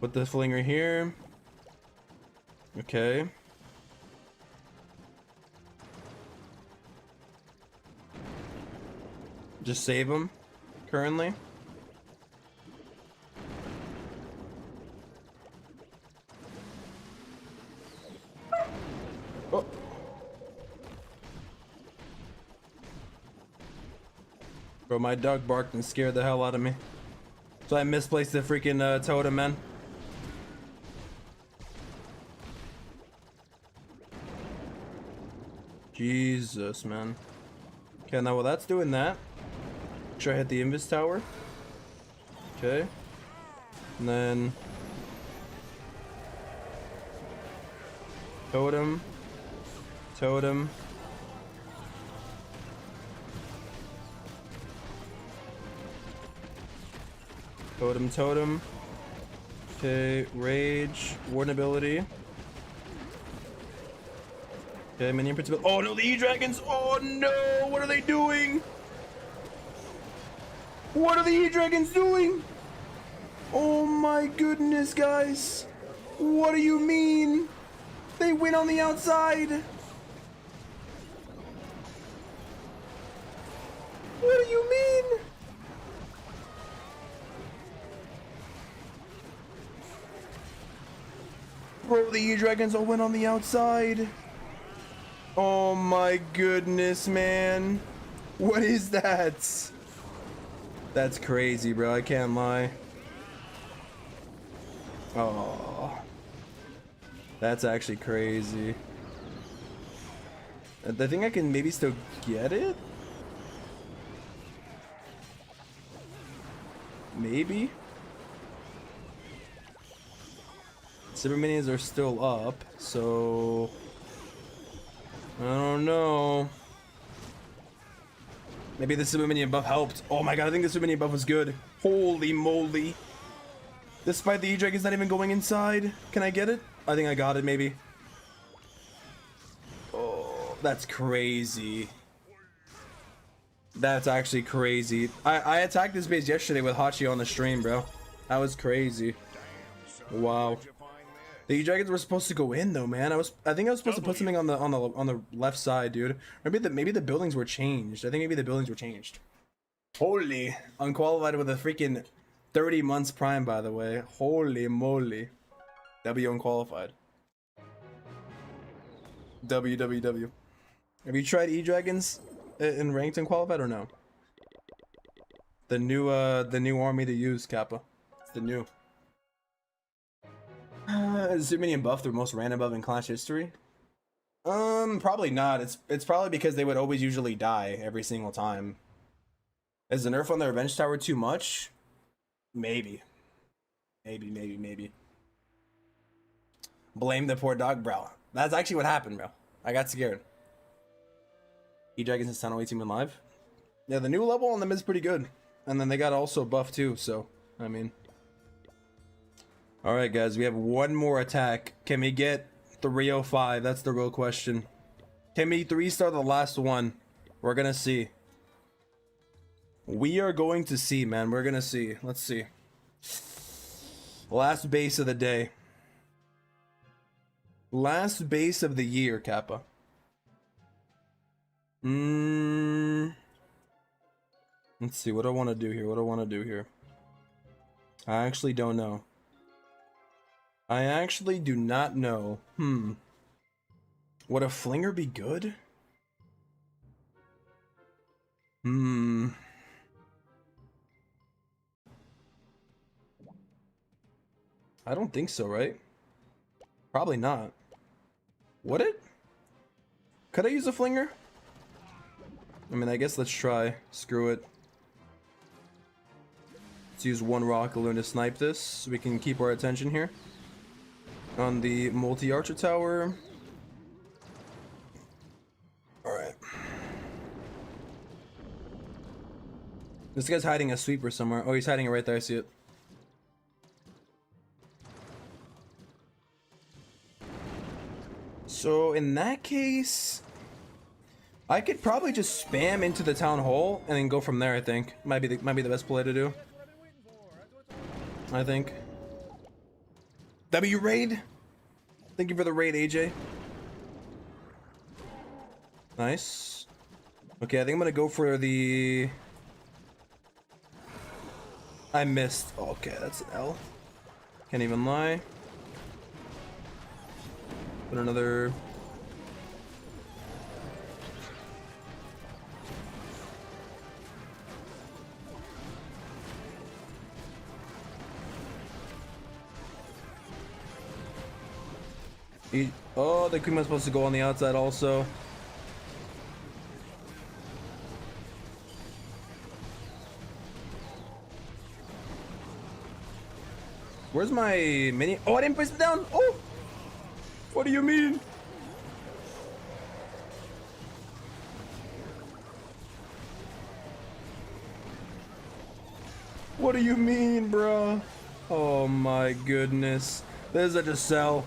Put the flinger here. Okay. Just save him currently. Oh. Bro, my dog barked and scared the hell out of me. So I misplaced the freaking totem, man. Jesus, man. Okay, now while that's doing that, make sure I hit the invis tower. Okay. And then totem. Totem. Totem, totem. Okay, rage, warden ability. Okay, minion principal. Oh no, the E-Dragons! Oh no! What are they doing? What are the E-Dragons doing? Oh my goodness, guys! What do you mean? They win on the outside. What do you mean? Bro, the E-Dragons will win on the outside. Oh my goodness, man. What is that? That's crazy, bro. I can't lie. Oh. That's actually crazy. I think I can maybe still get it? Maybe? Super Minis are still up, so... I don't know. Maybe the Super Minion buff helped. Oh my god, I think the Super Minion buff was good. Holy moly. Despite the E-Dragon's not even going inside. Can I get it? I think I got it, maybe. Oh, that's crazy. That's actually crazy. I attacked this base yesterday with Hachi on the stream, bro. That was crazy. Wow. The E-Dragons were supposed to go in though, man. I think I was supposed to put something on the left side, dude. Maybe the buildings were changed. I think maybe the buildings were changed. Holy, unqualified with a freaking 30 months prime, by the way. Holy moly. W unqualified. WWW. Have you tried E-Dragons in ranked unqualified or no? The new army to use, Kappa. It's the new. Is Super Minion buff the most random buff in Clash history? Probably not. It's probably because they would always usually die every single time. Is the nerf on the Revenge Tower too much? Maybe. Maybe. Blame the poor dog, bro. That's actually what happened, bro. I got scared. E-Dragons is 1008 team live. Yeah, the new level on them is pretty good. And then they got also buff too, so, I mean. Alright guys, we have one more attack. Can we get 305? That's the real question. Can we 3-star the last one? We're gonna see. We are going to see, man. We're gonna see. Let's see. Last base of the day. Last base of the year, Kappa. Let's see. What do I want to do here? I actually don't know. I actually do not know. Would a flinger be good? I don't think so, right? Probably not. Would it? Could I use a flinger? I mean, I guess let's try. Screw it. Let's use one rocket balloon to snipe this so we can keep our attention here. On the multi-archer tower. Alright. This guy's hiding a sweeper somewhere. Oh, he's hiding it right there. I see it. So in that case, I could probably just spam into the town hall and then go from there. I think might be the best play to do. I think. W raid. Thank you for the raid, AJ. Nice. Okay, I think I'm gonna go for the. I missed. Oh, okay, that's an L. Can't even lie. Put another. Oh, the queen was supposed to go on the outside also. Where's my mini? Oh, I didn't push it down. Oh, what do you mean? What do you mean, bro? Oh my goodness. There's a Giselle.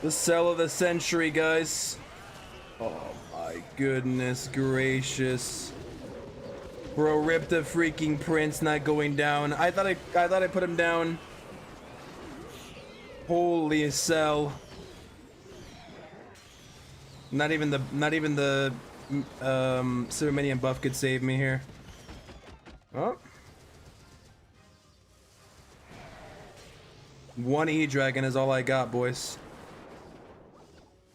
The cell of the century, guys. Oh my goodness gracious. Bro, rip the freaking prince not going down. I thought I put him down. Holy cell. Not even the Super Minion buff could save me here. Oh. One E-Dragon is all I got, boys.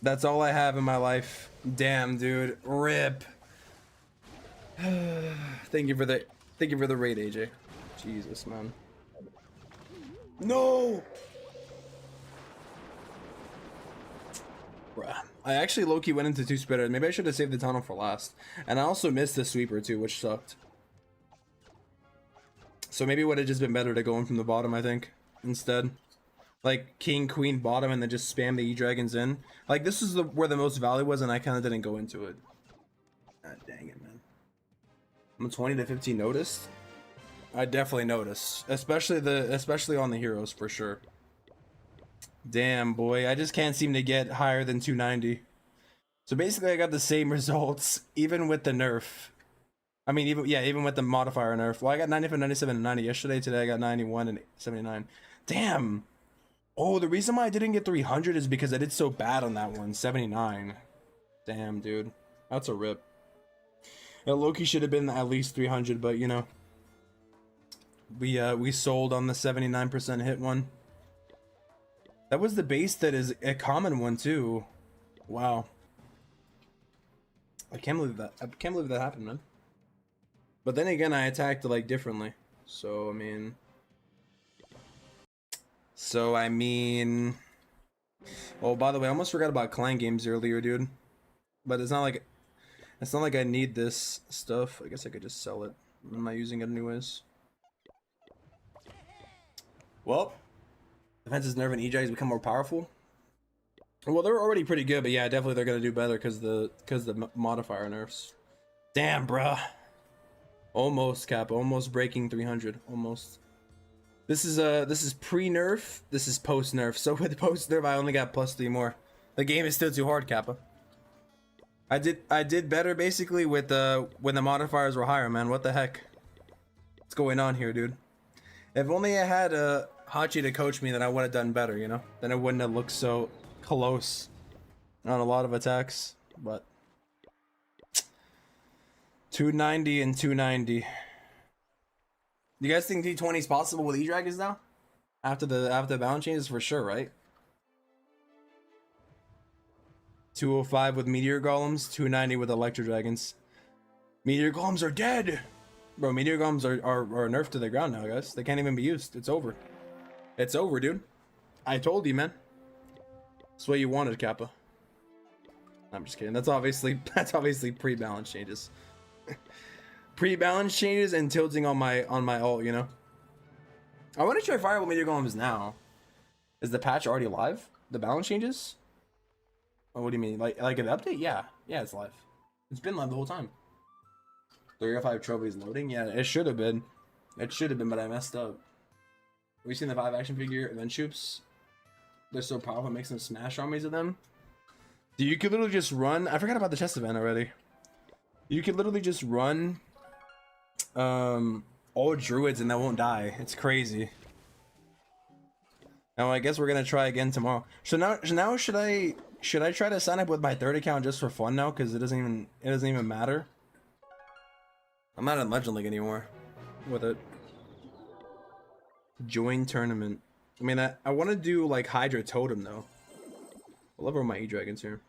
That's all I have in my life. Damn, dude. Rip. Thank you for the raid, AJ. Jesus, man. No. Bruh. I actually low-key went into 2 spitter. Maybe I should have saved the tunnel for last. And I also missed the sweeper too, which sucked. So maybe it would have just been better to go in from the bottom, I think, instead. Like king, queen, bottom, and then just spam the E-Dragons in. Like this is where the most value was, and I kind of didn't go into it. God dang it, man. I'm 20 to 15 noticed. I definitely noticed, especially on the heroes for sure. Damn, boy, I just can't seem to get higher than 290. So basically, I got the same results even with the nerf. I mean, even with the modifier nerf. Well, I got 95, 97, and 90 yesterday. Today, I got 91 and 79. Damn. Oh, the reason why I didn't get 300 is because I did so bad on that one. 79. Damn, dude. That's a rip. Loki should have been at least 300, but you know, we sold on the 79% hit one. That was the base that is a common one too. Wow. I can't believe that. I can't believe that happened, man. But then again, I attacked like differently. So I mean. Oh, by the way, I almost forgot about clan games earlier, dude. But it's not like I need this stuff. I guess I could just sell it. I'm not using it anyways. Well, defense's nerf and E-Drags become more powerful. Well, they're already pretty good, but yeah, definitely they're gonna do better because the modifier nerfs. Damn, bruh. Almost, Cap. Almost breaking 300. Almost. This is pre-nerf. This is post-nerf. So with post-nerf, I only got +3 more. The game is still too hard, Kappa. I did better basically with when the modifiers were higher, man. What the heck? What's going on here, dude? If only I had Hachi to coach me, then I would have done better, you know? Then it wouldn't have looked so close on a lot of attacks. But 290 and 290. You guys think D20 is possible with E-Dragons now? After the balance changes, for sure, right? 205 with Meteor Golems, 290 with Electro Dragons. Meteor Golems are dead! Bro, Meteor Golems are nerfed to the ground now, guys. They can't even be used. It's over. It's over, dude. I told you, man. That's what you wanted, Kappa. I'm just kidding. That's obviously pre-balance changes. Pre-balance changes and tilting on my ult, you know? I want to try Fireball Meteor Golems now. Is the patch already live? The balance changes? Oh, what do you mean? Like an update? Yeah. Yeah, it's live. It's been live the whole time. 305 trophies loading? Yeah, it should have been. It should have been, but I messed up. Have you seen the 5 action figure event troops? They're so powerful, it makes them smash armies of them. Dude, you could literally just run. I forgot about the chest event already. You could literally just run all druids and that won't die. It's crazy. Now I guess we're gonna try again tomorrow. So now should I try to sign up with my 3rd account just for fun now? Because it doesn't even matter. I'm not in Legend League anymore with it. Join tournament. I mean, I want to do like Hydra Totem though. I love all my E-Dragons here.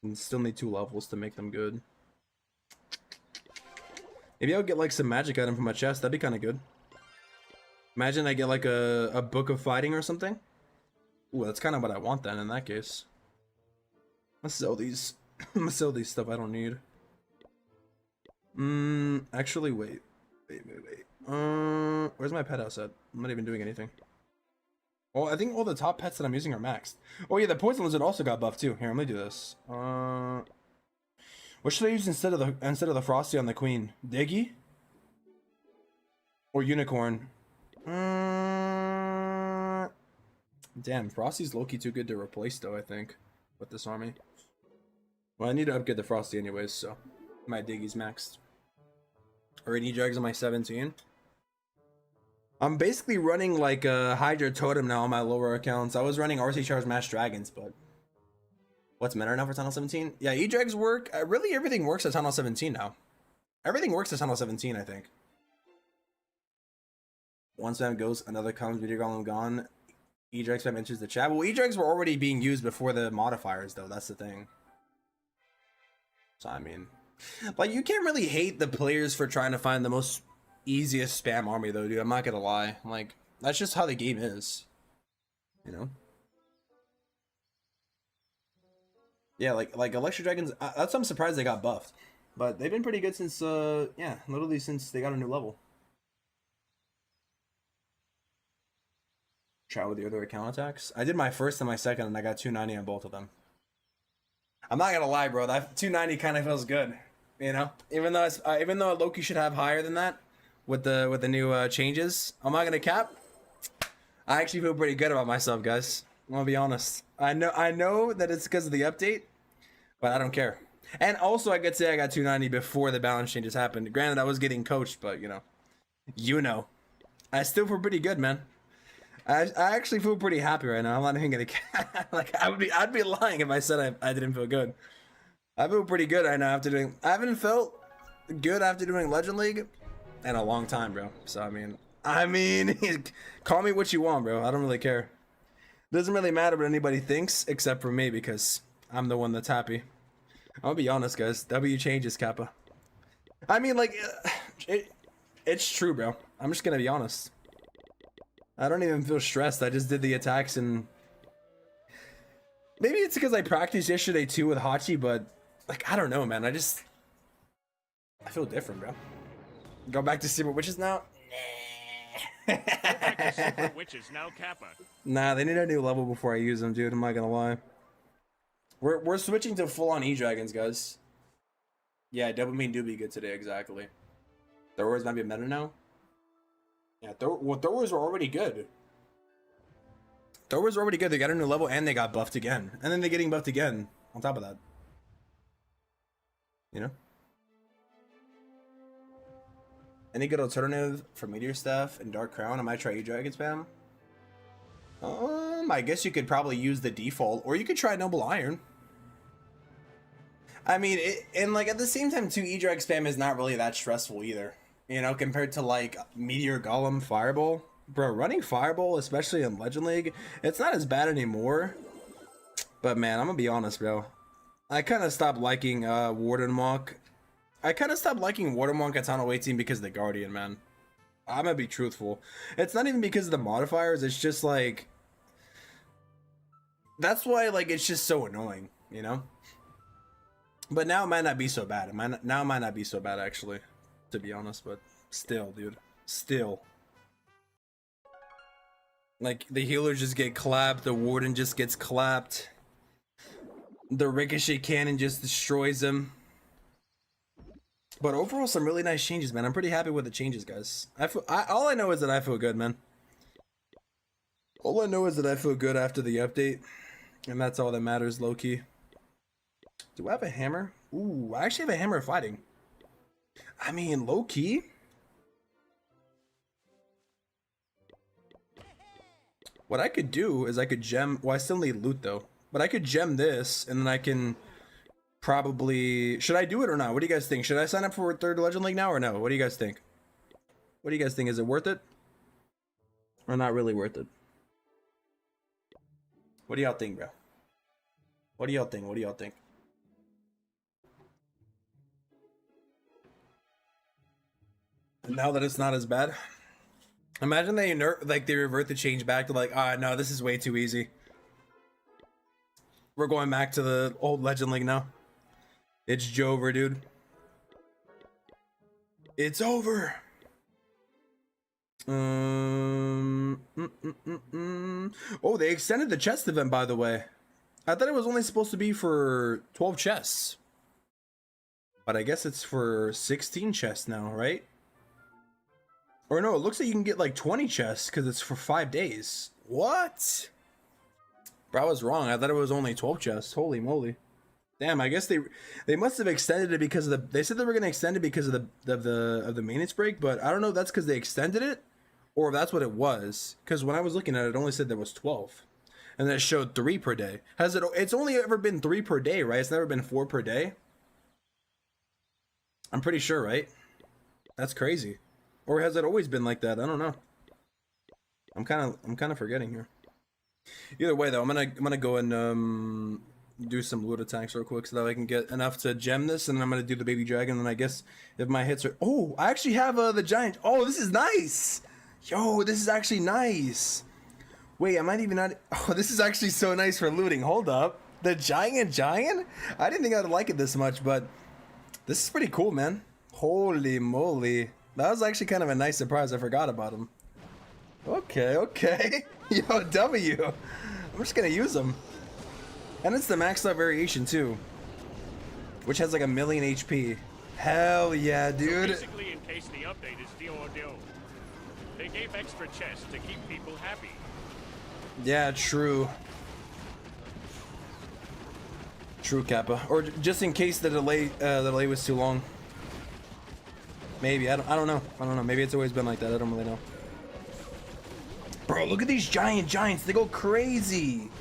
And still need 2 levels to make them good. Maybe I'll get like some magic item from my chest. That'd be kind of good. Imagine I get like a book of fighting or something. Ooh, that's kind of what I want then in that case. Let's sell these. I'm gonna sell these stuff I don't need. Actually, wait. Where's my pet house at? I'm not even doing anything. Oh, I think all the top pets that I'm using are maxed. Oh yeah, the poison lizard also got buffed too. Here, I'm gonna do this. What should I use instead of the frosty on the queen? Diggy? Or unicorn? Damn, frosty's low-key too good to replace though, I think, with this army. Well, I need to upgrade the frosty anyways, so my diggy's maxed. Or any drugs on my 17. I'm basically running like a Hydra Totem now on my lower accounts. I was running RC Char's Mass Dragons, but what's meta now for Tunnel 17? Yeah, E-Dregs work. Really, everything works at Tunnel 17 now. Everything works at Tunnel 17, I think. One spam goes, another comes, Meteor Golem gone. E-Dreg spam enters the chat. Well, E-Dregs were already being used before the modifiers, though. That's the thing. So, I mean, like, you can't really hate the players for trying to find the most easiest spam army, though, dude. I'm not gonna lie. Like, that's just how the game is. You know? Yeah, like Electro Dragons, that's why I'm surprised they got buffed. But they've been pretty good since, yeah, literally since they got a new level. Try with the other account attacks. I did my first and my second, and I got 290 on both of them. I'm not gonna lie, bro. That 290 kind of feels good, you know. Even though Loki should have higher than that with the new changes, I'm not gonna cap. I actually feel pretty good about myself, guys. I'm gonna be honest. I know that it's because of the update, but I don't care. And also, I could say I got 290 before the balance changes happened. Granted, I was getting coached, but you know, I still feel pretty good, man. I actually feel pretty happy right now. I'm not even gonna like I'd be lying if I said I didn't feel good. I feel pretty good right now after doing. I haven't felt good after doing Legend League in a long time, bro. So I mean, call me what you want, bro. I don't really care. Doesn't really matter what anybody thinks except for me because I'm the one that's happy. I'll be honest, guys. W changes, Kappa. I mean, like, it's true, bro. I'm just gonna be honest. I don't even feel stressed. I just did the attacks and maybe it's because I practiced yesterday too with Hachi, but like I don't know, man. I feel different, bro. Go back to Super Witches now. Super Witches now Kappa. Nah, they need a new level before I use them, dude. I'm not gonna lie. We're switching to full on E-Dragons, guys. Yeah, dopamine do be good today, exactly. The words might be meta now. Yeah, throwers were already good. Throwers were already good. They got a new level and they got buffed again. And then they're getting buffed again on top of that. You know? Any good alternative for Meteor Staff and Dark Crown? I might try E-Dragon spam. I guess you could probably use the default, or you could try Noble Iron. I mean, and like at the same time too, E-Drag spam is not really that stressful either. You know, compared to like Meteor, Golem, Fireball. Bro, running Fireball, especially in Legend League, it's not as bad anymore. But man, I'm gonna be honest, bro. I kind of stopped liking Warden Monk. I kind of stopped liking Warden Monk at Tunnel 18 because of the Guardian, man. I'm gonna be truthful. It's not even because of the modifiers, it's just like... That's why, like, it's just so annoying, you know? But now it might not be so bad. It might not be so bad, actually. To be honest, but still, dude. Still. Like, the healers just get clapped, the Warden just gets clapped. The Ricochet Cannon just destroys him. But overall, some really nice changes, man. I'm pretty happy with the changes, guys. All I know is that I feel good, man. All I know is that I feel good after the update. And that's all that matters, low-key. Do I have a hammer? Ooh, I actually have a hammer of fighting. I mean, low-key. What I could do is I could gem... Well, I still need loot, though. But I could gem this, and then I can probably... Should I do it or not? What do you guys think? Should I sign up for 3rd Legend League now or no? What do you guys think? What do you guys think? Is it worth it? Or not really worth it? What do y'all think, bro? What do y'all think? What do y'all think? Now that it's not as bad. Imagine they revert the change back to like, ah, no, this is way too easy. We're going back to the old Legend League now. It's Jover, dude. It's over. Oh, they extended the chest event, by the way. I thought it was only supposed to be for 12 chests. But I guess it's for 16 chests now, right? Or no, it looks like you can get like 20 chests because it's for 5 days. What? Bro, I was wrong. I thought it was only 12 chests. Holy moly. Damn, I guess they must have extended it because of the. They said they were gonna extend it because of the maintenance break, but I don't know if that's because they extended it, or if that's what it was. Because when I was looking at it, it only said there was 12, and then it showed 3 per day. Has it? It's only ever been 3 per day, right? It's never been 4 per day. I'm pretty sure, right? That's crazy. Or has it always been like that? I don't know. I'm kind of forgetting here. Either way, though, I'm gonna go and do some loot attacks real quick so that I can get enough to gem this, and then I'm gonna do the baby dragon. And I guess if my hits are, oh, I actually have the giant. Oh, this is nice. Yo, this is actually nice. Wait, I might even not. Oh, this is actually so nice for looting. Hold up, the giant. I didn't think I'd like it this much, but this is pretty cool, man. Holy moly, that was actually kind of a nice surprise. I forgot about him. Okay. Yo, W. I'm just gonna use them. And it's the maxed out variation too, which has like 1,000,000 HP. Hell yeah, dude. So basically, in case the update is the ordeal, they gave extra chests to keep people happy. Yeah, true. True, Kappa. Or just in case the delay was too long. Maybe I don't know. Maybe it's always been like that. I don't really know. Bro, look at these giants. They go crazy.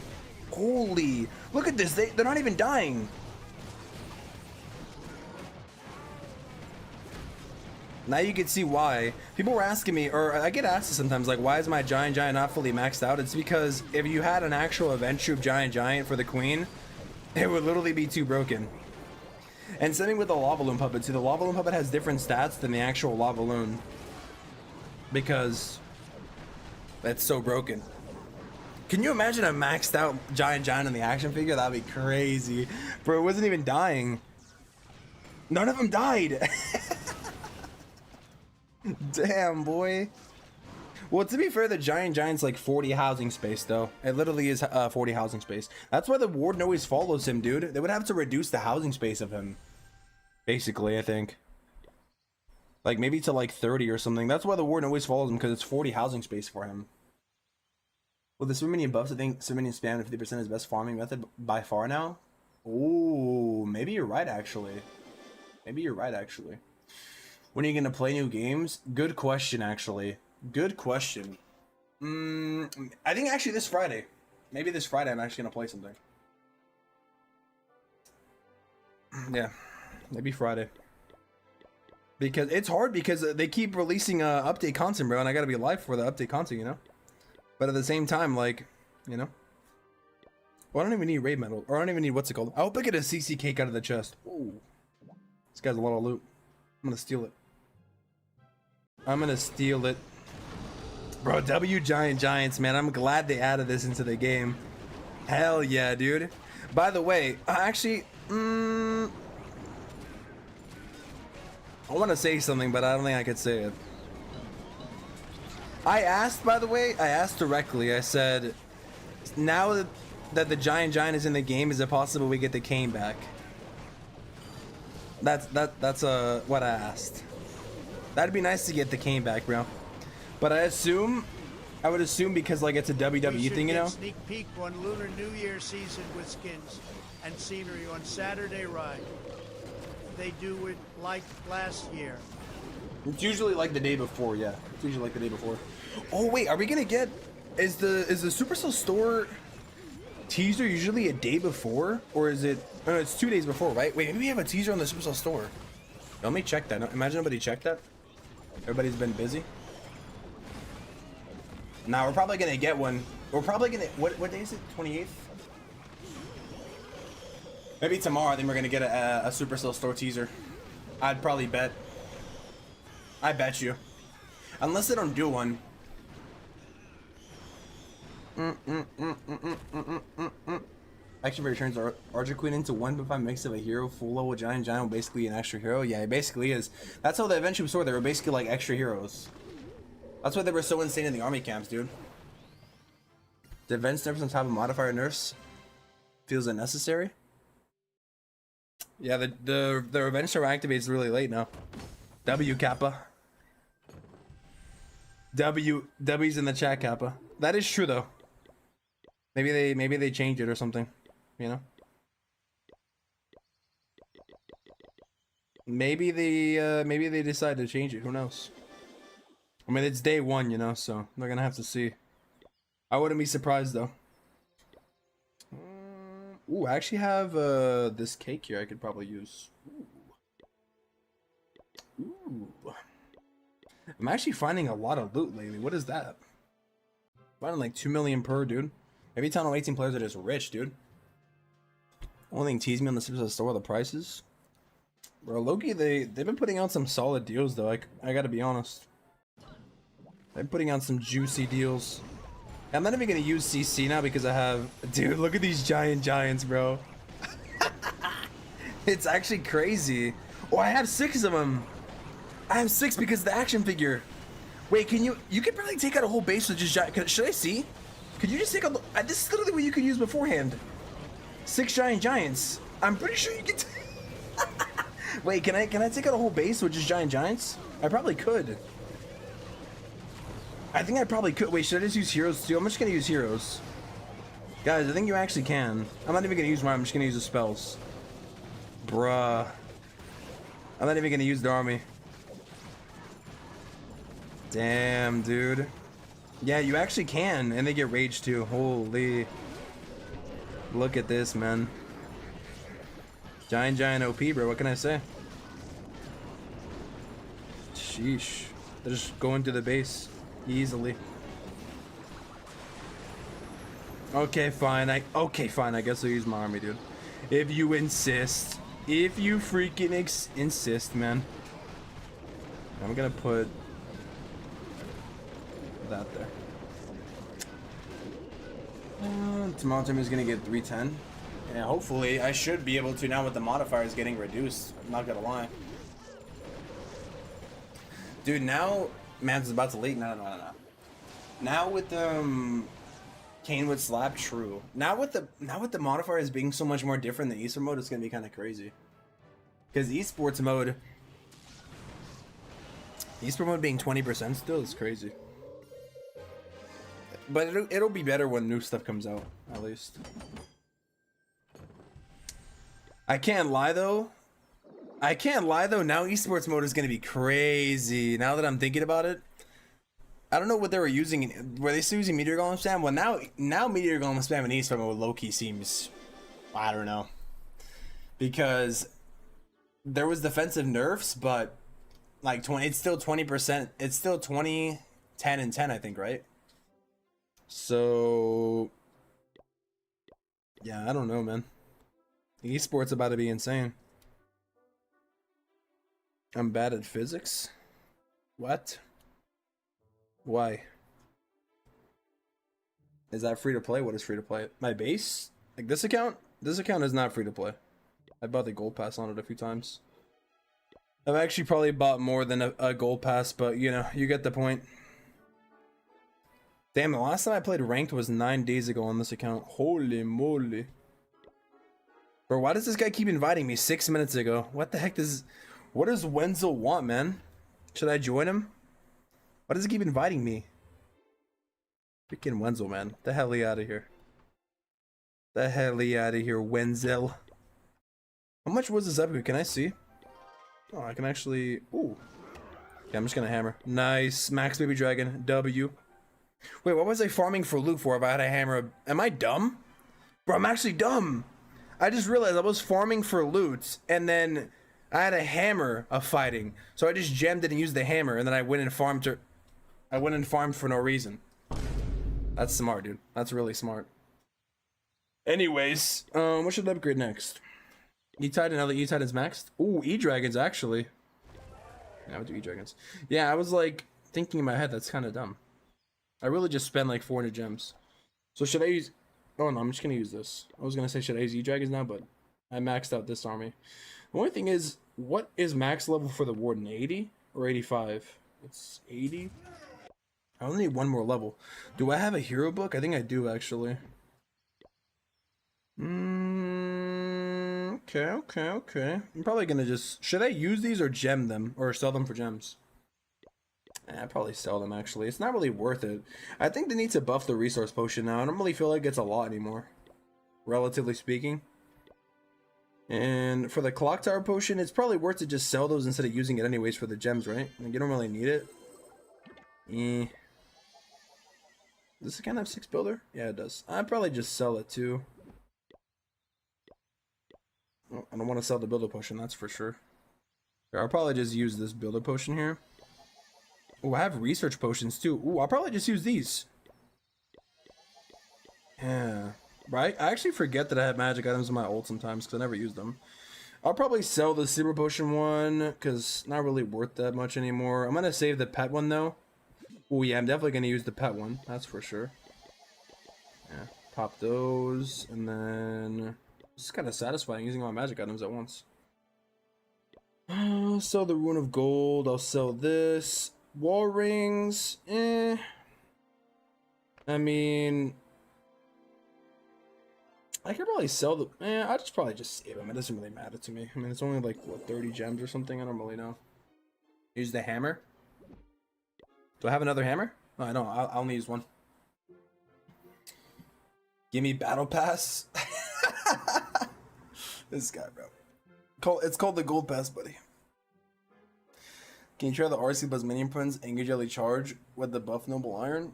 Holy, look at this. They're not even dying. Now you can see why. People were asking me, or I get asked sometimes, like, why is my giant not fully maxed out? It's because if you had an actual event troop giant for the queen, it would literally be too broken. And same with the lava loon puppet too. The lava loon puppet has different stats than the actual lava loon, because that's so broken. Can you imagine a maxed out giant in the action figure? That'd be crazy. Bro, it wasn't even dying. None of them died. Damn, boy. Well, to be fair, the giant's like 40 housing space, though. It literally is 40 housing space. That's why the warden always follows him, dude. They would have to reduce the housing space of him. Basically, I think. Like, maybe to like 30 or something. That's why the warden always follows him, because it's 40 housing space for him. With the super minion buffs, I think super minion spam 50% is best farming method by far now. Oh, maybe you're right, actually. When are you gonna play new games? Good question, actually. Good question. I think actually this Friday. Maybe this Friday I'm actually gonna play something. Yeah, maybe Friday. Because it's hard because they keep releasing update content, bro, and I gotta be live for the update content, you know? But at the same time, like, you know? Well, I don't even need raid metal, or I don't even need, what's it called? I hope I get a CC cake out of the chest. Ooh. This guy's a lot of loot. I'm gonna steal it. Bro, W giants, man. I'm glad they added this into the game. Hell yeah, dude. By the way, actually, I want to say something, but I don't think I could say it. I asked directly. I said, now that the giant is in the game, is it possible we get the cane back? That's what I asked. That'd be nice to get the cane back, bro. But I would assume because like it's a WWE thing, you know. Sneak peek on Lunar New Year season with skins and scenery on Saturday Ride. They do it like last year. It's usually like the day before, yeah. It's usually like the day before. Oh wait, are we gonna get? Is the Supercell store teaser usually a day before, or is it? Oh, no, it's 2 days before, right? Wait, maybe we have a teaser on the Supercell store. Let me check that. Imagine nobody checked that. Everybody's been busy. Now we're probably gonna get one. We're probably gonna. What day is it? 28th. Maybe tomorrow. Then we're gonna get a Supercell store teaser. I'd probably bet. I bet you. Unless they don't do one. Action returns Archer Queen into 1.5 mix of a hero, full level giant, basically an extra hero. Yeah, it basically is. That's how the event troops were. They were basically like extra heroes. That's why they were so insane in the army camps, dude. The events nerfs on top of modifier nerfs feels unnecessary. Yeah, the revenge server activates really late now. W Kappa. W's in the chat, Kappa. That is true though. Maybe they change it or something, you know. Maybe they decide to change it. Who knows? I mean, it's day one, you know, so they're gonna have to see. I wouldn't be surprised though. Ooh, I actually have this cake here I could probably use. Ooh. I'm actually finding a lot of loot lately. What is that? Finding like 2 million per, dude. Every time I'm 18 players are just rich, dude. Only thing teasing me on the Supercell store, the prices. Bro, Loki, they've been putting out some solid deals though. I gotta be honest. They're putting out some juicy deals. I'm not even gonna use CC now because I have, dude, look at these giants, bro. It's actually crazy. Oh, I have 6 of them. I have 6 because of the action figure. Wait, can you could probably take out a whole base with just giant, should I see? Could you just take out, this is literally what you could use beforehand. 6 giants. I'm pretty sure you can wait, can I take out a whole base with just giants? I probably could. I think I probably could. Wait, should I just use heroes too? I'm just gonna use heroes. Guys, I think you actually can. I'm not even gonna use mine, I'm just gonna use the spells. Bruh. I'm not even gonna use the army. Damn, dude. Yeah, you actually can, and they get rage too. Holy. Look at this, man. Giant OP, bro. What can I say? Sheesh. They're just going to the base easily. Okay, fine. I guess I'll use my army, dude. If you insist. If you freaking insist, man. I'm gonna put that there. Tomorrow Tim is gonna get 310. Yeah, hopefully I should be able to now with the modifiers getting reduced. I'm not gonna lie. Dude, now man's about to leak. No. Now with Kane with slap, true. Now with the modifiers being so much more different than esports mode, it's gonna be kind of crazy. Because esports mode being 20% still is crazy. But it'll be better when new stuff comes out, at least. I can't lie though. Now esports mode is gonna be crazy. Now that I'm thinking about it, I don't know what they were using. Were they still using Meteor Golem spam? Well, now Meteor Golem spam in esports mode low-key seems, I don't know, because there was defensive nerfs, but like 20, it's still 20%. It's still 20, 10, and 10, I think, right? So yeah, I don't know, man. Esports about to be insane. I'm bad at physics. What? Why? Is that free to play? What is free to play? My base? Like this account? This account is not free to play. I bought the gold pass on it a few times. I've actually probably bought more than a gold pass, but you know, you get the point. Damn, the last time I played ranked was 9 days ago on this account. Holy moly. Bro, why does this guy keep inviting me 6 minutes ago? What the heck what does Wenzel want, man? Should I join him? Why does he keep inviting me? Freaking Wenzel, man. The hell out of here. The hell out of here, Wenzel. How much was this epic? Can I see? Oh, I can actually... Ooh. Yeah, I'm just gonna hammer. Nice. Max Baby Dragon. W. Wait, what was I farming for loot for if I had a hammer? Am I dumb? Bro, I'm actually dumb. I just realized I was farming for loot, and then I had a hammer of fighting. So I just gemmed it and used the hammer, and then I went and farmed for no reason. That's smart, dude. That's really smart. Anyways, what should I upgrade next? E-Titan, now that E-Titan's maxed? Ooh, E-Dragons, actually. Yeah, I would do E-Dragons. Yeah, I was like, thinking in my head, that's kind of dumb. I really just spent like 400 gems. So should I use... Oh no, I'm just gonna use this. I was gonna say should I use E-Dragons now, but I maxed out this army. The only thing is, what is max level for the Warden? 80 or 85? It's 80. I only need one more level. Do I have a hero book? I think I do actually. Okay. I'm probably gonna just... Should I use these or gem them? Or sell them for gems? I'd probably sell them actually. It's not really worth it. I think they need to buff the resource potion now. I don't really feel like it's a lot anymore. Relatively speaking. And for the clock tower potion, it's probably worth to just sell those instead of using it anyways for the gems, right? Like, you don't really need it. Does this kind of have 6 builder? Yeah, it does. I'd probably just sell it too. Oh, I don't want to sell the builder potion, that's for sure. I'll probably just use this builder potion here. Oh, I have research potions too. Ooh, I'll probably just use these. Yeah. Right? I actually forget that I have magic items in my ult sometimes because I never use them. I'll probably sell the super potion one because not really worth that much anymore. I'm going to save the pet one though. Oh yeah, I'm definitely going to use the pet one. That's for sure. Yeah. Pop those and then... It's kind of satisfying using my magic items at once. I'll sell the Rune of Gold. I'll sell this. Wall rings. I mean... I could probably sell the... I'll just probably just save them. It doesn't really matter to me. I mean, it's only like, what, 30 gems or something? I don't really know. Use the hammer. Do I have another hammer? No, I don't. I'll only use one. Give me battle pass. This guy, bro. It's called the gold pass, buddy. Can you try the RC plus minion prince angry jelly charge with the buff noble iron?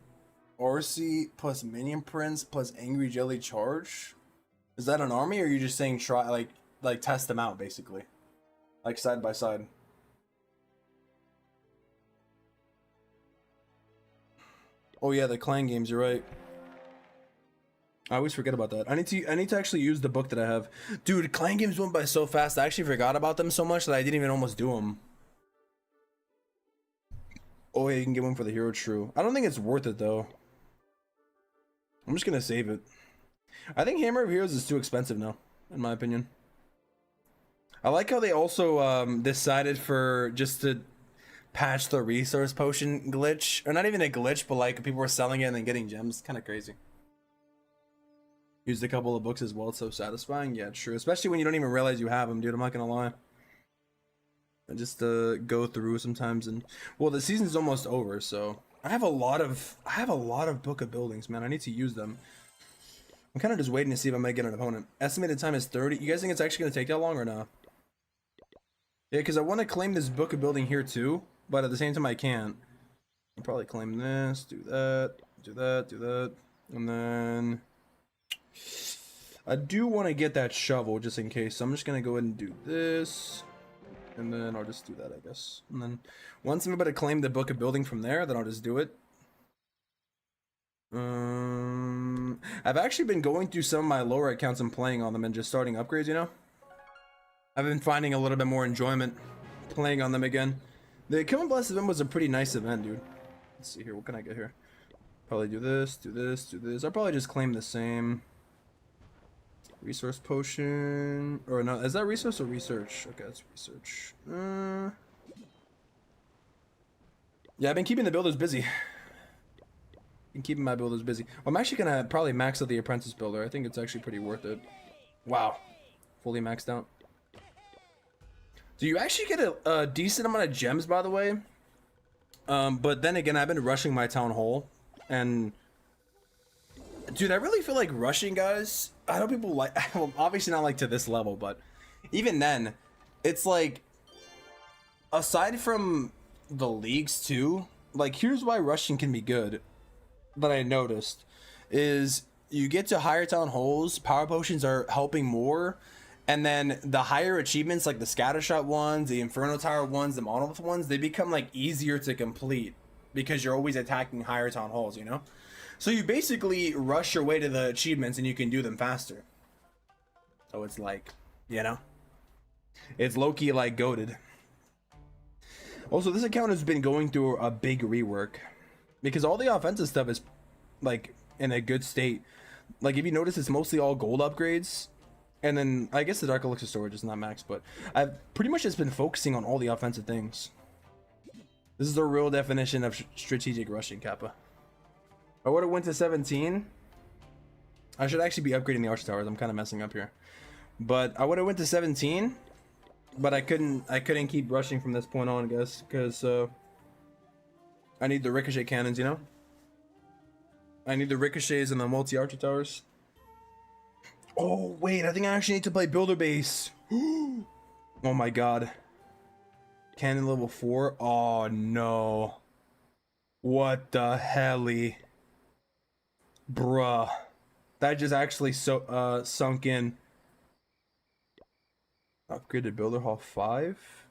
RC plus minion prince plus angry jelly charge? Is that an army, or are you just saying try like test them out basically, like side by side? Oh yeah, the clan games. You're right. I always forget about that. I need to actually use the book that I have. Dude, clan games went by so fast. I actually forgot about them so much that I didn't even almost do them. Oh yeah, you can get one for the hero true. I don't think it's worth it though. I'm just gonna save it. I think Hammer of Heroes is too expensive now, in my opinion. I like how they also decided for just to patch the resource potion glitch, or not even a glitch, but like people were selling it and then getting gems. Kind of crazy. Used a couple of books as well. It's so satisfying. Yeah, true. Especially when you don't even realize you have them, dude. I'm not gonna lie. I just go through sometimes, and well, the season's almost over, so I have a lot of book of buildings, man. I need to use them. I'm kind of just waiting to see if I might get an opponent. Estimated time is 30. You guys think it's actually gonna take that long or not? Yeah, because I want to claim this book of building here too, but at the same time I can't. I'll probably claim this, do that, do that, do that, and then I do want to get that shovel just in case. So I'm just gonna go ahead and do this, and then I'll just do that, I guess. And then once I'm able to claim the book of building from there, then I'll just do it. I've actually been going through some of my lower accounts and playing on them and just starting upgrades, you know? I've been finding a little bit more enjoyment playing on them again. The Kill and Bless event was a pretty nice event, dude. Let's see here, what can I get here? Probably do this, do this, do this. I'll probably just claim the same. Resource potion, or no, is that resource or research? Okay, that's research. Yeah, I've been keeping the builders busy. Been keeping my builders busy. Well, I'm actually gonna probably max out the apprentice builder. I think it's actually pretty worth it. Wow, fully maxed out. Do you actually get a decent amount of gems, by the way? But then again, I've been rushing my town hall, and dude, I really feel like rushing, guys. I know people like, well, obviously not like to this level, but even then, it's like, aside from the leagues too, like here's why rushing can be good, that I noticed, is you get to higher town halls, power potions are helping more, and then the higher achievements like the scattershot ones, the inferno tower ones, the monolith ones, they become like easier to complete because you're always attacking higher town halls, you know? So you basically rush your way to the achievements and you can do them faster. So it's like, you know, it's low-key like goated. Also, this account has been going through a big rework because all the offensive stuff is like in a good state. Like if you notice, it's mostly all gold upgrades. And then I guess the Dark Elixir storage is not max, but I've pretty much just been focusing on all the offensive things. This is the real definition of strategic rushing, Kappa. I would have went to 17. I should actually be upgrading the arch towers. I'm kind of messing up here. But I would have went to 17, but I couldn't keep rushing from this point on, I guess, because I need the ricochet cannons, you know? I need the ricochets and the multi-archer towers. Oh, wait, I think I actually need to play Builder Base. Oh my god. Cannon level 4. Oh no. What the helly? Bruh. That just actually sunk in. Upgraded Builder Hall 5?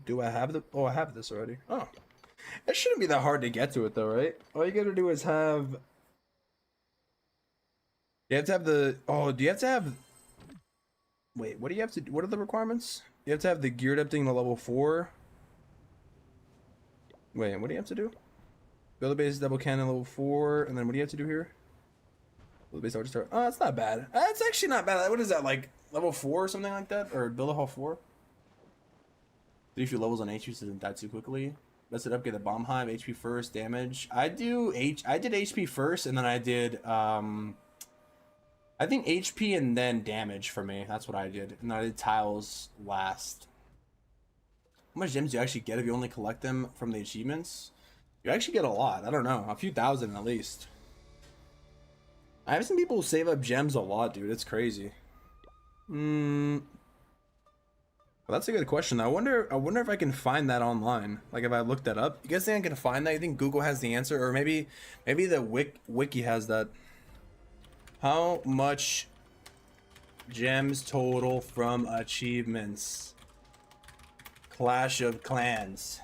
Do I have the... Oh, I have this already. Oh. It shouldn't be that hard to get to it though, right? All you gotta do is have... You have to have the... Oh, do you have to have... Wait, what do you have to... What are the requirements? You have to have the geared up thing to level 4. Wait, what do you have to do? Build a base double cannon level 4, and then what do you have to do here? Build a base double start. Oh, that's not bad. That's actually not bad. What is that, like level 4 or something like that? Or build a hall 4? 3 few levels on HP doesn't die too quickly. Let's upgrade the bomb hive, HP first, damage. I did HP first, and then I did I think HP and then damage for me. That's what I did. And then I did tiles last. How much gems do you actually get if you only collect them from the achievements? You actually get a lot. I don't know. A few thousand at least. I have seen people save up gems a lot, dude. It's crazy. Well, that's a good question. I wonder if I can find that online. Like if I look that up. You guys think I can find that? You think Google has the answer? Or maybe the wiki has that. How much gems total from achievements? Clash of Clans.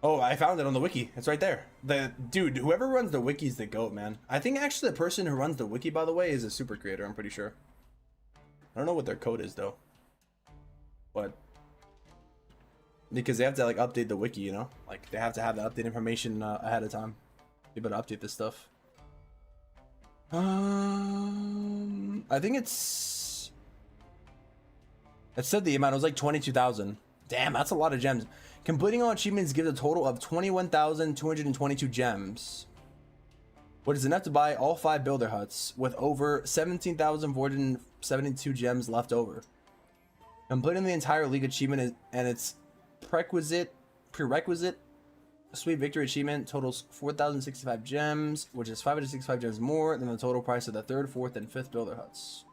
Oh, I found it on the wiki. It's right there. Dude, whoever runs the wiki's the GOAT, man. I think actually the person who runs the wiki, by the way, is a super creator, I'm pretty sure. I don't know what their code is though. But because they have to like update the wiki, you know? Like they have to have the update information ahead of time. You better update this stuff. I think it said the amount. It was like 22,000. Damn, that's a lot of gems. Completing all achievements gives a total of 21,222 gems, which is enough to buy all 5 builder huts with over 17,472 gems left over. Completing the entire league achievement and its prerequisite sweet victory achievement totals 4,065 gems, which is 565 gems more than the total price of the 3rd, 4th, and 5th builder huts.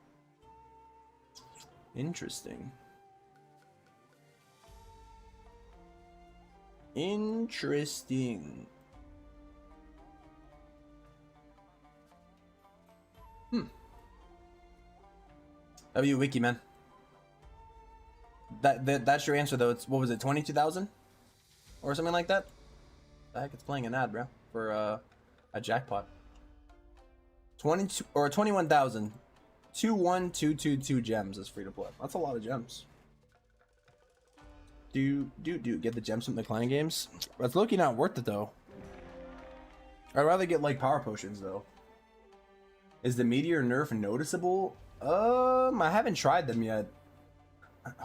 Interesting. Interesting. W wiki, man. That's your answer though. It's what was it, 22,000 or something like that? The heck, it's playing an ad, bro, for a jackpot. 22 or 21,000. 21222 gems is free to play. That's a lot of gems. Do get the gems from the client games. That's looking not worth it though. I'd rather get like power potions though. Is the Meteor nerf noticeable? I haven't tried them yet.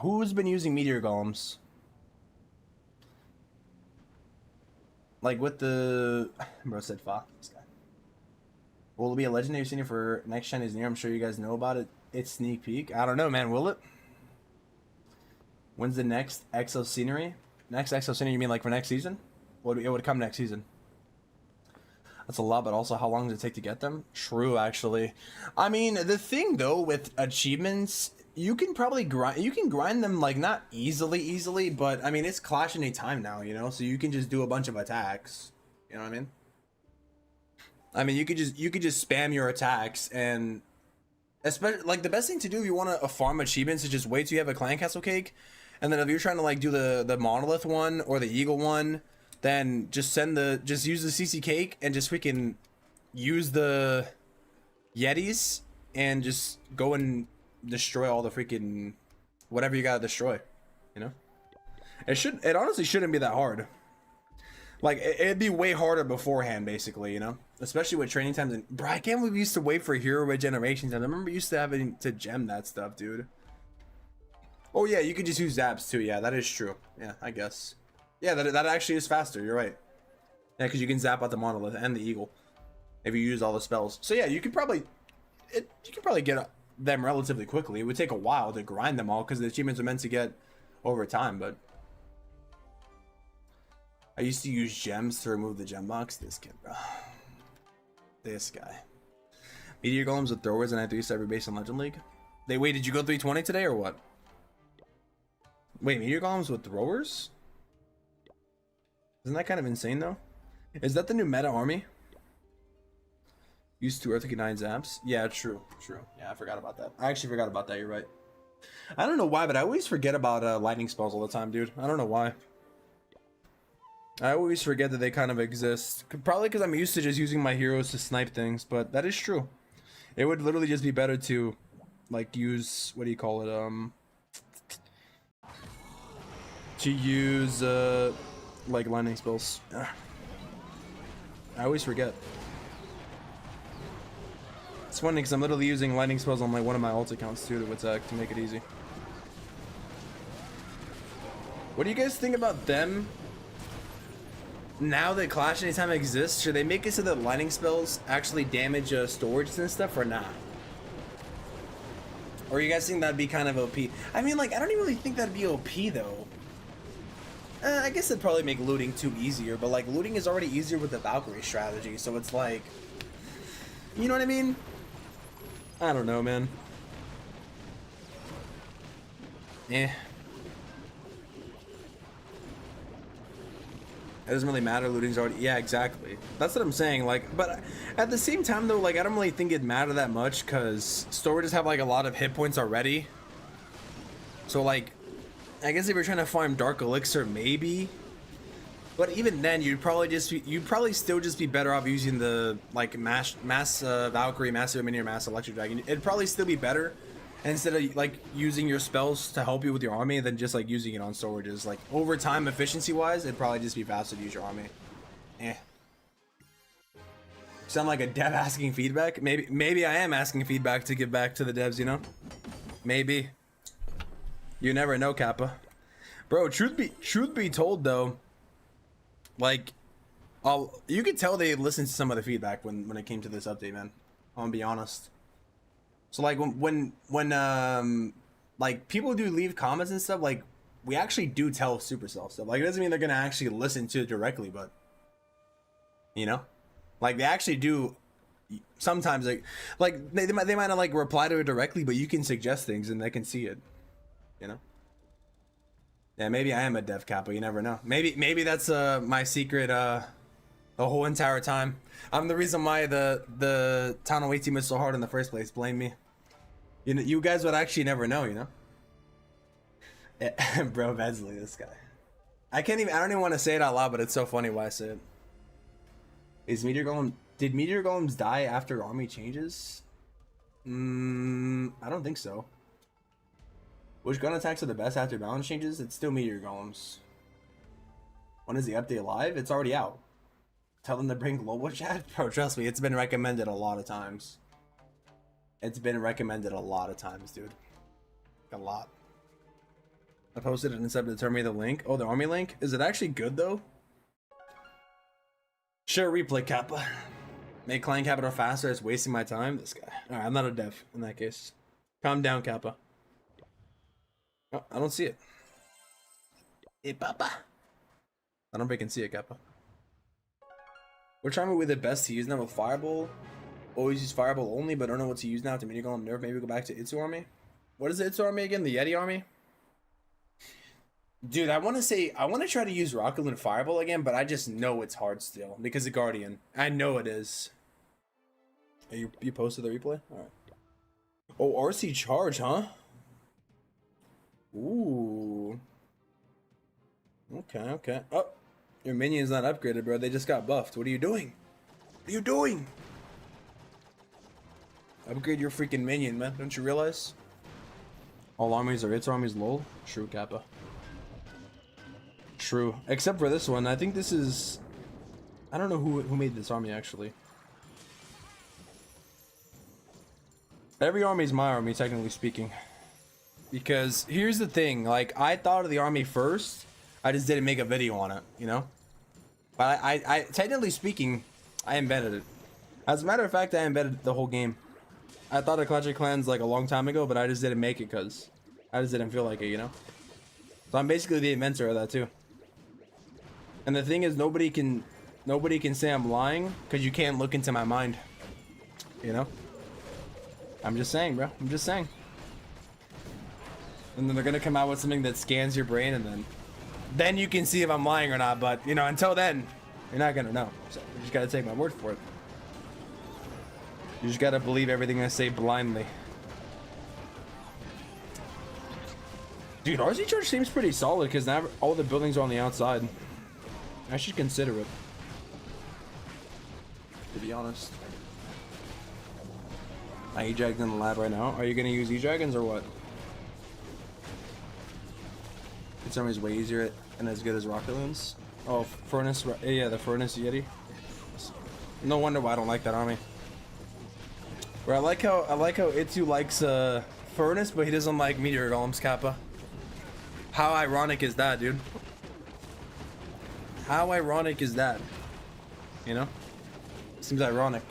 Who's been using Meteor golems? Like with the bro said fuck this guy. Will it be a legendary senior for next gen is near? I'm sure you guys know about it. It's sneak peek. I don't know, man. Will it? When's the next Exo scenery? Next Exo scenery, you mean like for next season? It would come next season. That's a lot, but also how long does it take to get them? True, actually. I mean, the thing though with achievements, you can probably grind them like not easily, but I mean it's Clash any time now, you know, so you can just do a bunch of attacks. You know what I mean? I mean, you could just spam your attacks, and especially like the best thing to do if you want to farm achievements is just wait till you have a clan castle cake, and then if you're trying to like do the monolith one or the eagle one, then just use the CC cake and just freaking use the yetis and just go and destroy all the freaking whatever you gotta destroy, you know? It honestly shouldn't be that hard. Like it'd be way harder beforehand, basically, you know, especially with training times. And bro, I can't believe we used to wait for hero regeneration time. I remember we used to having to gem that stuff, dude. Oh yeah, you could just use zaps too. Yeah, that is true. Yeah, I guess. Yeah, that actually is faster. You're right. Yeah, because you can zap out the monolith and the eagle if you use all the spells. So yeah, you could probably get them relatively quickly. It would take a while to grind them all because the achievements are meant to get over time, but. I used to use gems to remove the gem box. This kid, bro. This guy. Meteor golems with throwers and I used to every base in Legend League. Wait, did you go 320 today or what? Wait, Meteor Golems with throwers? Isn't that kind of insane though? Is that the new meta army? Used to Earthquake 9 zaps? Yeah, true. Yeah, I forgot about that. I actually forgot about that, you're right. I don't know why, but I always forget about lightning spells all the time, dude. I don't know why. I always forget that they kind of exist. Probably because I'm used to just using my heroes to snipe things, but that is true. It would literally just be better to, like, use, what do you call it, to use, like, lightning spells. Ugh. I always forget. It's funny because I'm literally using lightning spells on, like, one of my ult accounts, too, to attack, to make it easy. What do you guys think about them? Now that Clash Anytime exists, should they make it so that lightning spells actually damage storage and stuff, or not? Or you guys think that'd be kind of OP? I mean, like, I don't even really think that'd be OP, though. I guess it'd probably make looting too easier, but, like, looting is already easier with the Valkyrie strategy, so it's like... You know what I mean? I don't know, man. Eh. It doesn't really matter, looting's already... Yeah, exactly. That's what I'm saying, like, but at the same time, though, like, I don't really think it'd matter that much, because storages have, like, a lot of hit points already. So, like, I guess if you're trying to farm Dark Elixir, maybe. But even then, you'd probably still just be better off using the, like, mass Valkyrie, mass Meteor, mass Electric Dragon. It'd probably still be better. Instead of, like, using your spells to help you with your army, than just, like, using it on storages. Like, over time, efficiency-wise, it'd probably just be faster to use your army. Eh. Sound like a dev asking feedback? Maybe I am asking feedback to give back to the devs, you know? Maybe. You never know, Kappa. Bro, truth be told, though, like, you could tell they listened to some of the feedback when it came to this update, man. I'm gonna be honest. So, like, when like, people do leave comments and stuff, like, we actually do tell Supercell stuff. Like, it doesn't mean they're gonna actually listen to it directly, but, you know? Like, they actually do sometimes, like they might not, like, reply to it directly, but you can suggest things and they can see it, you know? Yeah, maybe I am a dev Kappa, you never know. Maybe that's my secret the whole entire time. I'm the reason why the Town Away team is so hard in the first place. Blame me. You know, you guys would actually never know, you know? Yeah, bro, Besley, this guy. I don't even want to say it out loud, but it's so funny why I say it. Did Meteor Golems die after army changes? I don't think so. Which gun attacks are the best after balance changes? It's still Meteor Golems. When is the update live? It's already out. Tell them to bring global chat? Bro, trust me, it's been recommended a lot of times. It's been recommended a lot of times, dude. A lot. I posted it and said to tell me the link. Oh, the army link? Is it actually good, though? Sure, replay, Kappa. Make client capital faster, it's wasting my time. This guy. Alright, I'm not a dev in that case. Calm down, Kappa. Oh, I don't see it. Hey, Papa. I don't think I can see it, Kappa. Which army would be the best to use now with Fireball? Always use Fireball only, but don't know what to use now to Meteor Golem nerf. Maybe go back to Itsu army. What is the Itsu army again? The Yeti army? Dude, I want to try to use Rocket and Fireball again, but I just know it's hard still because of Guardian. I know it is. Hey, you posted the replay? Alright. Oh, RC charge, huh? Ooh. Okay. Oh, your minion's not upgraded, bro. They just got buffed. What are you doing? What are you doing? Upgrade your freaking minion, man. Don't you realize? All armies are its armies, lol. True, Kappa. True. Except for this one. I think this is... I don't know who made this army, actually. Every army is my army, technically speaking. Because here's the thing. Like, I thought of the army first. I just didn't make a video on it, you know? But I technically speaking, I embedded it. As a matter of fact, I embedded the whole game. I thought of Clash of Clans like a long time ago, but I just didn't make it because I just didn't feel like it, you know? So I'm basically the inventor of that too. And the thing is, nobody can say I'm lying because you can't look into my mind. You know? I'm just saying, bro. I'm just saying. And then they're gonna come out with something that scans your brain, and then you can see if I'm lying or not. But you know, until then, you're not gonna know. So you just gotta take my word for it. You just gotta believe everything I say blindly. Dude, RZ Church seems pretty solid because now all the buildings are on the outside. I should consider it, to be honest. I E-Dragged in the lab right now. Are you gonna use E-Dragons or what? It's always way easier and as good as Rocket Loons. Oh, Furnace, yeah, the Furnace Yeti. No wonder why I don't like that army. Where I like how Itsu likes Furnace, but he doesn't like Meteor Golems, Kappa. How ironic is that, dude? How ironic is that? You know? Seems ironic.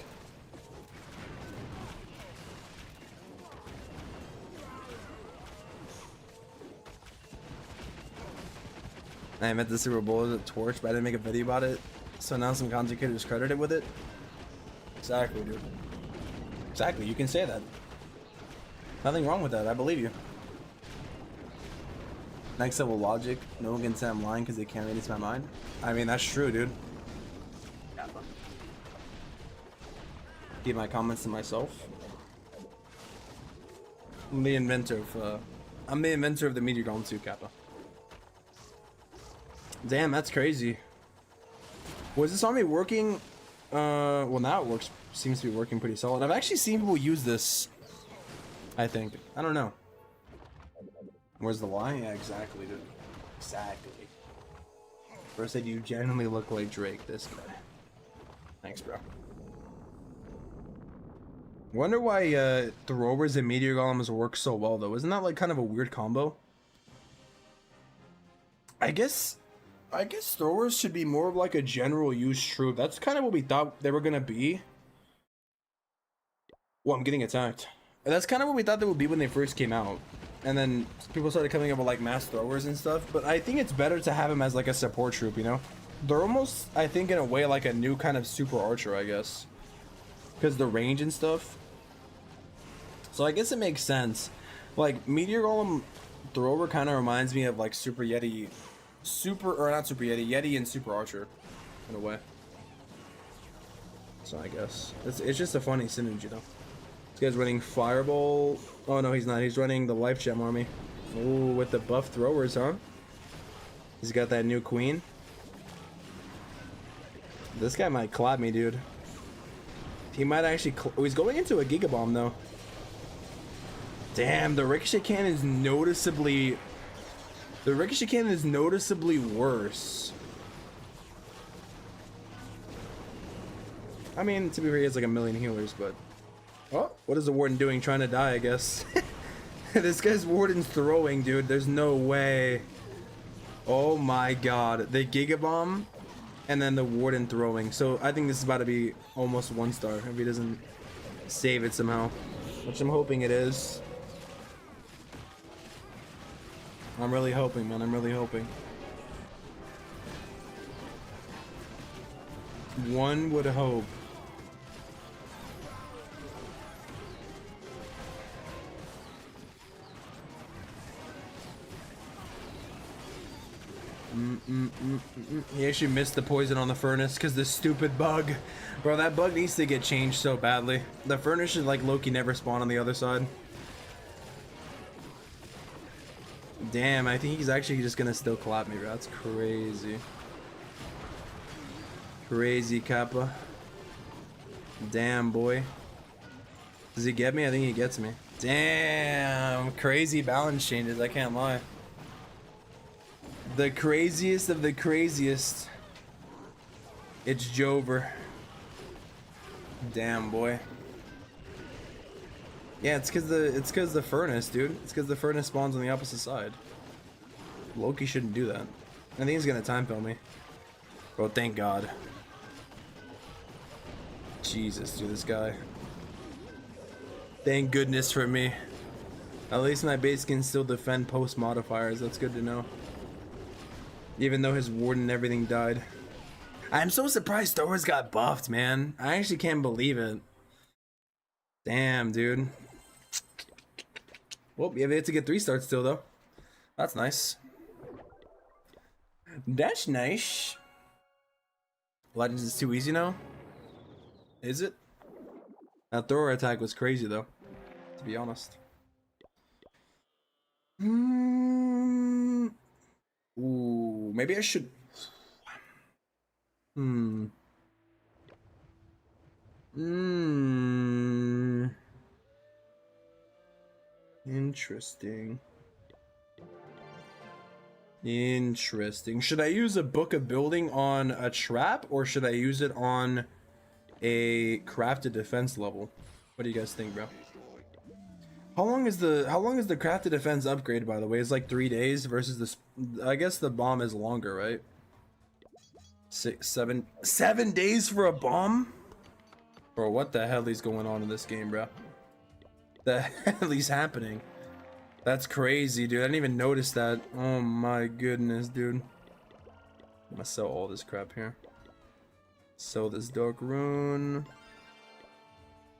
I meant the Super Bowl as a torch, but I didn't make a video about it. So now some content creators credited with it. Exactly, dude. Exactly, you can say that. Nothing wrong with that, I believe you. Next level logic, no one can say I'm lying because they can't read into my mind. I mean, that's true, dude. Keep my comments to myself. I'm the inventor of the Meteor Golem 2, Kappa. Damn, that's crazy. Was this army working? Well, now it works. Seems to be working pretty solid. I've actually seen people use this. I think. I don't know. Where's the lie? Yeah, exactly, dude. Exactly. First said you genuinely look like Drake. This guy. Thanks, bro. Wonder why throwers and meteor golems work so well, though. Isn't that like kind of a weird combo? I guess throwers should be more of like a general use troop. That's kind of what we thought they were gonna be. Well, I'm getting attacked. That's kind of what we thought they would be when they first came out. And then people started coming up with like mass throwers and stuff. But I think it's better to have them as like a support troop, you know? They're almost, I think in a way, like a new kind of super archer, I guess. Because the range and stuff. So I guess it makes sense. Like, Meteor Golem thrower kind of reminds me of like Super Yeti. Yeti and Super Archer. In a way. So I guess. It's just a funny synergy, though. This guy's running Fireball. Oh no, he's not. He's running the Life Gem army. Ooh, with the buff throwers, huh? He's got that new queen. This guy might clap me, dude. He might actually. Oh, he's going into a Giga Bomb though. Damn, the Ricochet Cannon is noticeably. The Ricochet Cannon is noticeably worse. I mean, to be fair, he has like a million healers, but. Oh, what is the Warden doing? Trying to die, I guess. This guy's Warden's throwing, dude. There's no way. Oh my god. The Giga Bomb and then the Warden throwing. So I think this is about to be almost 1-star if he doesn't save it somehow. Which I'm hoping it is. I'm really hoping, man. I'm really hoping. One would hope. He actually missed the poison on the furnace because this stupid bug. Bro, that bug needs to get changed so badly. The furnace should like Loki never spawn on the other side. Damn, I think he's actually just gonna still clap me, bro. That's crazy. Crazy Kappa. Damn, boy. Does he get me? I think he gets me. Damn, crazy balance changes, I can't lie. The craziest of the craziest. It's Jover. Damn, boy. Yeah, it's cause the furnace, dude. It's cause the furnace spawns on the opposite side. Loki shouldn't do that. I think he's gonna time kill me. Bro, thank God. Jesus, dude, this guy. Thank goodness for me. At least my base can still defend post modifiers. That's good to know. Even though his Warden and everything died. I'm so surprised Thor's got buffed, man. I actually can't believe it. Damn, dude. Well, yeah, they have to get 3 starts still, though. That's nice. That's nice. Legends is too easy now? Is it? That thrower attack was crazy though, to be honest. Ooh, maybe I should. Interesting. Interesting. Should I use a book of building on a trap, or should I use it on a crafted defense level? What do you guys think, bro? How long is the crafted defense upgrade, by the way? It's like 3 days versus this. I guess the bomb is longer, right? 7 days for a bomb? Bro, what the hell is going on in this game, bro? The hell is happening? That's crazy, dude. I didn't even notice that. Oh my goodness, dude. I'm gonna sell all this crap here. Sell this dark rune.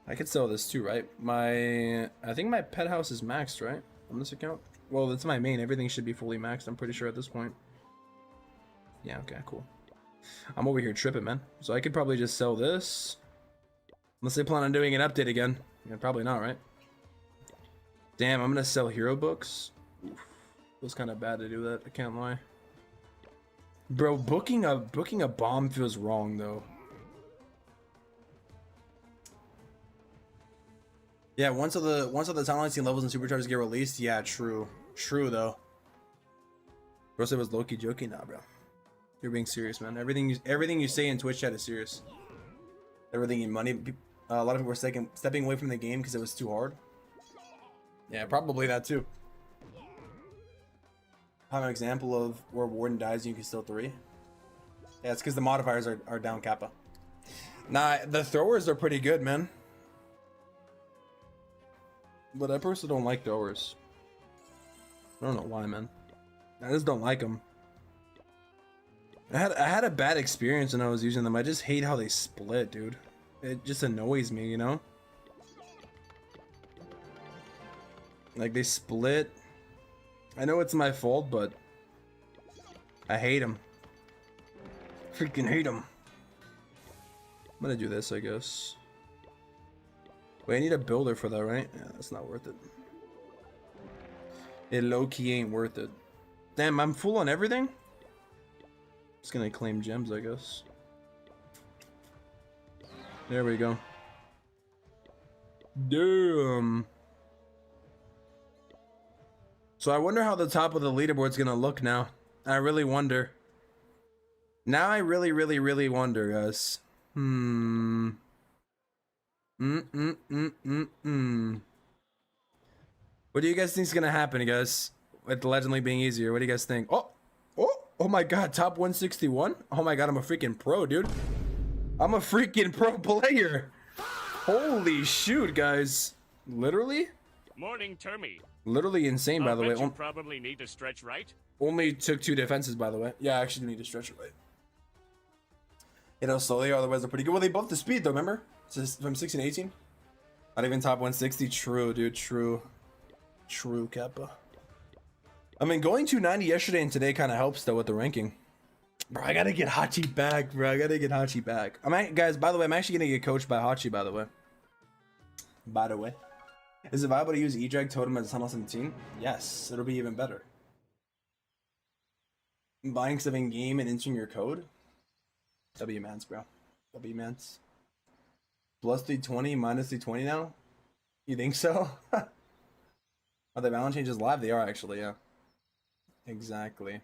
I could sell this too, right? I think my pet house is maxed, right? On this account? Well, it's my main. Everything should be fully maxed, I'm pretty sure at this point. Yeah, okay, cool. I'm over here tripping, man. So I could probably just sell this. Unless they plan on doing an update again. Yeah, probably not, right? Damn, I'm gonna sell hero books. Oof. Feels kind of bad to do that, I can't lie. Bro, booking a bomb feels wrong though. Yeah, once of the talent team levels and superchargers get released, yeah, true. True though. Bro said was low-key joking, nah, bro. You're being serious, man. Everything you say in Twitch chat is serious. Everything in money. A lot of people were stepping away from the game because it was too hard. Yeah, probably that too. Have an example of where Warden dies and you can still 3. Yeah, it's because the modifiers are down Kappa. Nah, the throwers are pretty good, man. But I personally don't like throwers. I don't know why, man. I just don't like them. I had a bad experience when I was using them. I just hate how they split, dude. It just annoys me, you know? Like, they split. I know it's my fault, but I hate them. Freaking hate them. I'm gonna do this, I guess. Wait, I need a builder for that, right? Yeah, that's not worth it. It low-key ain't worth it. Damn, I'm full on everything? Just gonna claim gems, I guess. There we go. Damn. So I wonder how the top of the leaderboard's gonna look now. I really wonder. Now I really wonder, guys. What do you guys think is gonna happen, guys? With the Legend League being easier, what do you guys think? Oh my god, top 161? Oh my god, I'm a freaking pro, dude. I'm a freaking pro player. Holy shoot, guys. Literally? Morning, Termy. Literally insane, by the way. You probably need to stretch right. Only took 2 defenses, by the way. Yeah, I actually need to stretch it right. You know, slowly, otherwise they're pretty good. Well, they buffed the speed, though, remember? It's from 16 to 18. Not even top 160. True, dude. True. True, Kappa. I mean, going 290 yesterday and today kind of helps, though, with the ranking. Bro, I gotta get Hachi back, bro. I gotta get Hachi back. Guys, by the way, I'm actually gonna get coached by Hachi, by the way. Is it viable to use E-Drag Totem as a Tunnel 17? Yes, it'll be even better. Buying stuff in game and entering your code? W mans, bro. W mans. Plus 320, minus 320 now? You think so? Are the balance changes live? They are actually, yeah. Exactly.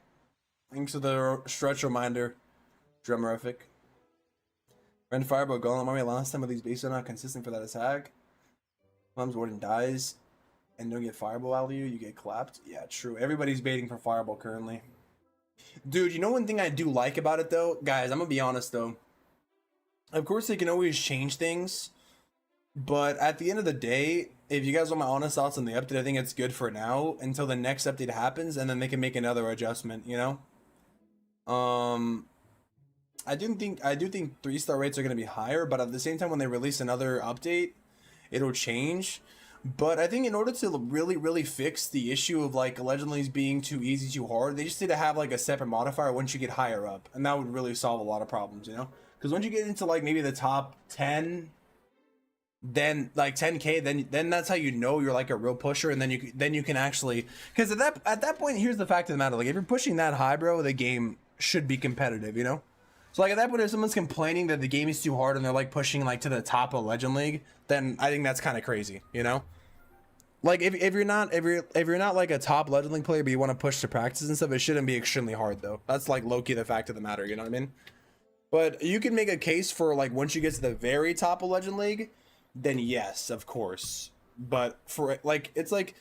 Thanks for the stretch reminder, Drumerific. Ren Fireball Golem Army last time, but these bases are not consistent for that attack. Sometimes Warden dies and don't get Fireball value, you get clapped. Yeah, true. Everybody's baiting for Fireball currently. Dude, you know one thing I do like about it though? Guys, I'm gonna be honest though. Of course they can always change things, but at the end of the day, if you guys want my honest thoughts on the update, I think it's good for now until the next update happens, and then they can make another adjustment, you know? I do think 3-star rates are gonna be higher, but at the same time when they release another update, it'll change. But I think in order to really fix the issue of like legend leagues being too easy, too hard, they just need to have like a separate modifier once you get higher up, and that would really solve a lot of problems, you know? Because once you get into like maybe the top 10, then like 10k, then that's how you know you're like a real pusher, and then you can actually, because at that point, here's the fact of the matter: like if you're pushing that high, bro, the game should be competitive, you know? So like at that point, if someone's complaining that the game is too hard and they're like pushing like to the top of Legend League, then I think that's kind of crazy, you know? Like if you're not like a top Legend League player, but you want to push to practice and stuff, it shouldn't be extremely hard though. That's like low-key the fact of the matter, you know what I mean? But you can make a case for like once you get to the very top of Legend League, then yes, of course. But for like it's like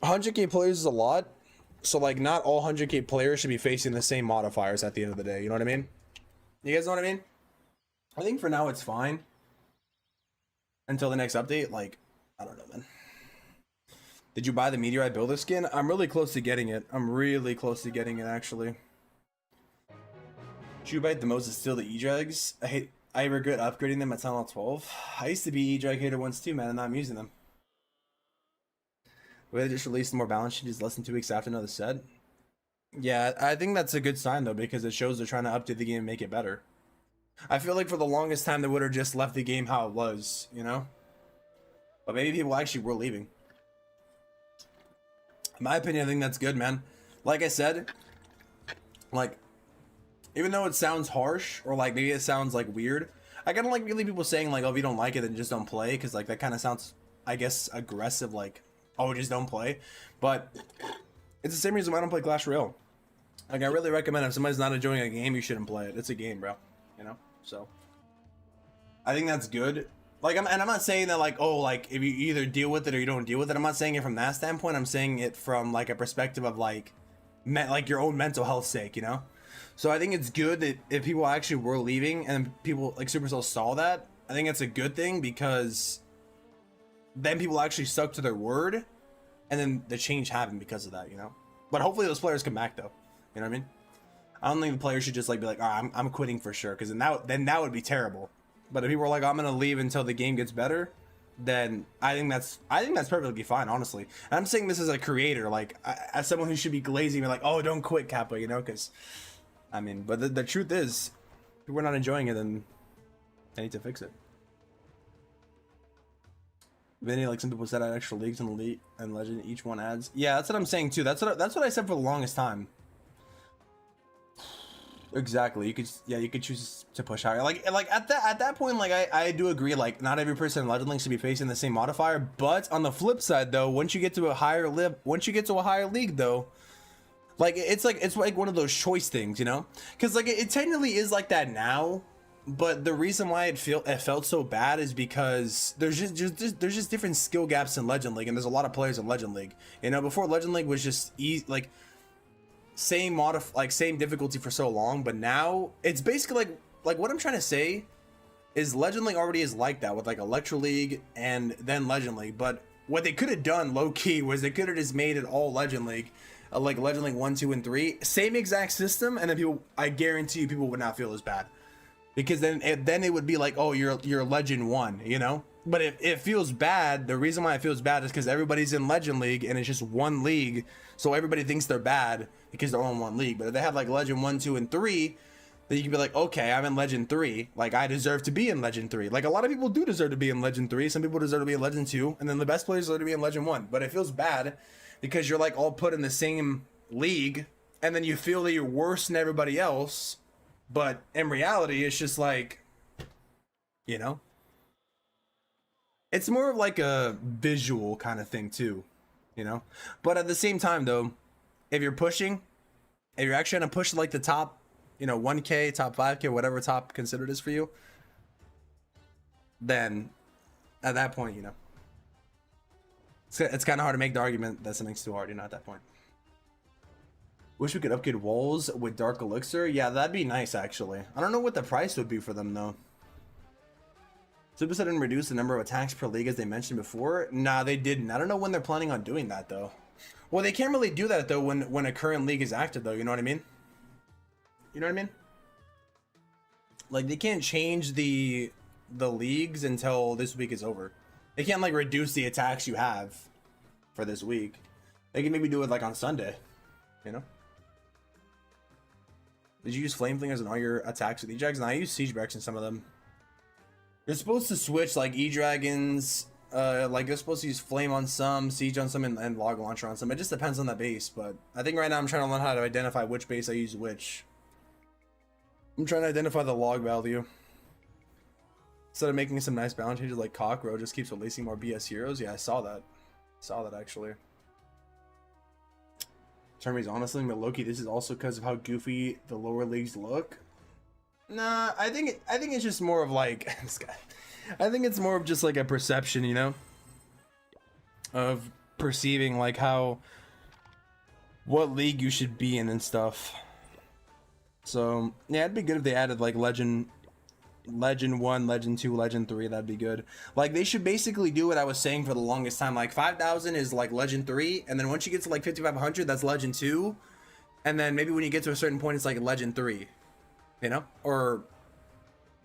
100k players is a lot, so like not all 100k players should be facing the same modifiers at the end of the day. You know what I mean? You guys know what I mean? I think for now it's fine until the next update. Like I don't know, man. Did you buy the Meteor Builder skin? I'm really close to getting it. I'm really close to getting it actually. Should the most is still the E-Drags. I regret upgrading them at Town Hall 12. I used to be E-Drag hater once too, man, and now I'm using them. They just released more balance changes less than 2 weeks after another set. Yeah, I think that's a good sign though, because it shows they're trying to update the game and make it better. I feel like for the longest time they would have just left the game how it was, you know? But maybe people actually were leaving. In my opinion, I think that's good, man. Like I said, like, even though it sounds harsh, or like maybe it sounds like weird, I kind of like really people saying like, oh, if you don't like it, then just don't play, because like that kind of sounds, I guess, aggressive, like, oh, just don't play. But it's the same reason why I don't play Clash Royale. Like, I really recommend if somebody's not enjoying a game, you shouldn't play it. It's a game, bro. You know? So I think that's good. Like, I'm not saying that like, oh, like if you either deal with it or you don't deal with it. I'm not saying it from that standpoint. I'm saying it from like a perspective of like your own mental health sake, you know? So I think it's good that if people actually were leaving and people like Supercell saw that, I think it's a good thing, because then people actually stuck to their word, and then the change happened because of that, you know? But hopefully those players come back though. You know what I mean? I don't think the players should just like be like, oh, I'm quitting for sure, because then that would be terrible. But if people are like, I'm gonna leave until the game gets better, then I think that's perfectly fine, honestly. And I'm saying this as a creator, like as someone who should be glazing, like, oh, don't quit, Kappa, you know? Because I mean, but the truth is, if we're not enjoying it, then I need to fix it. Vinny, like some people said, add extra leagues in the Elite and Legend. Each one adds. Yeah, that's what I'm saying too. That's what I said for the longest time. Exactly. You could choose to push higher. Like at that point, like I do agree. Like not every person in Legend League should be facing the same modifier. But on the flip side, though, once you get to a higher league, though, like it's like one of those choice things, you know? Because like it technically is like that now. But the reason why it felt so bad is because there's just different skill gaps in Legend League, and there's a lot of players in Legend League. You know, before Legend League was just easy, like same difficulty for so long, but now it's basically like what I'm trying to say is Legend League already is like that with like Electro League and then Legend League. But what they could have done low key was they could have just made it all Legend League, like Legend League 1, 2, and 3, same exact system, and then I guarantee you people would not feel as bad, because then it would be like, oh, you're Legend 1, you know. But if it feels bad, the reason why it feels bad is because everybody's in Legend League and it's just one league, so everybody thinks they're bad because they're all in one league. But if they have like Legend 1, 2, and 3, then you can be like, okay, I'm in Legend 3, like I deserve to be in Legend 3. Like a lot of people do deserve to be in Legend 3, some people deserve to be in Legend 2, and then the best players deserve to be in Legend 1. But it feels bad because you're like all put in the same league, and then you feel that you're worse than everybody else. But in reality, it's just like, you know, it's more of like a visual kind of thing too, you know. But at the same time though, if you're actually gonna push like the top, you know, 1k, top 5k, whatever top considered is for you, then at that point, you know, it's kind of hard to make the argument that something's too hard, you know, at that point. Wish we could upgrade walls with Dark Elixir. Yeah, that'd be nice, actually. I don't know what the price would be for them, though. Supercell didn't reduce the number of attacks per league as they mentioned before. Nah, they didn't. I don't know when they're planning on doing that, though. Well, they can't really do that, though, when a current league is active, though. You know what I mean? You know what I mean? Like, they can't change the leagues until this week is over. They can't like reduce the attacks you have for this week. They can maybe do it like on Sunday, you know? Did you use flame flingers in all your attacks with E-Drags? No, I use siege breaks in some of them. You're supposed to switch like E-Dragons, like you're supposed to use flame on some, siege on some, and log launcher on some. It just depends on the base, but I think right now I'm trying to learn how to identify which base I use which. I'm trying to identify the log value. Instead of making some nice balance changes like Cockroach just keeps releasing more BS heroes. Yeah, I saw that. Saw that actually. Termy's honestly, but Loki, this is also because of how goofy the lower leagues look. Nah, I think it's just more of like this guy. I think it's more of just like a perception, you know, of perceiving like what league you should be in and stuff. So yeah, it'd be good if they added like Legend 1, Legend 2, Legend 3. That'd be good. Like they should basically do what I was saying for the longest time. Like 5,000 is like Legend 3, and then once you get to like 5,500, that's Legend 2, and then maybe when you get to a certain point, it's like Legend 3, you know, or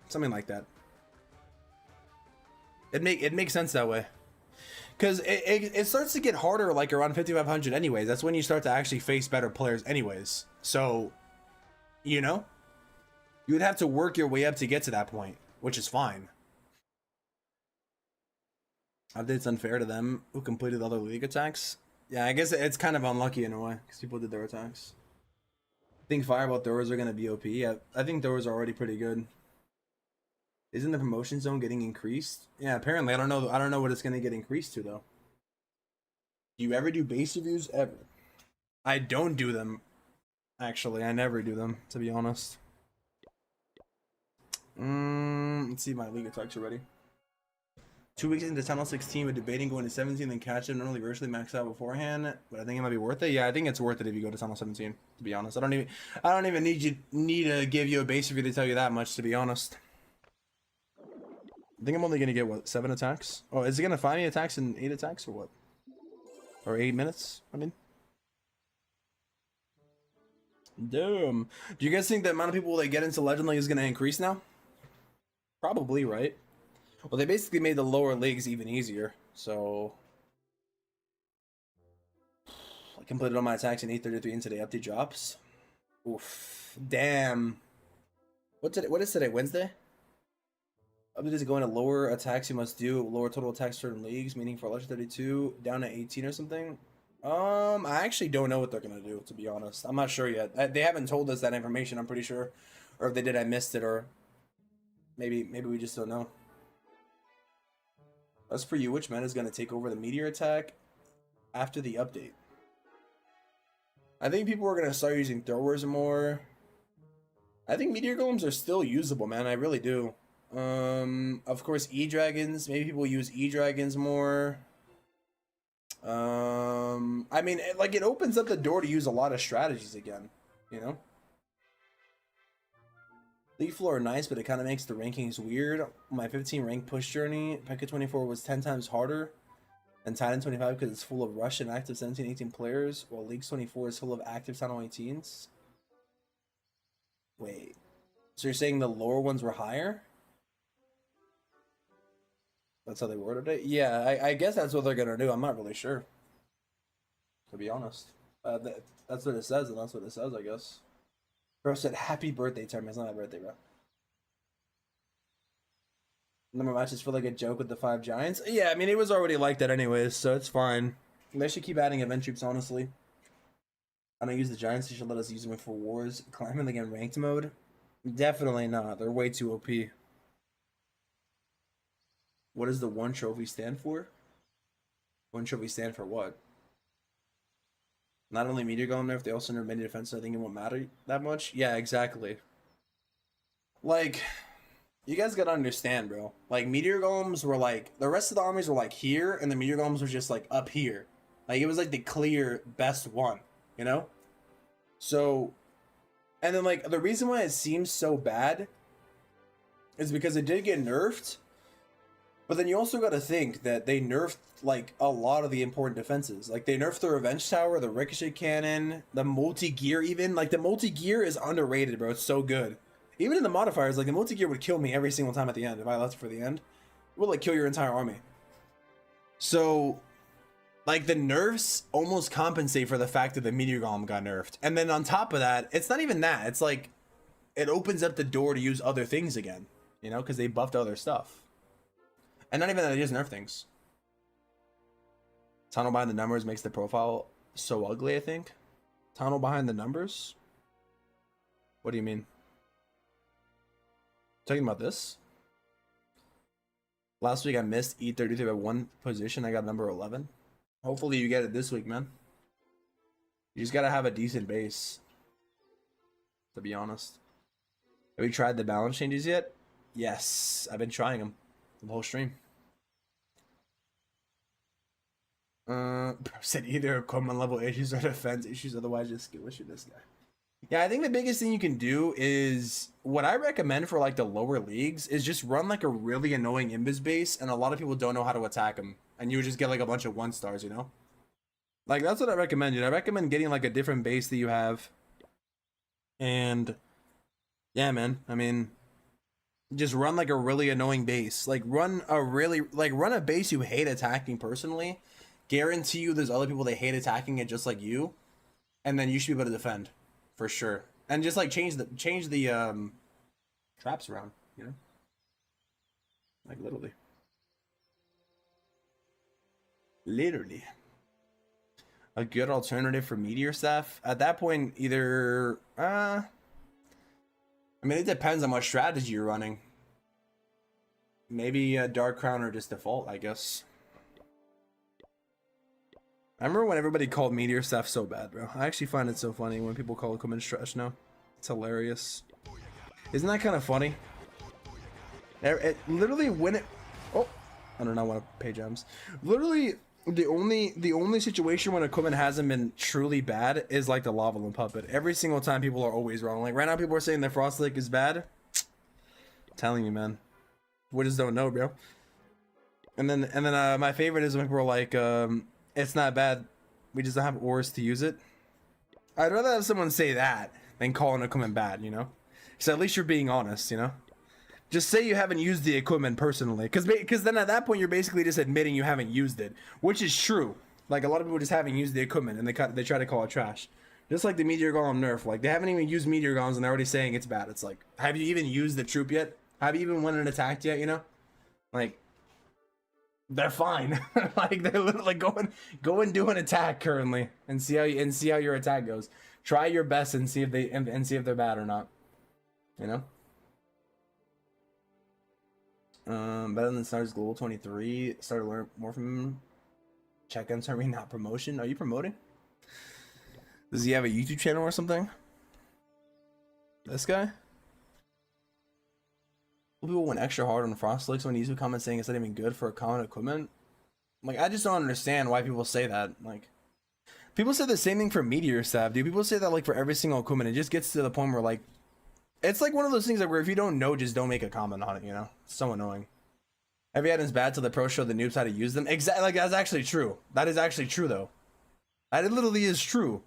something like that. It makes sense that way, because it starts to get harder like around 5,500 anyways. That's when you start to actually face better players anyways. So, you know, you would have to work your way up to get to that point, which is fine. I think it's unfair to them who completed other league attacks. Yeah, I guess it's kind of unlucky in a way, because people did their attacks. I think Fireball throwers are going to be OP. Yeah, I think throwers are already pretty good. Isn't the promotion zone getting increased? Yeah, apparently. I don't know what it's going to get increased to, though. Do you ever do base reviews? Ever? I don't do them. Actually, I never do them, to be honest. Let's see, my league attacks are ready. 2 weeks into Tunnel 16, we're debating going to 17, then catch it. Normally virtually max out beforehand, but I think it might be worth it. Yeah, I think it's worth it if you go to Tunnel 17. To be honest, I don't even need to give you a base review to tell you that much. To be honest, I think I'm only gonna get what, 7 attacks. Oh, is it gonna find me attacks in 8 attacks or what? Or 8 minutes? I mean, damn. Do you guys think the amount of people that get into Legend League is gonna increase now? Probably, right? Well, they basically made the lower leagues even easier, so I completed all my attacks in 8:33 and today update drops. Oof, damn. What is today? Wednesday? Update is going to lower attacks you must do, lower total attacks certain leagues, meaning for Legend 32 down to 18 or something. I actually don't know what they're gonna do, to be honest. I'm not sure yet. They haven't told us that information, I'm pretty sure. Or if they did, I missed it, or maybe we just don't know. As for you, which meta is gonna take over the Meteor attack after the update? I think people are gonna start using throwers more. I think Meteor Golems are still usable, man. I really do. Of course, E-Dragons. Maybe people use E-Dragons more. I mean, it opens up the door to use a lot of strategies again, you know? League floor are nice, but it kind of makes the rankings weird. My 15 rank push journey, Pekka 24 was 10 times harder than Titan 25 because it's full of Russian active 17, 18 players, while League 24 is full of active Titan 18s. Wait, so you're saying the lower ones were higher? That's how they worded it? Yeah, I guess that's what they're gonna do. I'm not really sure, to be honest. That's what it says, and that's what it says, I guess. Bro said, happy birthday, Termy. It's not my birthday, bro. Number of matches feel like a joke with the 5 giants. Yeah, I mean, it was already like that anyways, so it's fine. They should keep adding event troops, honestly. I don't use the giants. They should let us use them for wars. Climbing like in ranked mode? Definitely not. They're way too OP. What does the 1 trophy stand for? 1 trophy stand for what? Not only Meteor Golem nerf, they also nerf many defense, so I think it won't matter that much. Yeah, exactly. Like, you guys gotta understand, bro. Like, Meteor Golems were like, the rest of the armies were like here, and the Meteor Golems were just like up here. Like, it was like the clear best one, you know? So, and then like, the reason why it seems so bad is because it did get nerfed. But then you also got to think that they nerfed, like, a lot of the important defenses. Like, they nerfed the Revenge Tower, the Ricochet Cannon, the Multi-Gear even. Like, the Multi-Gear is underrated, bro. It's so good. Even in the modifiers, like, the Multi-Gear would kill me every single time at the end if I left it for the end. It would, like, kill your entire army. So, like, the nerfs almost compensate for the fact that the Meteor Golem got nerfed. And then on top of that, it's not even that. It's like, it opens up the door to use other things again. You know, because they buffed other stuff. And not even that they just nerf things. Tunnel behind the numbers makes the profile so ugly, I think. Tunnel behind the numbers? What do you mean? Talking about this? Last week I missed E33 by 1 position. I got number 11. Hopefully you get it this week, man. You just gotta have a decent base. To be honest. Have you tried the balance changes yet? Yes, I've been trying them the whole stream. Said either common level issues or defense issues, otherwise just skill issue this guy. Yeah, I think the biggest thing you can do is what I recommend for like the lower leagues is just run like a really annoying invis base, and a lot of people don't know how to attack them, and you just get like a bunch of 1-stars, you know? Like that's what I recommend, dude. I recommend getting like a different base that you have. And yeah, man, I mean, just run like a really annoying base. Like run a base you hate attacking personally. Guarantee you there's other people that hate attacking it just like you, and then you should be able to defend for sure. And just like change the traps around, you know? Like literally. Literally. A good alternative for Meteor stuff. At that point, either I mean, it depends on what strategy you're running. Maybe a Dark Crown or just default, I guess. I remember when everybody called Meteor stuff so bad, bro. I actually find it so funny when people call it common stretch now. It's hilarious. Isn't that kind of funny? It literally when it... Oh, I don't know what pay gems. Literally, the only situation when equipment hasn't been truly bad is like the Lava Loon Puppet. Every single time people are always wrong. Like right now people are saying that Frost Lake is bad. I'm telling you, man. We just don't know, bro. And then my favorite is when people are like, it's not bad. We just don't have ores to use it. I'd rather have someone say that than calling equipment bad, you know? So at least you're being honest, you know? Just say you haven't used the equipment personally. Because then at that point, you're basically just admitting you haven't used it. Which is true. Like, a lot of people just haven't used the equipment, and they try to call it trash. Just like the Meteor Golem nerf. Like, they haven't even used Meteor Golems, and they're already saying it's bad. It's like, have you even used the troop yet? Have you even went and attacked yet, you know? Like... they're fine. Like they're literally go and do an attack currently and see how your attack goes. Try your best and see if they're bad or not. You know? Better than Stars Global 23. Start to learn more from him. Check on Termynater, not promotion. Are you promoting? Does he have a YouTube channel or something? This guy? People went extra hard on Frost Lakes when YouTube comments saying it's not even good for common equipment. Like, I just don't understand why people say that. Like, people say the same thing for Meteor stuff, dude. People say that, like, for every single equipment. It just gets to the point where, like, it's like one of those things like where if you don't know, just don't make a comment on it, you know? It's so annoying. Every item's bad till the pros show the noobs how to use them. Exactly, like, that's actually true. That is actually true, though. That literally is true.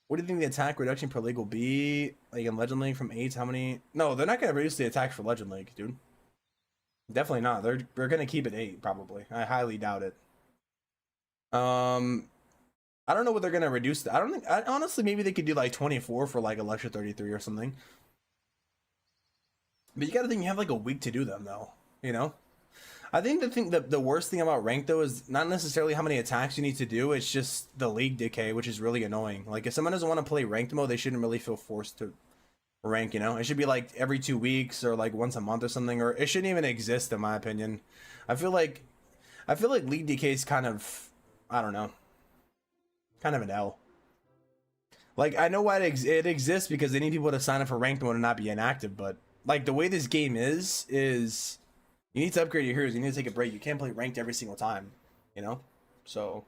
What do you think the attack reduction per league will be? Like in Legend League from 8 to how many? No, they're not going to reduce the attack for Legend League, dude. Definitely not. They're going to keep it 8, probably. I highly doubt it. I don't know what they're going to reduce. I don't think... honestly, maybe they could do like 24 for like Electra 33 or something. But you got to think you have like a week to do them, though. You know? I think the worst thing about rank though is not necessarily how many attacks you need to do, it's just the league decay, which is really annoying. Like if someone doesn't want to play ranked mode, they shouldn't really feel forced to rank, you know? It should be like every 2 weeks or like once a month or something, or it shouldn't even exist in my opinion. I feel like league decay is kind of, I don't know, kind of an L. Like I know why it exists because they need people to sign up for ranked mode and not be inactive, but like the way this game is you need to upgrade your heroes. You need to take a break. You can't play ranked every single time, you know? So,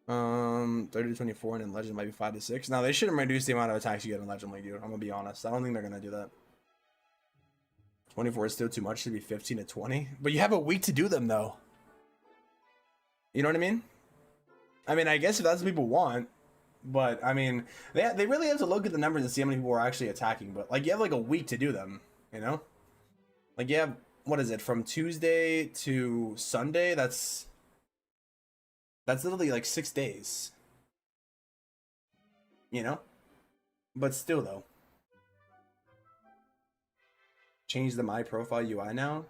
30 to 24, and in Legend might be 5 to 6. Now, they shouldn't reduce the amount of attacks you get in Legend League, dude. I'm gonna be honest. I don't think they're gonna do that. 24 is still too much to be 15 to 20. But you have a week to do them, though. You know what I mean? I mean, I guess if that's what people want. But, I mean, they really have to look at the numbers and see how many people are actually attacking. But, like, you have, like, a week to do them, you know? Like, yeah, what is it, from Tuesday to Sunday? That's literally like 6 days, you know? But still, though. Change the My Profile UI now?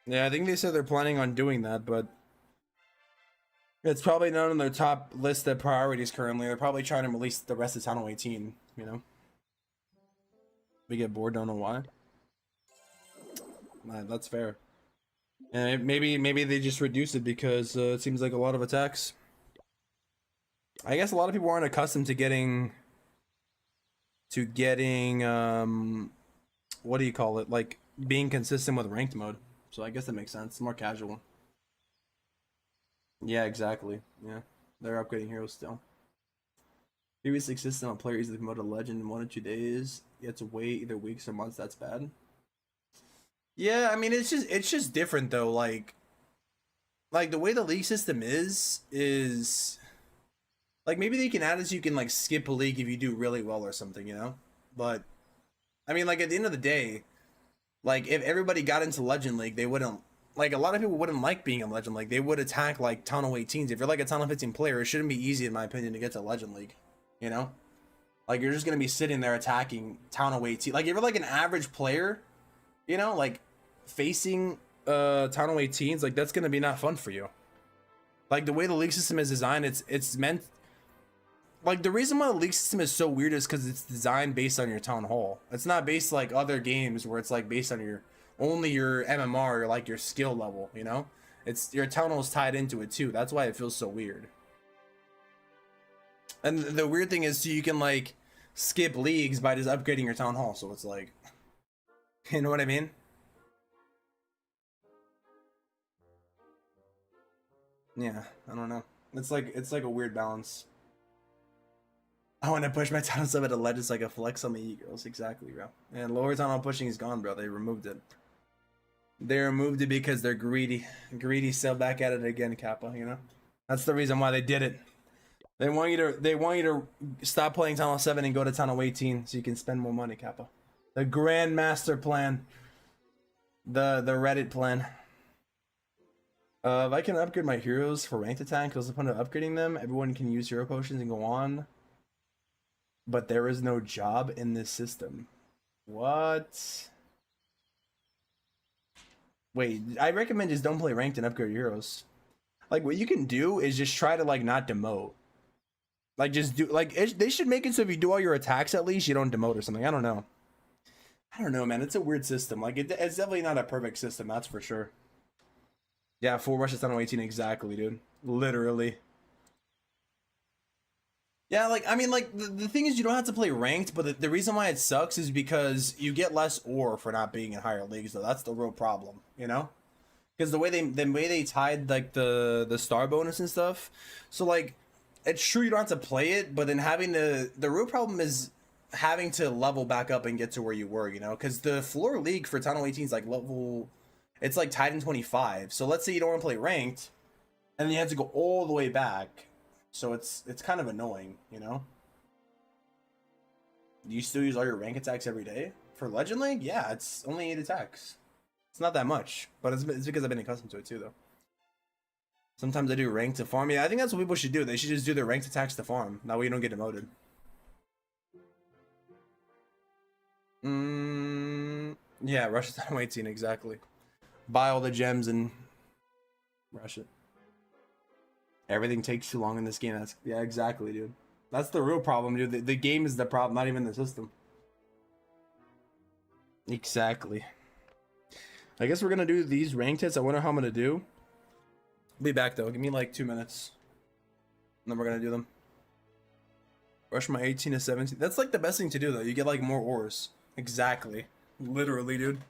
Yeah, I think they said they're planning on doing that, but it's probably not on their top list of priorities currently. They're probably trying to release the rest of Tunnel 18, you know? We get bored, don't know why. Nah, that's fair. And maybe they just reduce it because it seems like a lot of attacks. I guess a lot of people aren't accustomed to getting what do you call it? Like being consistent with ranked mode. So I guess that makes sense. It's more casual. Yeah, exactly. Yeah. They're upgrading heroes still. Previously system on player easily promote a legend in 1 or 2 days. You have to wait either weeks or months, that's bad. Yeah, I mean it's just different though, like the way the league system is like maybe they can add it so you can like skip a league if you do really well or something, you know? But I mean, like at the end of the day, like if everybody got into Legend League, they wouldn't, like a lot of people wouldn't like being in Legend League. They would attack like Tunnel 18s. If you're like a Tunnel 15 player, it shouldn't be easy in my opinion to get to Legend League, you know? Like you're just gonna be sitting there attacking Tunnel 18. Like if you're like an average player, you know, like facing Tunnel 18s, like that's gonna be not fun for you. Like the way the league system is designed, it's meant, like the reason why the league system is so weird is because it's designed based on your town hall. It's not based like other games where it's like based on your only your MMR or like your skill level, you know? It's your town hall is tied into it too. That's why it feels so weird. And the weird thing is, so you can like skip leagues by just upgrading your town hall. So it's like, you know what I mean? Yeah, I don't know. It's like a weird balance. I want to push my tunnel sub at a legend like a flex on the e-girls. Exactly, bro. And lower tunnel pushing is gone, bro. They removed it. They removed it because they're greedy. Greedy sell back at it again, Kappa, you know? That's the reason why they did it. They want you to stop playing Tunnel 7 and go to Tunnel 18 so you can spend more money, Kappa. The Grandmaster plan. The Reddit plan. If I can upgrade my heroes for ranked attack, because upon upgrading them, everyone can use hero potions and go on. But there is no job in this system. What? Wait, I recommend just don't play ranked and upgrade your heroes. Like what you can do is just try to like not demote. Like just do like they should make it so if you do all your attacks at least you don't demote or something. I don't know. I don't know, man. It's a weird system. Like it's definitely not a perfect system. That's for sure. Yeah, full rushes down to 18 exactly, dude. Literally. Yeah, like I mean, like the thing is, you don't have to play ranked, but the reason why it sucks is because you get less ore for not being in higher leagues. Though that's the real problem, you know, because the way they tied like the star bonus and stuff. So like, it's true you don't have to play it, but then having the real problem is having to level back up and get to where you were, you know, because the floor league for Tunnel 18 is like level, it's like tied in 25. So let's say you don't want to play ranked, and then you have to go all the way back. So it's kind of annoying, you know? Do you still use all your rank attacks every day? For Legend League? Yeah, it's only 8 attacks. It's not that much, but it's because I've been accustomed to it too, though. Sometimes I do rank to farm. Yeah, I think that's what people should do. They should just do their ranked attacks to farm. That way you don't get demoted. Yeah, rush it down 18, exactly. Buy all the gems and rush it. Everything takes too long in this game. Yeah, exactly, dude. That's the real problem, dude. The game is the problem, not even the system. Exactly. I guess we're gonna do these rank tests. I wonder how I'm gonna do. I'll be back though. Give me like 2 minutes. And then we're gonna do them. Rush my 18 to 17. That's like the best thing to do though. You get like more ores. Exactly. Literally, dude.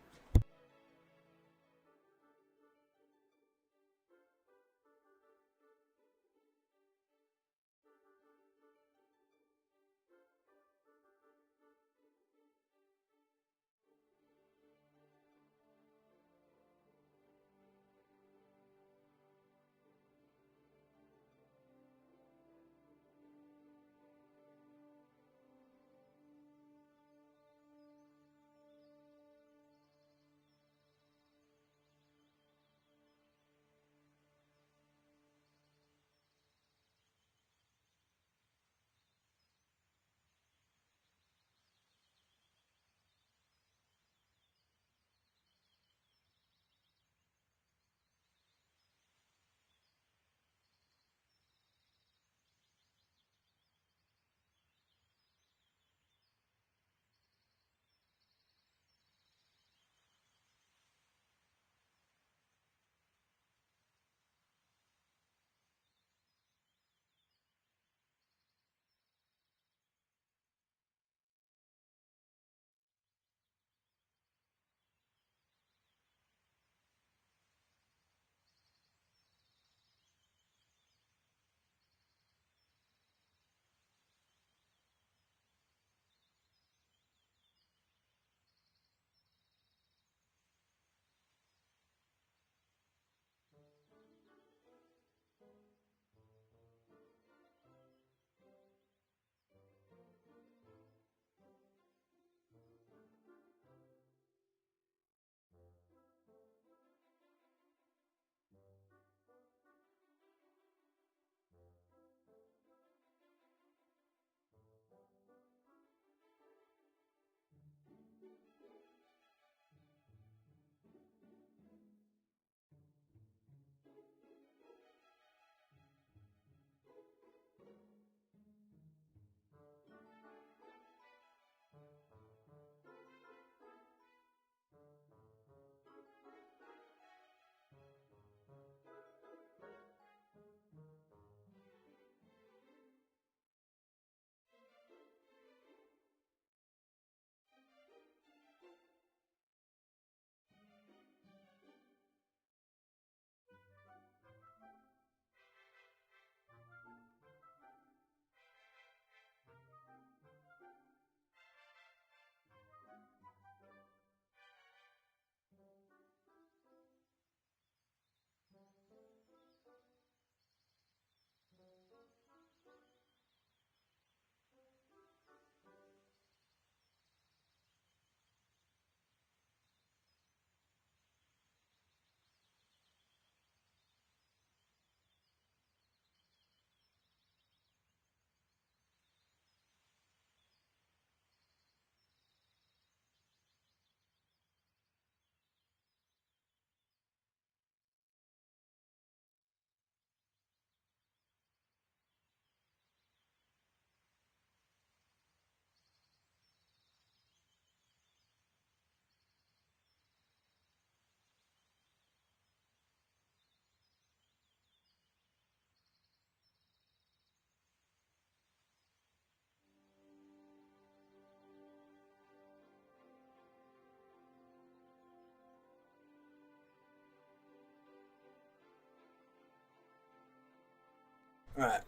Alright.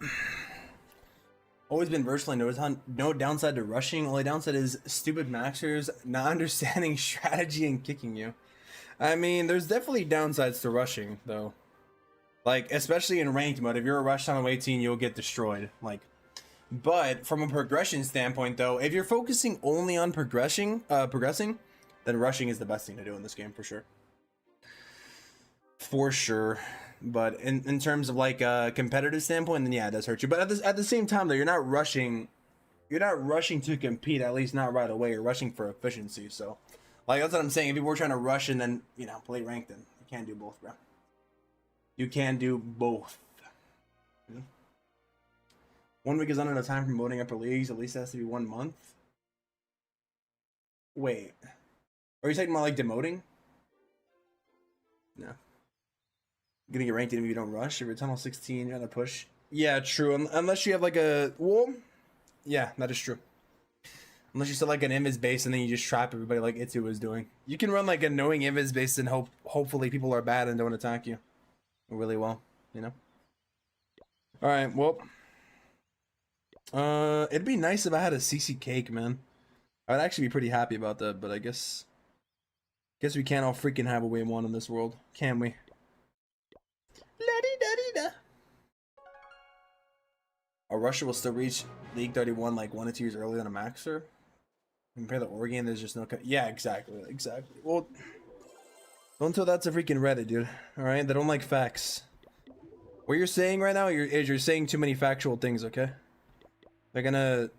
Always been versatile. No downside to rushing. Only downside is stupid maxers not understanding strategy and kicking you. I mean, there's definitely downsides to rushing, though. Like, especially in ranked mode, if you're a rush tunnel 18, you'll get destroyed. Like, but from a progression standpoint, though, if you're focusing only on progressing, then rushing is the best thing to do in this game for sure. For sure. But in terms of like a competitive standpoint, then yeah, it does hurt you. But at the same time, though, you're not rushing to compete. At least not right away. You're rushing for efficiency. So, like that's what I'm saying. If people were trying to rush and then play ranked, then you can't do both, bro. You can do both. You know? 1 week is not enough time for promoting upper leagues. At least it has to be 1 month. Wait, are you talking about like demoting? No. You're gonna get ranked even if you don't rush. If you're tunnel 16, you're gonna push. Yeah, true. Unless you have like a yeah, that is true. Unless you set like an invis base and then you just trap everybody like Itsu was doing. You can run like a knowing invis base and hopefully people are bad and don't attack you really well, you know. All right, well, it'd be nice if I had a CC cake, man. I'd actually be pretty happy about that, but I guess we can't all freaking have what we want in this world, can we? La-dee-da-dee-da. A rusher will still reach League 31 like 1 or 2 years early on a maxer. Compare the Oregon, there's just no yeah, exactly. Well, don't tell that to freaking Reddit, dude. All right, they don't like facts. What you're saying right now is you're saying too many factual things. Okay, they're gonna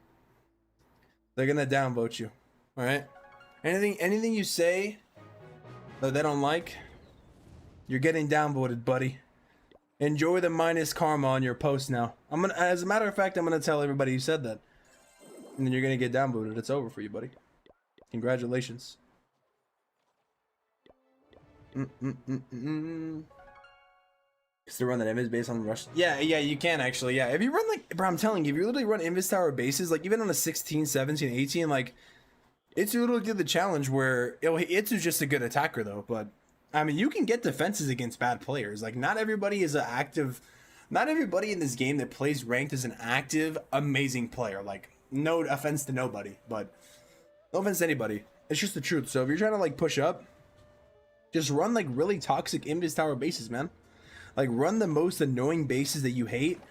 downvote you. All right, anything you say that they don't like, you're getting downvoted, buddy. Enjoy the minus karma on your post now. As a matter of fact, I'm gonna tell everybody you said that, and then you're gonna get downvoted. It's over for you, buddy. Congratulations. Still run that invis base on rush. Yeah, you can actually. Yeah, if you run like, bro, I'm telling you, if you literally run invis tower bases, like even on a 16, 17, 18, like it's literally did the challenge where Itsu's just a good attacker though, but. I mean, you can get defenses against bad players. Like, not everybody is an active... Not everybody in this game that plays ranked is an active, amazing player. Like, no offense to nobody, but... No offense to anybody. It's just the truth. So if you're trying to, like, push up, just run, like, really toxic invis tower bases, man. Like, run the most annoying bases that you hate.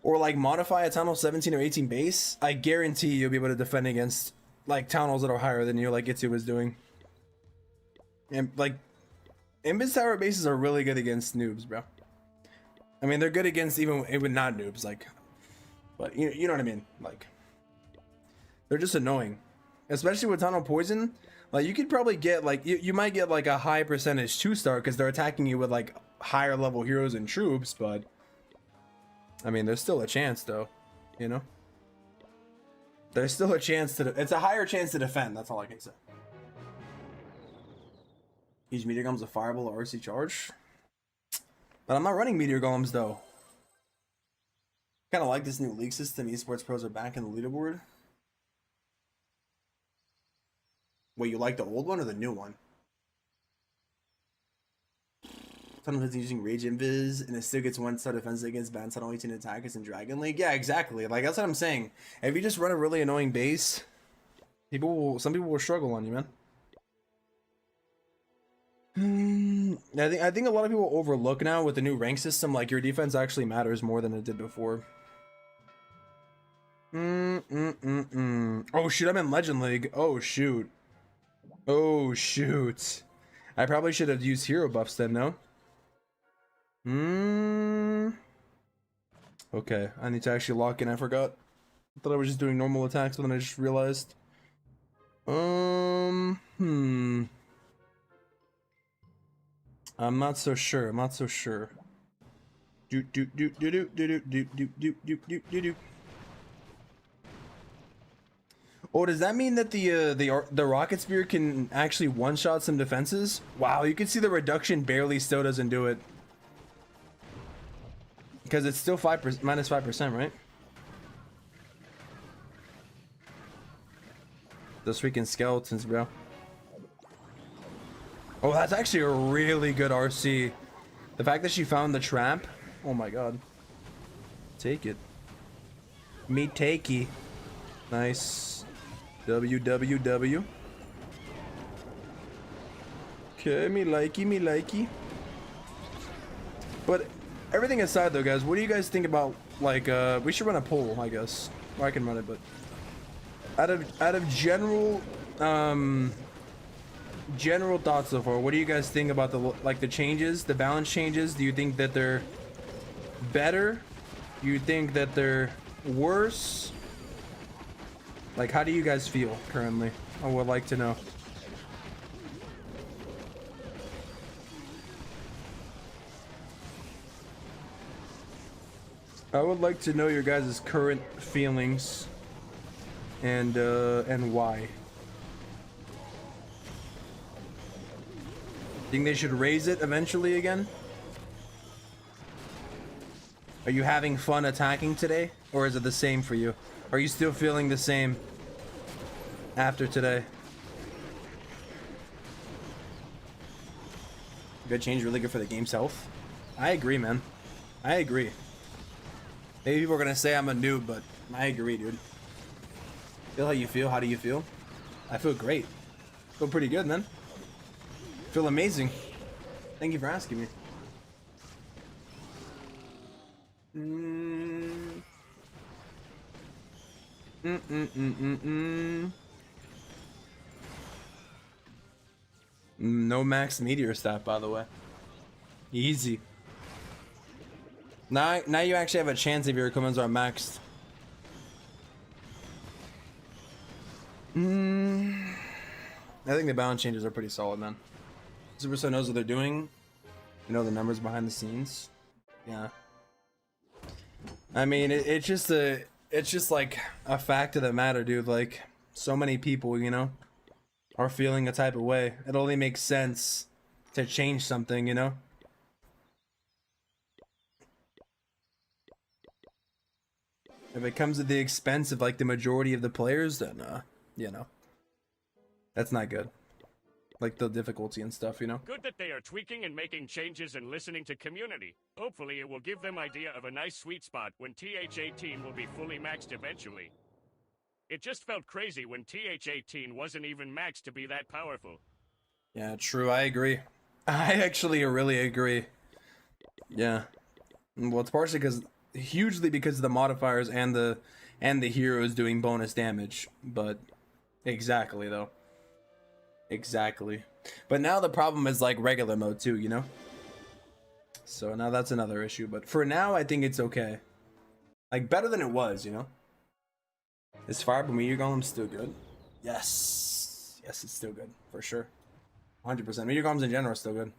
Or, like, modify a tunnel 17 or 18 base. I guarantee you'll be able to defend against, like, tunnels that are higher than you, like Itsu was doing. And, like... Invis tower bases are really good against noobs, bro. I mean, they're good against even not noobs, like, but you know what I mean? Like, they're just annoying, especially with tunnel poison. Like, you could probably get like you might get like a high percentage 2-star because they're attacking you with like higher level heroes and troops, but I mean, there's still a chance though, you know. There's still a chance to. It's a higher chance to defend. That's all I can say. Each Meteor Golem's a fireball or RC charge. But I'm not running Meteor Golems though. Kind of like this new league system. Esports pros are back in the leaderboard. Wait, you like the old one or the new one? Tunnel is using Rage Invis and it still gets 1-star defense against banned Tunnel 18 attackers in Dragon League. Yeah, exactly. Like that's what I'm saying. If you just run a really annoying base, some people will struggle on you, man. I think a lot of people overlook now with the new rank system, like your defense actually matters more than it did before. Oh shoot, I'm in Legend League. Oh shoot. Oh shoot. I probably should have used hero buffs then, no? Okay, I need to actually lock in, I forgot. I thought I was just doing normal attacks, but then I just realized. I'm not so sure. Oh, does that mean that the rocket spear can actually one-shot some defenses? Wow, you can see the reduction barely still doesn't do it. Because it's still minus 5%, right? Those freaking skeletons, bro. Oh, that's actually a really good RC. The fact that she found the trap. Oh my god. Take it. Me takey. Nice. WWW. Okay, me likey. But everything aside though, guys, what do you guys think about, like, we should run a poll, I guess. Or I can run it, but out of general general thoughts so far, what do you guys think about the changes, the balance changes? Do you think that they're better? Do you think that they're worse? Like, how do you guys feel currently? I would like to know. I would like to know your guys' current feelings and why. Think they should raise it eventually again? Are you having fun attacking today? Or is it the same for you? Are you still feeling the same after today? Good change, really good for the game's health. I agree, man. I agree. Maybe people are gonna say I'm a noob, but I agree, dude. Feel how you feel? How do you feel? I feel great. Feel pretty good, man. Feel amazing. Thank you for asking me. No max meteor stat, by the way. Easy. Now you actually have a chance if your equipments are maxed. I think the balance changes are pretty solid, man. Supercell knows what they're doing. You know the numbers behind the scenes. Yeah. I mean, it's just like a fact of the matter, dude. Like, so many people, you know, are feeling a type of way. It only makes sense to change something, you know. If it comes at the expense of like the majority of the players, then you know, that's not good. Like the difficulty and stuff, you know. Good that they are tweaking and making changes and listening to community. Hopefully it will give them idea of a nice sweet spot when TH18 will be fully maxed eventually. It just felt crazy when TH18 wasn't even maxed to be that powerful. Yeah, true. I agree. I actually really agree. Yeah. Well, it's partially hugely because of the modifiers and the heroes doing bonus damage, but exactly though. Exactly. But now the problem is like regular mode too, you know? So now that's another issue, but for now I think it's okay. Like better than it was, you know? Is Fire but Meteor Golem still good? Yes. Yes, it's still good, for sure. 100%. Meteor Golems in general are still good.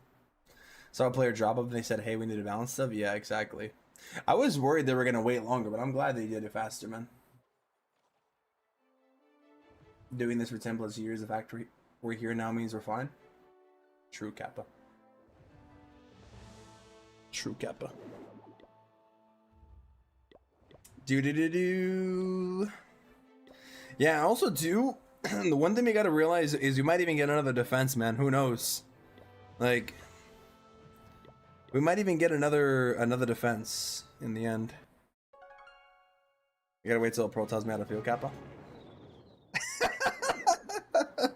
Saw a player drop up and they said, hey, we need to balance stuff. Yeah, exactly. I was worried they were going to wait longer, but I'm glad they did it faster, man. Doing this for 10 plus years, the fact we're here now means we're fine. True, Kappa. True, Kappa. Do. Yeah, also, too, the one thing we gotta realize is you might even get another defense, man. Who knows? Like, we might even get another defense in the end. You gotta wait till Pro tells me how to feel, Kappa.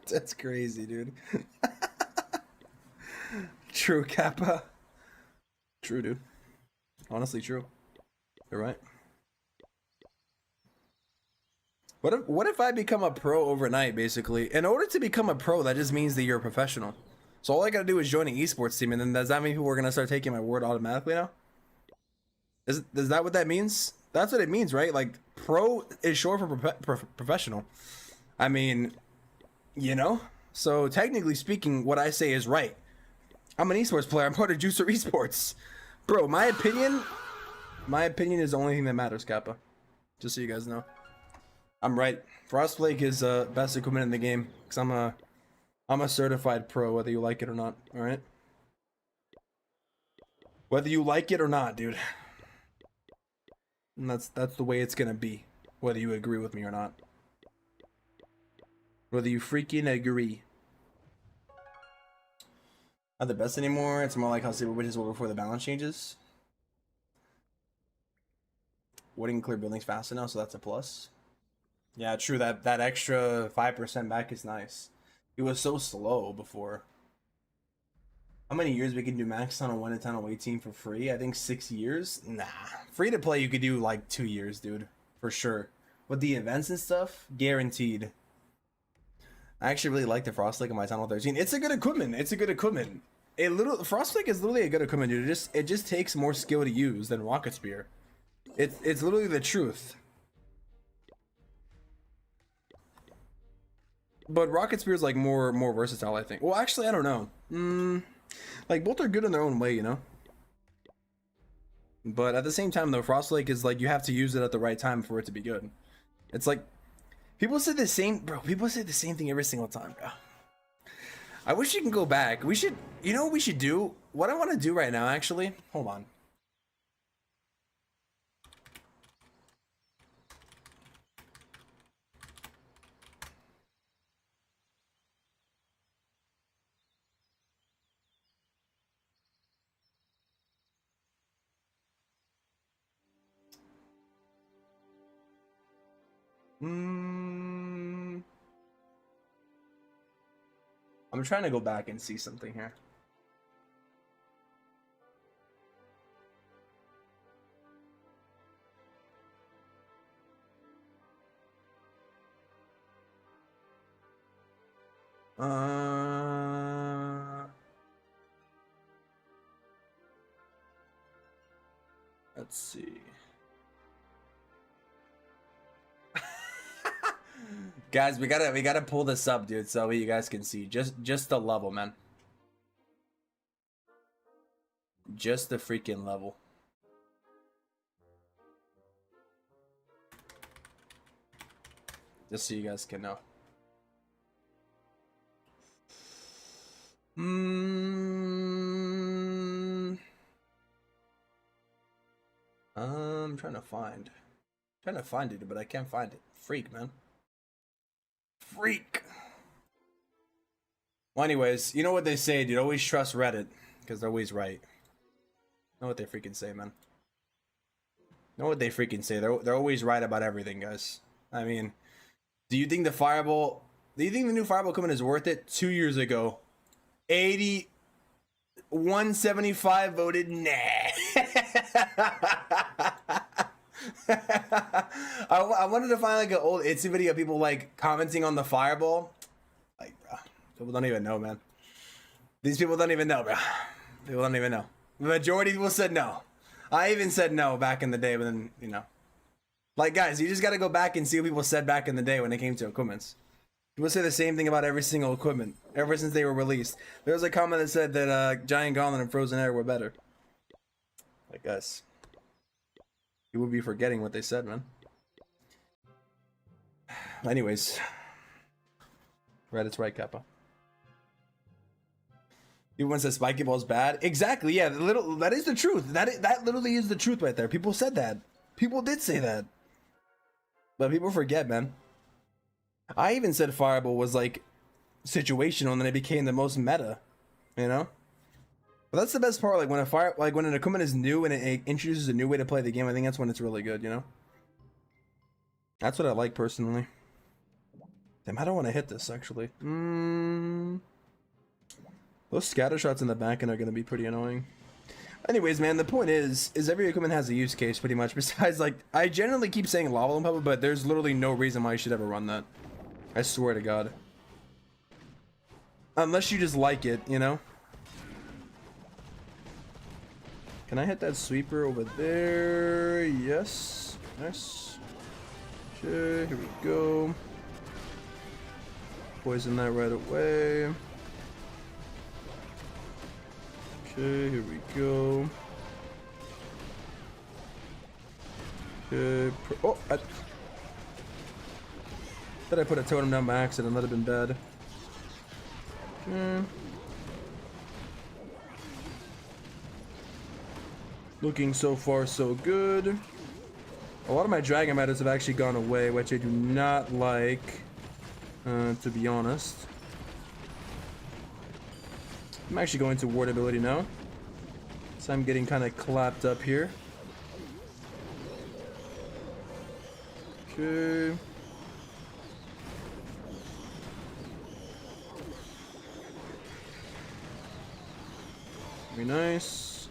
That's crazy, dude. True, Kappa. True, dude. Honestly, true. You're right. What if I become a pro overnight, basically? In order to become a pro, that just means that you're a professional. So all I gotta do is join an esports team, and then does that mean people are gonna start taking my word automatically now? Is that what that means? That's what it means, right? Like, pro is short for professional. I mean, you know? So technically speaking, what I say is right. I'm an esports player. I'm part of Juicer Esports. Bro, my opinion is the only thing that matters, Kappa. Just so you guys know. I'm right. Frostflake is best equipment in the game because I'm a certified pro, whether you like it or not. All right. Whether you like it or not, dude. And that's the way it's gonna be, whether you agree with me or not. Whether you freaking agree. Not the best anymore. It's more like how Super Witches were before the balance changes. Wooden can clear buildings faster now, so that's a plus. Yeah, true. That extra 5% back is nice. It was so slow before. How many years we can do max on a 1-10 away team for free? I think 6 years. Nah, free to play you could do like 2 years, dude, for sure. With the events and stuff, guaranteed. I actually really like the Frostlake in my Tunnel 13. It's a good equipment. It's a good equipment. Frostlake is literally a good equipment, dude. It just takes more skill to use than Rocket Spear. It's literally the truth. But Rocket Spear is like more versatile, I think. Well, actually, I don't know. Like both are good in their own way, you know. But at the same time, though, Frostlake is like you have to use it at the right time for it to be good. It's like people say the same, bro. People say the same thing every single time, bro. I wish you can go back. We should, you know what we should do? What I want to do right now, actually. Hold on. I'm trying to go back and see something here. Let's see. Guys, we gotta pull this up, dude, so you guys can see just the level, man. Just the freaking level. Just so you guys can know. I'm trying to find it, but I can't find it. Freak, man. Freak. Well, anyways, you know what they say, dude. Always trust Reddit, because they're always right. Know what they freaking say, man. Know what they freaking say. They're always right about everything, guys. I mean, do you think the Fireball... Do you think the new Fireball coming is worth it? 2 years ago. 175 voted nah. I wanted to find like an old Itsy video of people like commenting on the Fireball. Like, bro, people don't even know, man. These people don't even know, bro. People don't even know. The majority of people said no. I even said no back in the day, but then, you know. Like, guys, you just gotta go back and see what people said back in the day when it came to equipments. People say the same thing about every single equipment, ever since they were released. There was a comment that said that Giant Gauntlet and Frozen Air were better. Like, guys. You would be forgetting what they said, man. Anyways. Reddit's right, Kappa. Everyone says Spiky Ball's bad. Exactly, yeah. That is the truth. That literally is the truth right there. People said that. People did say that. But people forget, man. I even said Fireball was like situational, and then it became the most meta. You know? But that's the best part. Like when an equipment is new and it introduces a new way to play the game, I think that's when it's really good. You know? That's what I like personally. Damn, I don't want to hit this actually. Those scatter shots in the back end are gonna be pretty annoying. Anyways, man, the point is every equipment has a use case pretty much. Besides, like, I generally keep saying lava and pebble, but there's literally no reason why you should ever run that. I swear to God. Unless you just like it, you know? Can I hit that sweeper over there? Yes. Nice. Okay, here we go. Poison that right away. Okay, here we go. Okay. Oh, thought I put a totem down by accident. That'd have been bad. Okay. Looking so far so good. A lot of my dragon matters have actually gone away, which I do not like, to be honest. I'm actually going to ward ability now, so I'm getting kind of clapped up here. Okay. Very nice.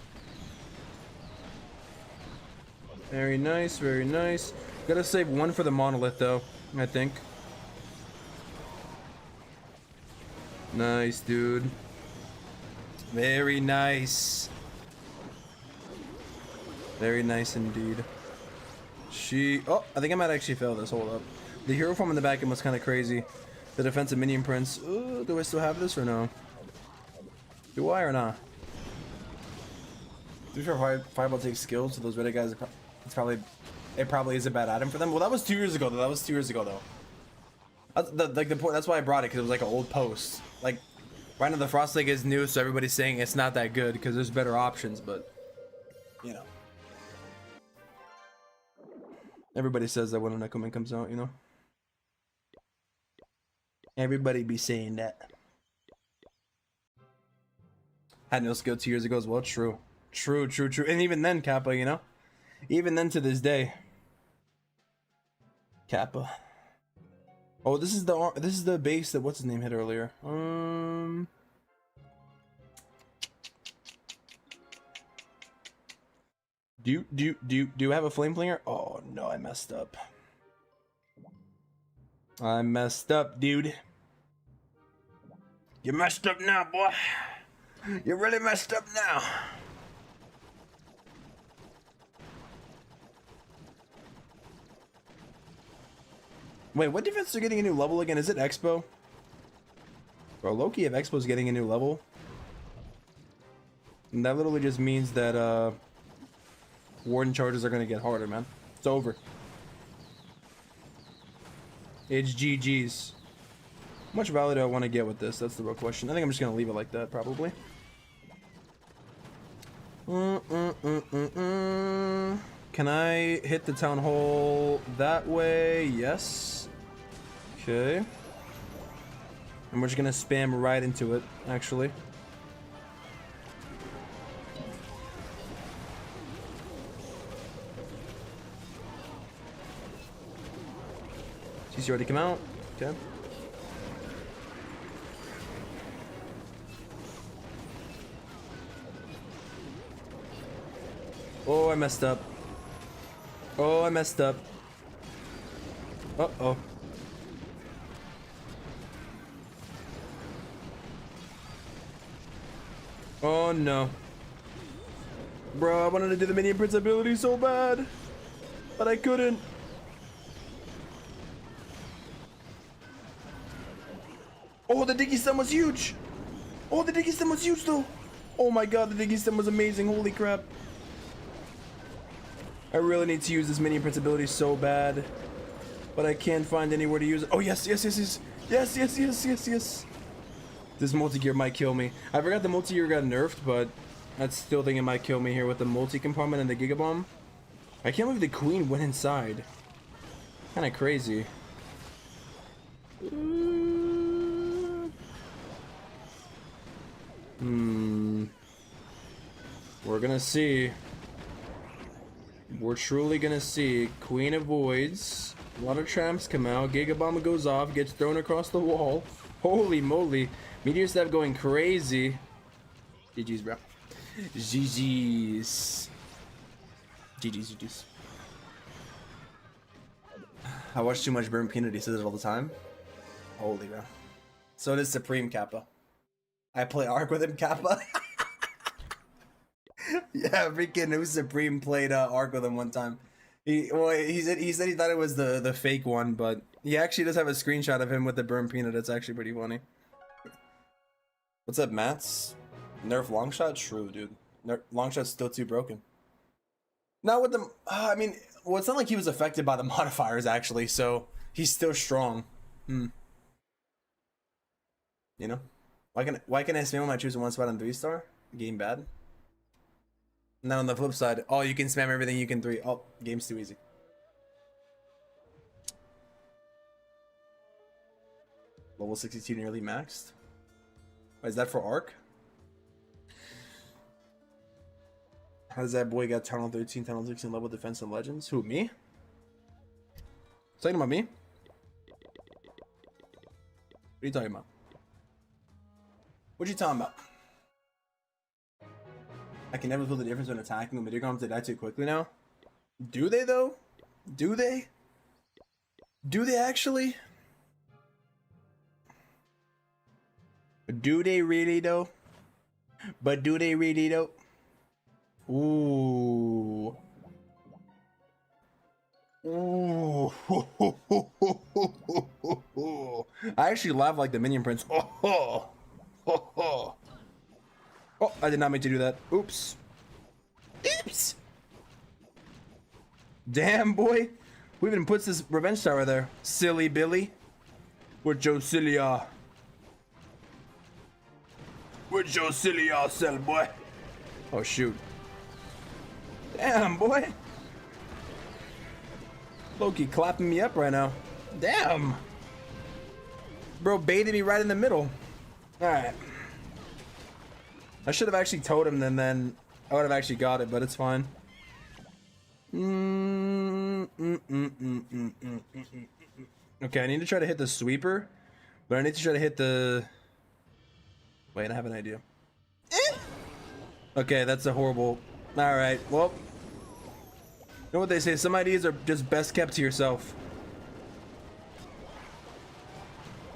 Very nice, very nice. Gotta save one for the monolith though, I think. Nice, dude. Very nice. Very nice indeed. Oh, I think I might actually fail this. Hold up. The hero form in the back end was kind of crazy. The defensive minion prince. Ooh, do I still have this or no? Do I or not? To be fair, Fireball takes skills, so those red guys, it probably is a bad item for them. Well, that was 2 years ago, though. That was 2 years ago, though. That's why I brought it, because it was like an old post. Like, right now the Frost Lake is new, so everybody's saying it's not that good because there's better options, but you know. Everybody says that when an Echoman comes out, you know? Everybody be saying that. Had no skill 2 years ago as well. True. True. And even then, Kappa, you know? Even then to this day. Kappa. Oh, this is the base that what's his name hit earlier. Do you have a flame flinger? Oh no, I messed up. I messed up, dude. You messed up now, boy. You really messed up now. Wait, what defense are getting a new level again? Is it Expo? Bro, Loki if Expo's getting a new level. And that literally just means that Warden charges are gonna get harder, man. It's over. It's GG's. How much value do I want to get with this? That's the real question. I think I'm just gonna leave it like that, probably. Can I hit the town hall that way? Yes. Okay. And we're just gonna spam right into it, actually. CC already come out. Okay. Oh, I messed up. Oh, I messed up. Uh-oh. Oh, no. Bro, I wanted to do the minion prince ability so bad. But I couldn't. Oh, the Diggy stem was huge. Oh, the Diggy stem was huge, though. Oh, my God, the Diggy stem was amazing. Holy crap. I really need to use this minion prince ability so bad, but I can't find anywhere to use it. Oh yes. This multi-gear might kill me. I forgot the multi-gear got nerfed, but I still think it might kill me here with the multi-compartment and the Gigabomb. I can't believe the queen went inside. Kind of crazy. We're gonna see. We're truly gonna see. Queen avoids. A lot of tramps come out. Gigabomb goes off. Gets thrown across the wall. Holy moly. Meteor Step going crazy. GG's, bro. GG's. GG's. I watch too much Burn Peanut. He says it all the time. Holy, bro. So does Supreme Kappa. I play Arc with him, Kappa. Yeah, freaking who Supreme played Arc with him one time. He said he thought it was the fake one, but he actually does have a screenshot of him with the Burn Peanut. It's actually pretty funny. What's up, Mats? Nerf Longshot? True, dude. Longshot's still too broken. Not with the. I mean, well, it's not like he was affected by the modifiers actually, so he's still strong. You know, why can I spam when I choose one spot on 3-star? Game bad. Now on the flip side, oh, you can spam everything you can 3. Oh, game's too easy. Level 62 nearly maxed. Wait, is that for Arc? How does that boy got Tunnel 13, Tunnel 16 level defense and legends? Who, me? Talking about me? What are you talking about? What you talking about? I can never feel the difference when attacking the Meteor Golems. They die too quickly now. Do they though? Do they? Do they actually? Do they really though? But do they really though? Ooh. Ooh. I actually laugh like the Minion Prince. Oh, I did not mean to do that. Oops. Oops. Damn, boy. We even puts this revenge tower there. Silly Billy. With Joe Cilia. With Joe Cilia, sell boy. Oh, shoot. Damn, boy. Loki clapping me up right now. Damn. Bro baited me right in the middle. Alright. I should have actually told him, then I would have actually got it, but it's fine. Okay, I need to try to hit the sweeper, but I need to try to hit the... Wait, I have an idea. Okay, that's a horrible... Alright, well... You know what they say, some ideas are just best kept to yourself.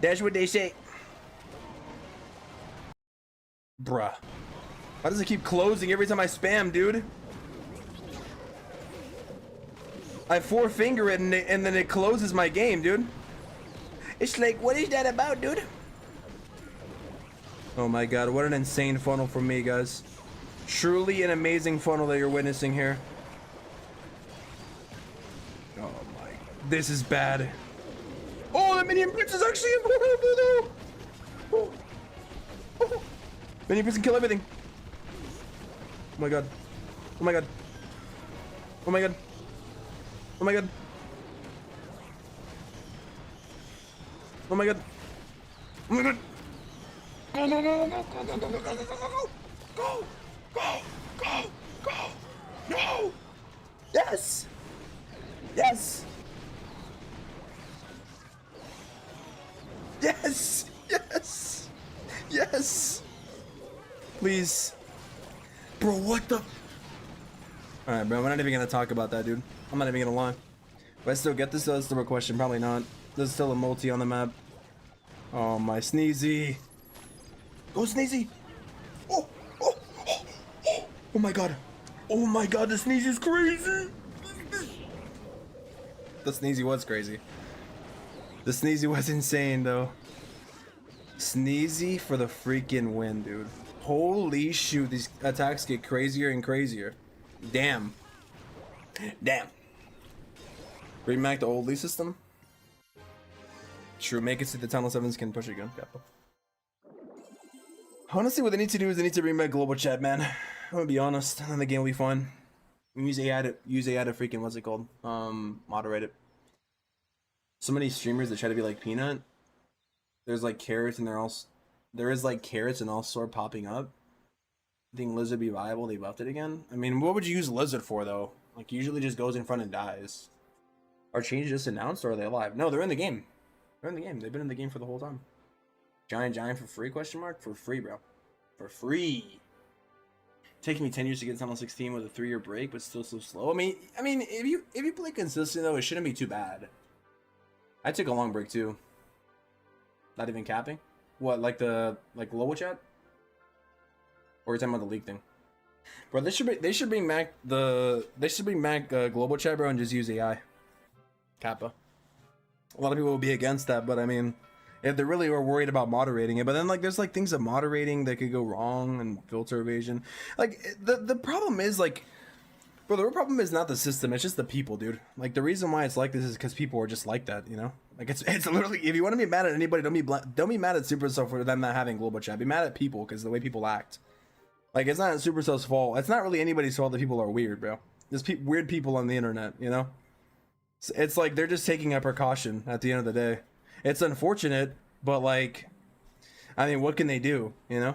That's what they say. Bruh. Why does it keep closing every time I spam, dude? I four finger it and then it closes my game, dude. It's like, what is that about, dude? Oh my god, what an insane funnel for me, guys. Truly an amazing funnel that you're witnessing here. Oh my, this is bad. Oh, the Minion Prince is actually invulnerable though. Oh. Oh. Minion Prince can kill everything. Oh my god. Oh my god. Oh my god. Oh my god. Oh my god. Oh my god. Go, go, go, go, go, go, go, go, go, go, go, go, go, no. Yes. Yes. Yes. Yes. Yes. Please. Bro, what the? Alright, bro, we're not even gonna talk about that, dude. I'm not even gonna lie. If I still get this, though, that's the real question. Probably not. There's still a multi on the map. Oh, my Sneezy. Go, Sneezy. Oh, oh, oh, oh, oh my god. Oh my god, the Sneezy is crazy. The Sneezy was crazy. The Sneezy was insane, though. Sneezy for the freaking win, dude. Holy shoot, these attacks get crazier and crazier. Damn. Damn. Bring back the old lead system. True, make it so the Tunnel 7s can push again. Yeah. Honestly, what they need to do is they need to bring back global chat, man. I'm gonna be honest, and then the game will be fun. Use AI to freaking, what's it called? Moderate it. So many streamers that try to be like Peanut. There's like carrots and there is like carrots and all sort popping up. I think Lizard be viable, they buffed it again. I mean, what would you use Lizard for though? Like usually just goes in front and dies. Are changes just announced or are they alive? No, they're in the game. They're in the game. They've been in the game for the whole time. Giant for free, question mark? For free, bro. For free. Taking me 10 years to get Tunnel 16 with a 3-year break, but still so slow. I mean, if you play consistent though, it shouldn't be too bad. I took a long break too. Not even capping? What, like global chat? Or are you talking about the league thing? Bro, they should bring back global chat, bro, and just use AI. Kappa. A lot of people will be against that, but I mean, if they really are worried about moderating it, but then like there's like things of moderating that could go wrong and filter evasion. Like the problem is like, bro, the real problem is not the system, it's just the people, dude. Like the reason why it's like this is because people are just like that, you know? Like it's literally, if you want to be mad at anybody, don't be mad at Supercell for them not having global chat. Be mad at people because the way people act. Like it's not Supercell's fault. It's not really anybody's fault that people are weird, bro. There's weird people on the internet, you know? It's like they're just taking a precaution at the end of the day. It's unfortunate, but like, I mean, what can they do, you know?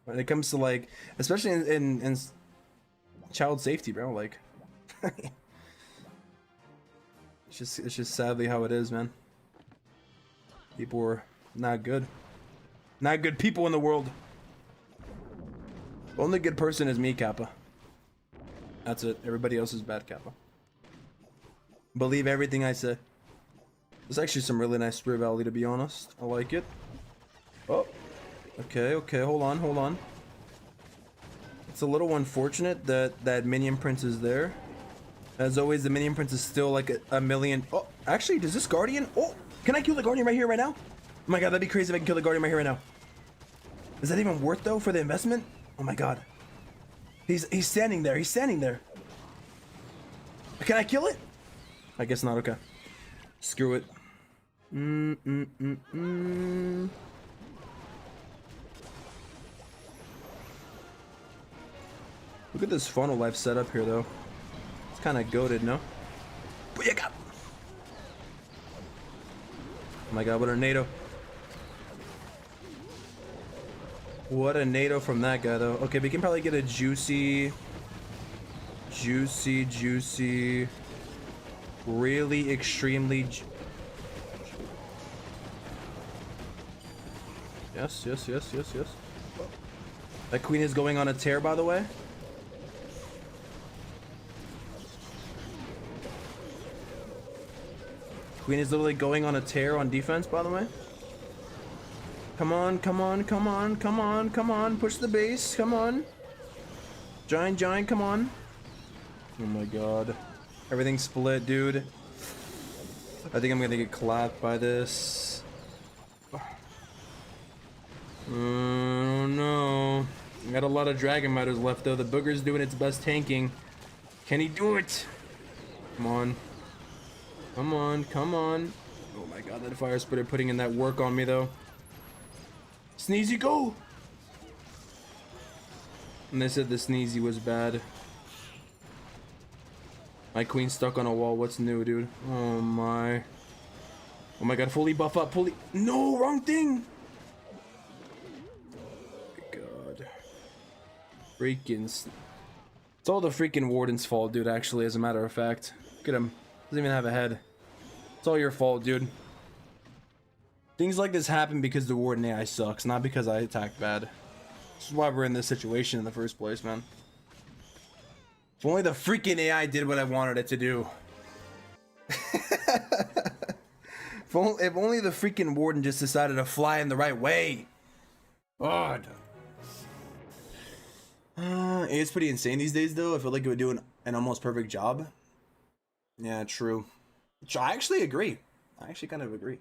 When it comes to like, especially in child safety, bro, like. It's just sadly how it is, man. People are not good. Not good people in the world. Only good person is me, Kappa. That's it. Everybody else is bad, Kappa. Believe everything I say. There's actually some really nice Spirit Valley, to be honest. I like it. Oh. Okay, okay. Hold on, hold on. It's a little unfortunate that that Minion Prince is there. As always, the Minion Prince is still like a million. Oh, actually, does this Guardian? Oh, can I kill the Guardian right here, right now? Oh my god, that'd be crazy if I can kill the Guardian right here, right now. Is that even worth, though, for the investment? Oh my god. He's standing there. He's standing there. Can I kill it? I guess not. Okay. Screw it. Look at this funnel I've set up here, though. It's kind of goated, no? Booyaka! Oh my god, what a NATO. What a NATO from that guy, though. Okay, we can probably get a juicy, really extremely... Yes. That queen is going on a tear, by the way. Queen is literally going on a tear on defense, by the way. Come on. Push the base. Come on. Giant, come on. Oh my god. Everything's split, dude. I think I'm gonna get clapped by this. Oh no. I got a lot of Dragon Miters left though. The Booger's doing its best tanking. Can he do it? Come on. Oh my god, that Fire Spitter putting in that work on me though. Sneezy, go! And they said the Sneezy was bad. My queen's stuck on a wall. What's new, dude? Oh my god, fully buff up, fully... No, wrong thing! Oh my god. Freaking... It's all the freaking Warden's fault, dude, actually, as a matter of fact. Look at him. Doesn't even have a head. It's all your fault, dude. Things like this happen because the Warden AI sucks, not because I attacked bad. This is why we're in this situation in the first place, man. If only the freaking AI did what I wanted it to do. If only the freaking Warden just decided to fly in the right way. God. It's pretty insane these days, though. I feel like it would do an almost perfect job. Yeah, true. I actually agree. I actually kind of agree.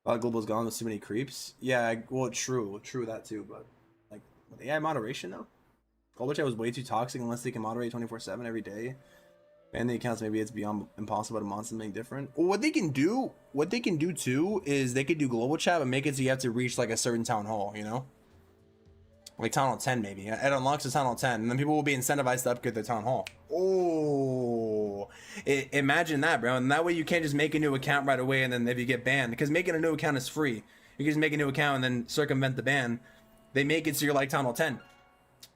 Global's gone with too many creeps. Yeah, well, true that too. But like, with AI moderation though, Global Chat was way too toxic unless they can moderate 24/7 every day. And the accounts, maybe it's beyond impossible to mod something different. Well, what they can do too is they could do Global Chat but make it so you have to reach like a certain town hall, you know, like town hall 10 maybe. It unlocks to town hall 10, and then people will be incentivized to upgrade their town hall. Oh, imagine that, bro. And that way you can't just make a new account right away and then if you get banned, because making a new account is free. You can just make a new account and then circumvent the ban. They make it so you're like town hall 10.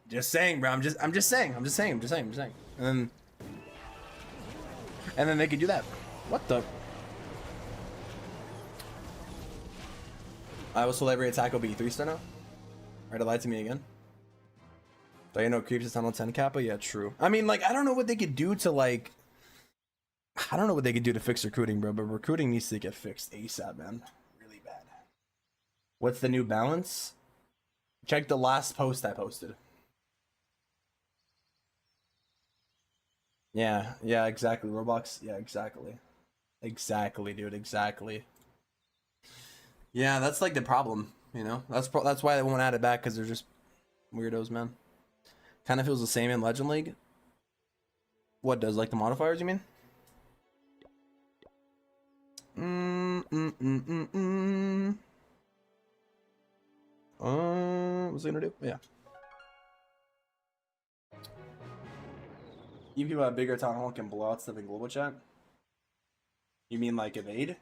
Just saying, bro. I'm just saying. And then they could do that. What the? I was told every attack will be 3-star now. Right, to lie to me again. Do you know creeps is tunnel 10 Kappa? Yeah, true. I mean, like, I don't know what they could do to, like... I don't know what they could do to fix recruiting, bro, but recruiting needs to get fixed ASAP, man. Really bad. What's the new balance? Check the last post I posted. Yeah, exactly. Roblox, yeah, exactly. Exactly, dude, exactly. Yeah, that's, like, the problem, you know? That's why they won't add it back, because they're just weirdos, man. Kind of feels the same in Legend League. What does, like the modifiers, you mean? What was I gonna do? Yeah. You people have bigger town hall can blow out stuff in global chat? You mean like evade?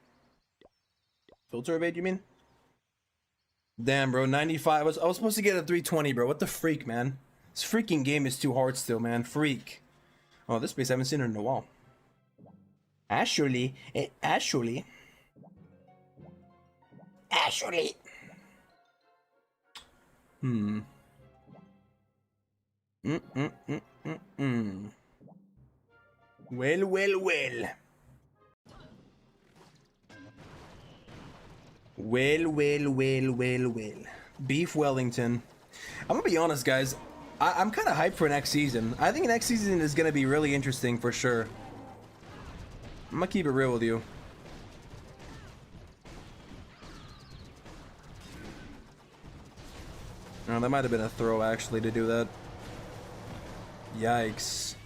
Filter evade, you mean? Damn, bro, 95. I was supposed to get a 320, bro. What the freak, man? This freaking game is too hard still, man. Freak. Oh, this base, I haven't seen it in a while. Actually, actually. Hmm. Well, well, well. Well, well, well, well, well. Beef Wellington. I'm gonna be honest, guys. I'm kind of hyped for next season. I think next season is gonna be really interesting for sure. I'm gonna keep it real with you. Oh, that might have been a throw actually to do that. Yikes.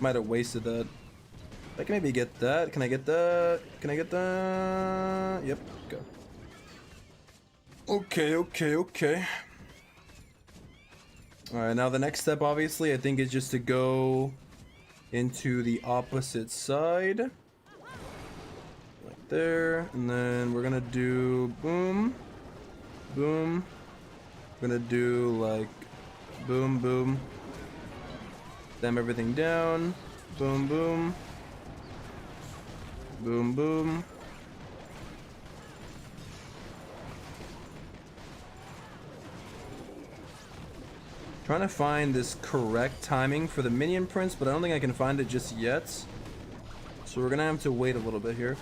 Might have wasted that. I can maybe get that. Can I get that? Can I get that? Yep, go. Okay, okay, okay. Alright, now the next step obviously I think is just to go into the opposite side. Like there. And then we're gonna do boom. Boom. We're gonna do like boom, boom. Slam everything down. Boom, boom. Boom, boom. Trying to find this correct timing for the minion prints, but I don't think I can find it just yet. So we're gonna have to wait a little bit here.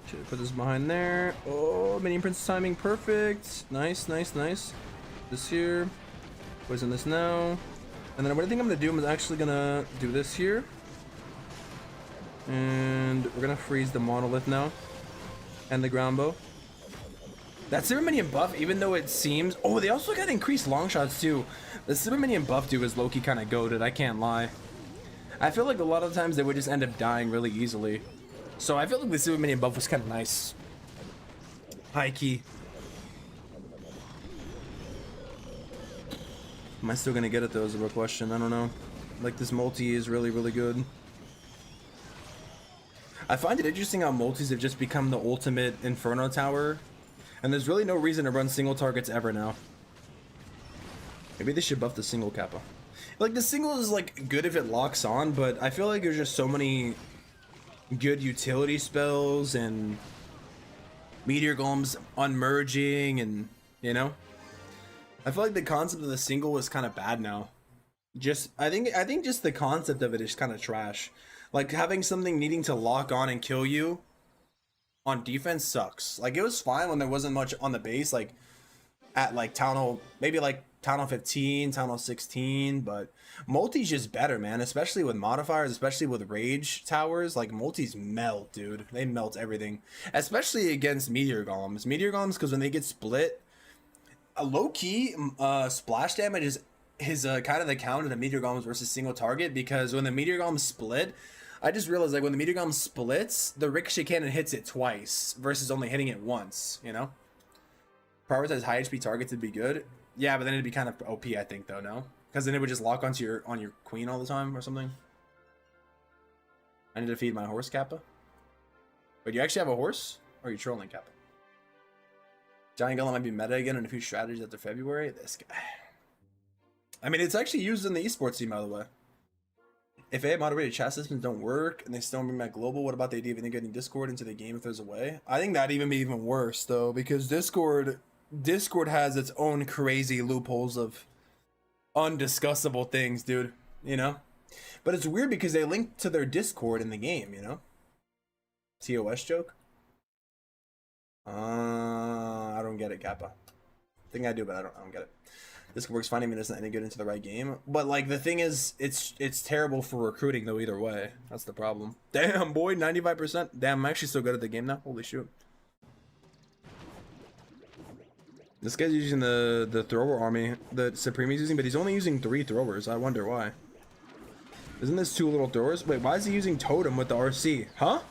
Should put this behind there. Oh, minion prints timing perfect. Nice, nice, nice. This here. Poison this now. And then what I think I'm gonna do, I'm actually gonna do this here. And we're gonna freeze the monolith now. And the ground bow. That Super Minion buff, even though it seems... Oh, they also got increased long shots too. The Super Minion buff dude was low-key kind of goated, I can't lie. I feel like a lot of times they would just end up dying really easily. So I feel like the Super Minion buff was kind of nice. High key. Am I still gonna get it though is a real question, I don't know. Like this multi is really, really good. I find it interesting how multis have just become the ultimate Inferno tower. And there's really no reason to run single targets ever now. Maybe they should buff the single kappa. Like the single is like good if it locks on, but I feel like there's just so many good utility spells and Meteor Golems unmerging and, you know? I feel like the concept of the single is kind of bad now. I think just the concept of it is kind of trash. Like having something needing to lock on and kill you on defense sucks. Like it was fine when there wasn't much on the base, like at like Town Hall, maybe like Town Hall 15, Town Hall 16, but multi's just better, man, especially with modifiers, especially with rage towers. Like multis melt, dude. They melt everything, especially against Meteor Golems. Meteor Golems, because when they get split, a low-key splash damage is kind of the counter to Meteor Golems versus single target, because when the Meteor Golems split, I just realized like when the Meteor Golem splits, the Ricochet Cannon hits it twice versus only hitting it once, you know? Prioritize high HP targets would be good. Yeah, but then it'd be kind of OP, I think, though, no? Because then it would just lock onto your queen all the time or something. I need to feed my horse, Kappa. Wait, you actually have a horse? Or are you trolling, Kappa? Giant Golem might be meta again in a few strategies after February. This guy. I mean, it's actually used in the esports team, by the way. If AI moderated chat systems don't work and they still bring back global, what about the idea of integrating Discord into the game if there's a way? I think that'd even be even worse though, because Discord has its own crazy loopholes of undiscussable things, dude. You know? But it's weird because they link to their Discord in the game, you know? TOS joke? I don't get it, Kappa. I think I do, but I don't get it. This works fine, even isn't any good into the right game. But like the thing is, it's terrible for recruiting though either way. That's the problem. Damn boy, 95%. Damn, I'm actually so good at the game now. Holy shoot. This guy's using the thrower army that Supreme is using, but he's only using 3 throwers. I wonder why. Isn't this 2 little throwers? Wait, why is he using Totem with the RC? Huh?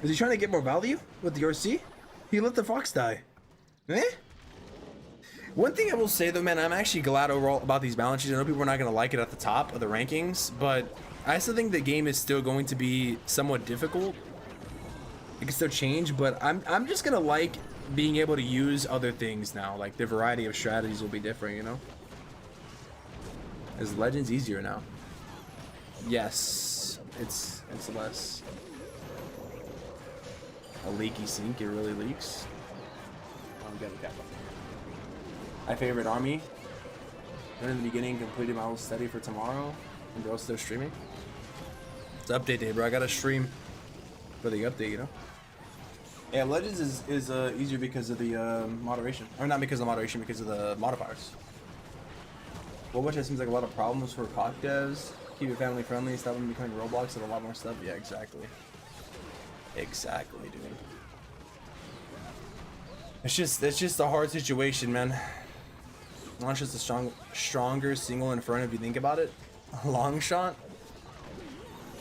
Is he trying to get more value with the RC? He let the fox die. Eh? One thing I will say though, man, I'm actually glad overall about these balance sheets. I know people are not going to like it at the top of the rankings, but I still think the game is still going to be somewhat difficult. It can still change, but I'm just going to like being able to use other things now. Like the variety of strategies will be different, you know? Is Legends easier now? Yes, it's less. A leaky sink, it really leaks. I'm getting that. My favorite army. Then in the beginning, completed my whole study for tomorrow. And girls still streaming. It's update day, bro. I gotta stream for the update, you know. Yeah, Legends is easier because of the moderation, or not because of the moderation, because of the modifiers. Well, which seems like a lot of problems for COD devs. Keep it family friendly, stop them becoming Roblox and a lot more stuff. Yeah, exactly. Exactly, dude. It's just a hard situation, man. Launch is a stronger single Inferno if you think about it. A long shot?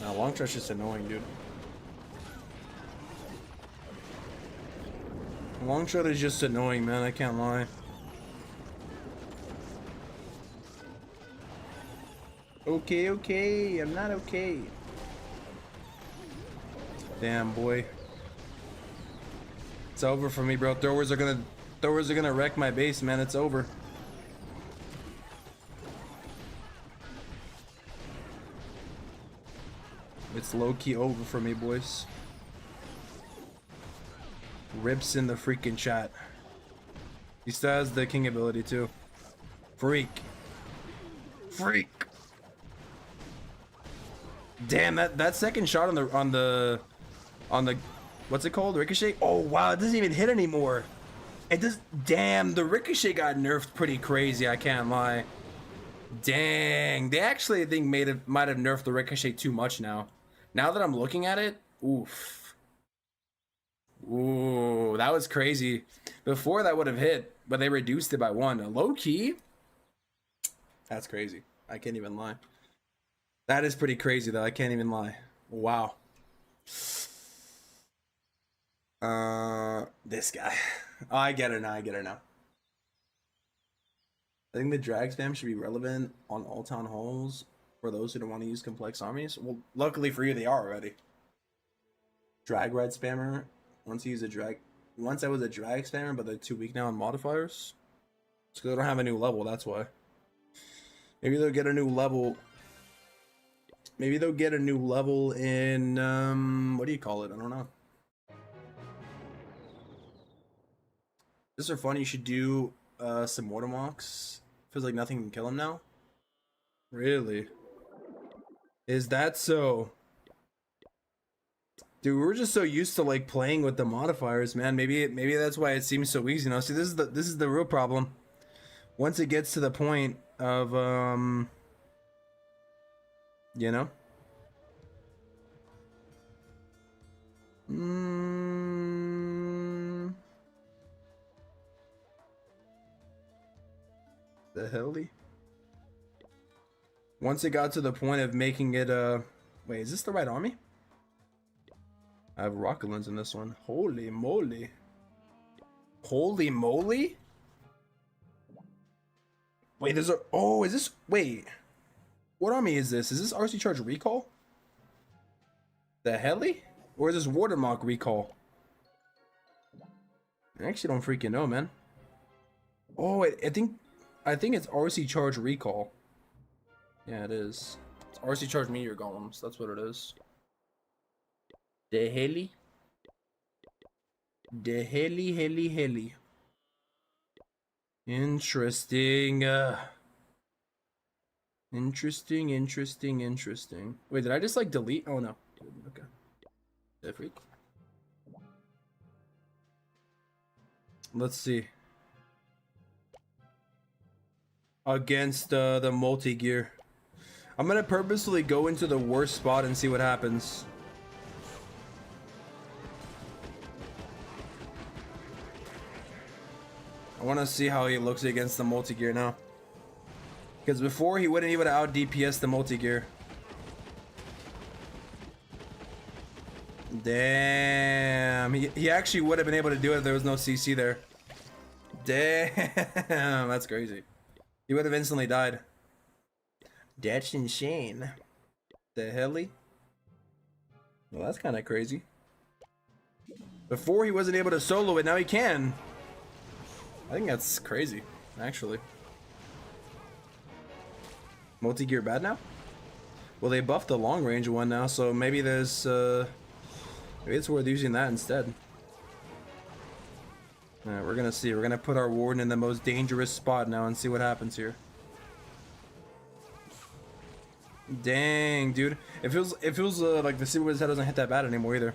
No, long shot's just annoying, dude. Long shot is just annoying, man. I can't lie. Okay, I'm not okay. Damn, boy. It's over for me, bro. Throwers are gonna wreck my base, man. It's over. It's low-key over for me, boys. Rips in the freaking chat. He still has the king ability too. Freak. Damn, that second shot on the what's it called? Ricochet? Oh wow, it doesn't even hit anymore. It does. Damn, the ricochet got nerfed pretty crazy, I can't lie. Dang, they actually I think might have nerfed the ricochet too much now. Now that I'm looking at it, oof. Ooh, that was crazy. Before that would have hit, but they reduced it by 1. Low key? That's crazy. I can't even lie. That is pretty crazy though. I can't even lie. Wow. This guy. Oh, I get it now. I think the drag spam should be relevant on all town halls for those who don't want to use complex armies. Well, luckily for you, they are already. Drag red spammer. Once I was a drag spammer, but they're too weak now on modifiers. It's because they don't have a new level, that's why. Maybe they'll get a new level. Maybe they'll get a new level in, what do you call it? I don't know. This are fun. You should do some mortem walks. Feels like nothing can kill him now. Really? Is that so? Dude, we're just so used to like playing with the modifiers, man. Maybe that's why it seems so easy. Now, see, this is the real problem. Once it gets to the point of you know. The helly? Once it got to the point of making it wait, is this the right army? I have Rockalins in this one. Holy moly. Holy moly? Wait, there's a oh, is this wait. What army is this? Is this RC Charge Recall? The heli? Or is this Watermark Recall? I actually don't freaking know, man. Oh, I think it's RC Charge Recall. Yeah, it is. It's RC Charge Meteor Golems. That's what it is. The heli? The heli. Interesting. Interesting. Wait, did I just like delete? Oh no. Okay. The freak. Let's see. Against the multi-gear. I'm gonna purposely go into the worst spot and see what happens. I want to see how he looks against the multi-gear now. Because before he wouldn't even out DPS the multi-gear. Damn. He actually would have been able to do it if there was no CC there. Damn. That's crazy. He would have instantly died. That's insane. The heli? Well, that's kind of crazy. Before he wasn't able to solo it, now he can. I think that's crazy, actually. Multi-gear bad now? Well, they buffed the long range one now, so maybe there's maybe it's worth using that instead. Alright, we're gonna see. We're gonna put our warden in the most dangerous spot now and see what happens here. Dang, dude. It feels like the Super head doesn't hit that bad anymore either.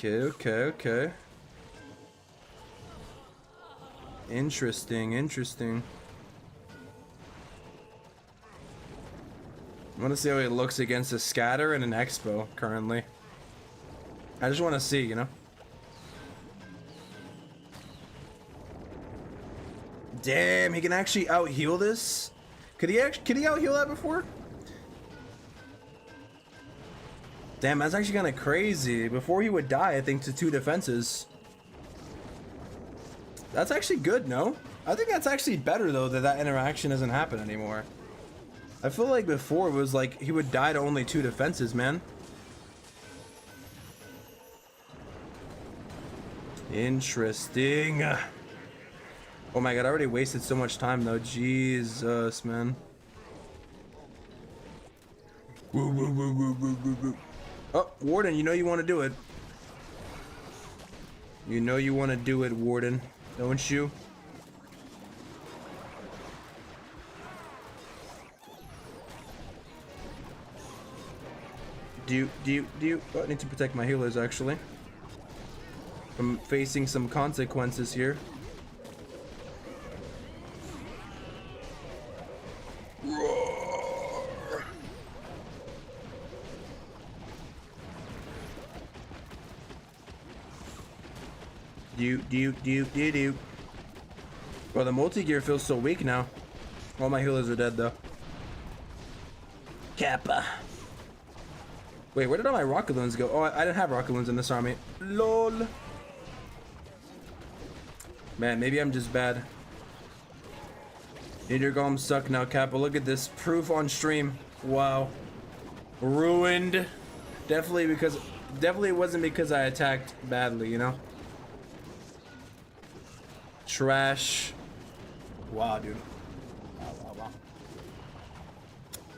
Okay. Interesting. I want to see how it looks against a scatter and an expo currently. I just want to see, you know. Damn, he can actually out heal this. Could he out heal that before? Damn, that's actually kind of crazy. Before he would die, I think, to 2 defenses. That's actually good, no? I think that's actually better though that interaction doesn't happen anymore. I feel like before it was like he would die to only 2 defenses, man. Interesting. Oh my god, I already wasted so much time though. Jesus, man. Oh, Warden, you know you want to do it. You know you want to do it, Warden. Don't you? Do you? Oh, I need to protect my healers actually. I'm facing some consequences here. Roar. Do. Bro, the multi-gear feels so weak now. All my healers are dead though. Kappa. Wait, where did all my rocket loons go? Oh, I didn't have rocket loons in this army. LOL. Man, maybe I'm just bad. Meteor Golem suck now, Kappa. Look at this. Proof on stream. Wow. Ruined. Definitely it wasn't because I attacked badly, you know? Trash. Wow, dude. Wow.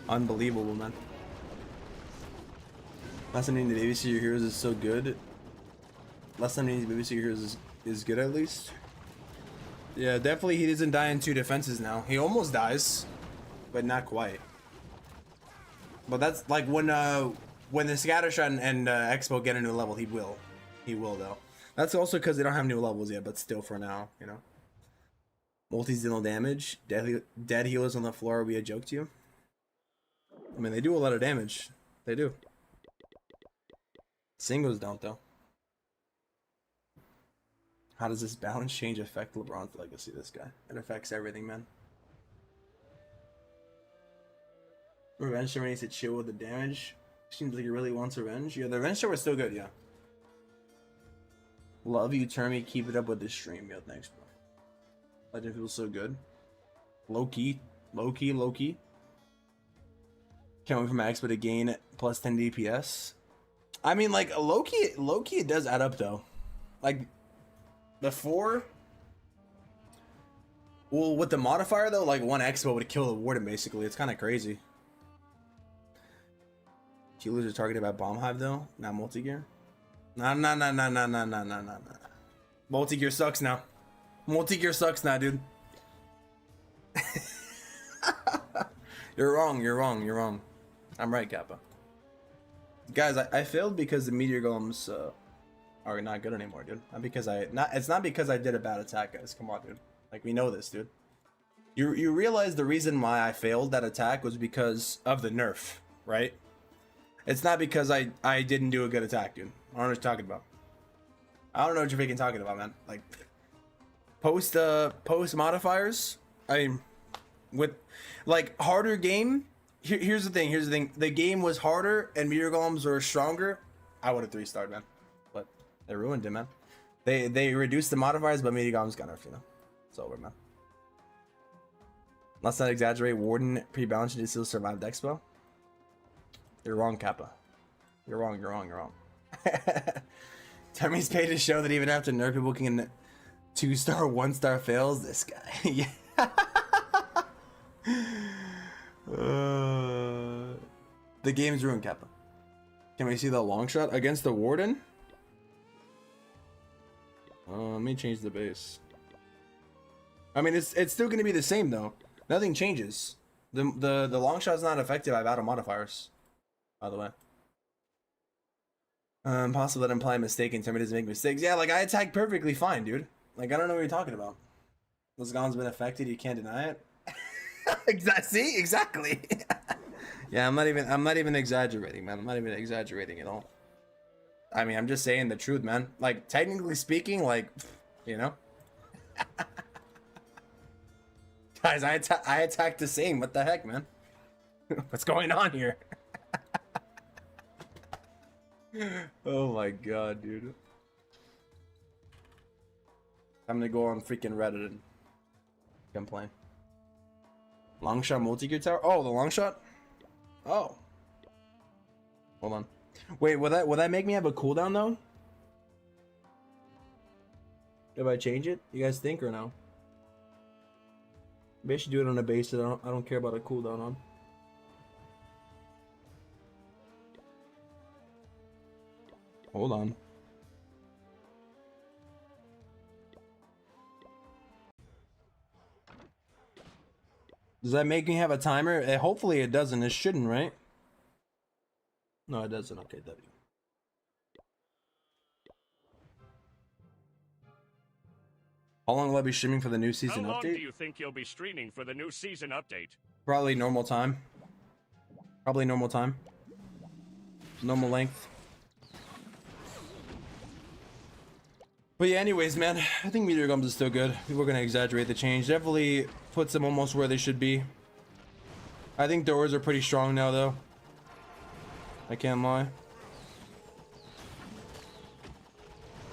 Unbelievable, man. Last time you need to babysit your heroes is so good. Last time you need to babysit your heroes is good at least. Yeah, definitely he doesn't die in 2 defenses now. He almost dies, but not quite. But that's like when the Scattershot and Expo get a new level, he will. He will though. That's also because they don't have new levels yet, but still for now, you know. Multis deal no damage. Dead healers on the floor will be a joke to you. I mean, they do a lot of damage. They do. Singles don't though. How does this balance change affect LeBron's legacy? This guy. It affects everything, man. Revenge Tower needs to chill with the damage. Seems like he really wants revenge. Yeah, the Revenge Tower is still good, yeah. Love you, Termy. Keep it up with this stream. Yo, thanks, bro. Legend feels so good. Low key. Can't wait for my expo to gain plus 10 DPS. I mean, like, low key it does add up, though. Like, before... Well, with the modifier, though, like, 1 expo would kill the warden, basically. It's kind of crazy. Healers are targeted by Bomb Hive, though. Not multi-gear. Nah. Multi-gear sucks now. Multi-gear sucks now, dude. You're wrong. I'm right, Kappa. Guys, I failed because the Meteor Golems are not good anymore, dude. It's not because I did a bad attack, guys. Come on, dude. Like, we know this, dude. You realize the reason why I failed that attack was because of the nerf, right? It's not because I didn't do a good attack, dude. I don't know what you're talking about. I don't know what you're freaking talking about, man. Like, post modifiers. I mean, with like harder game. Here's the thing. The game was harder and Meteor Golems were stronger. I would have 3-starred, man. But they ruined it, man. They reduced the modifiers, but Meteor Golems got nerfed, you know. It's over, man. Let's not exaggerate. Warden pre-balance should still survive the expo. You're wrong, Kappa. You're wrong. Termy's paid to show that even after nerf, people can 2-star, 1-star fails. This guy. Yeah. The game's ruined, Kappa. Can we see the long shot against the Warden? Let me change the base. I mean, it's still going to be the same though. Nothing changes. The long shot's not effective. I've added modifiers, by the way. Possible that imply a mistake and Termynators make mistakes. Yeah, like I attacked perfectly fine, dude. Like I don't know what you're talking about. Lisgon's been affected. You can't deny it. See, exactly. Yeah, I'm not even exaggerating, man. I'm not even exaggerating at all. I mean, I'm just saying the truth, man. Like technically speaking, like, you know. Guys, I attacked the same. What the heck, man? What's going on here? Oh my god, dude. I'm gonna go on freaking Reddit and complain. Long shot multi-gear tower? Oh, the long shot? Oh. Hold on. Wait, will that make me have a cooldown though? If I change it? You guys think or no? Maybe I should do it on a base that I don't care about a cooldown on. Hold on. Does that make me have a timer? Hopefully it doesn't. It shouldn't, right? No, it doesn't. Okay, W. How long will I be streaming for the new season How long update? do you think you'll be streaming for the new season update? Probably normal time. Probably normal time. Normal length. But yeah, anyways, man, I think Meteor Gums is still good. We're gonna exaggerate the change. Definitely puts them almost where they should be. I think doors are pretty strong now, though. I can't lie.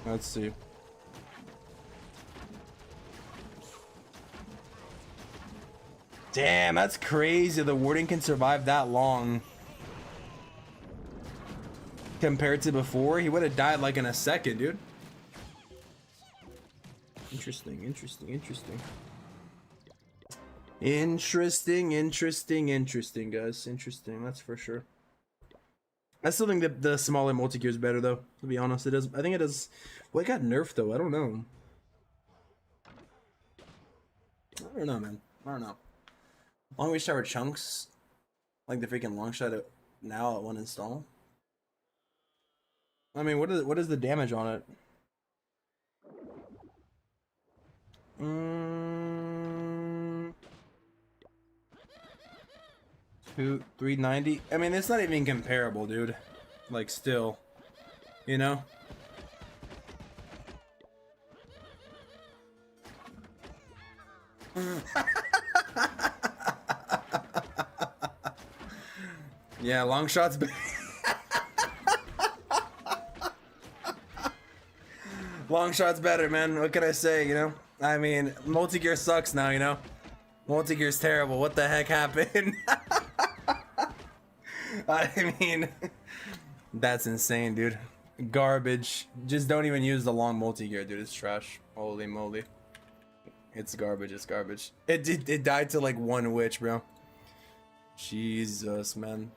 Let's see. Damn, that's crazy. The Warden can survive that long. Compared to before, he would have died like in a second, dude. Interesting, interesting, interesting. Interesting, guys. Interesting, that's for sure. I still think that the smaller multi-gear is better, though. To be honest, it is. I think it is. Well, it got nerfed, though. I don't know. I don't know, man. I don't know. Long range tower chunks, like the freaking long shot now at one install. I mean, what is the damage on it? 390. I mean, it's not even comparable, dude. Like, still, you know. Yeah, long shots. Long shots better, man. What can I say, you know? I mean, multi-gear sucks now, you know? Multi-gear's terrible. What the heck happened? I mean, that's insane, dude. Garbage. Just don't even use the long multi-gear, dude. It's trash. Holy moly. It's garbage. It's garbage. It died to like one witch, bro. Jesus, man.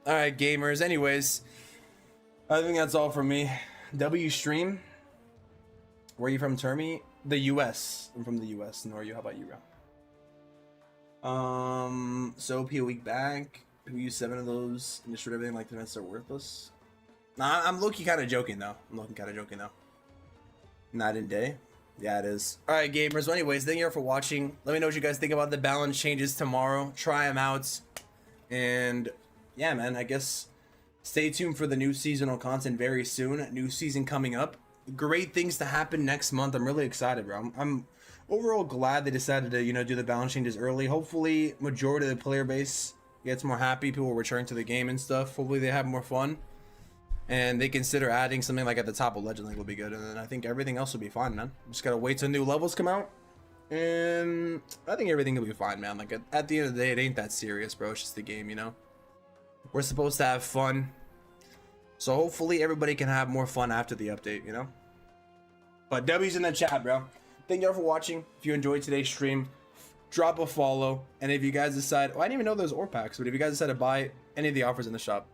Alright, gamers. Anyways, I think that's all from me. W stream. Where are you from, Termy? The US. I'm from the US. Nor you. How about you, bro? So OP a week back. We used 7 of those and destroyed everything like the events are worthless. Nah, I'm low-key kind of joking though. Night and day. Yeah, it is. Alright, gamers. Well, anyways, thank you for watching. Let me know what you guys think about the balance changes tomorrow. Try them out. And yeah, man, I guess stay tuned for the new seasonal content very soon. New season coming up. Great things to happen next month. I'm really excited, bro. I'm overall glad they decided to, you know, do the balance changes early. Hopefully, majority of the player base gets more happy. People will return to the game and stuff. Hopefully, they have more fun. And they consider adding something like at the top of Legend League will be good. And then I think everything else will be fine, man. Just gotta wait till new levels come out. And I think everything will be fine, man. Like, at the end of the day, it ain't that serious, bro. It's just a game, you know? We're supposed to have fun. So hopefully everybody can have more fun after the update, you know? But W's in the chat, bro. Thank you all for watching. If you enjoyed today's stream, drop a follow. And if you guys decide, oh, I didn't even know those ore packs, but if you guys decide to buy any of the offers in the shop,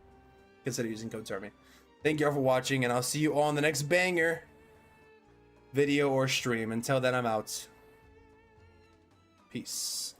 consider using code Termy. Thank you all for watching, and I'll see you all in the next banger video or stream. Until then, I'm out. Peace.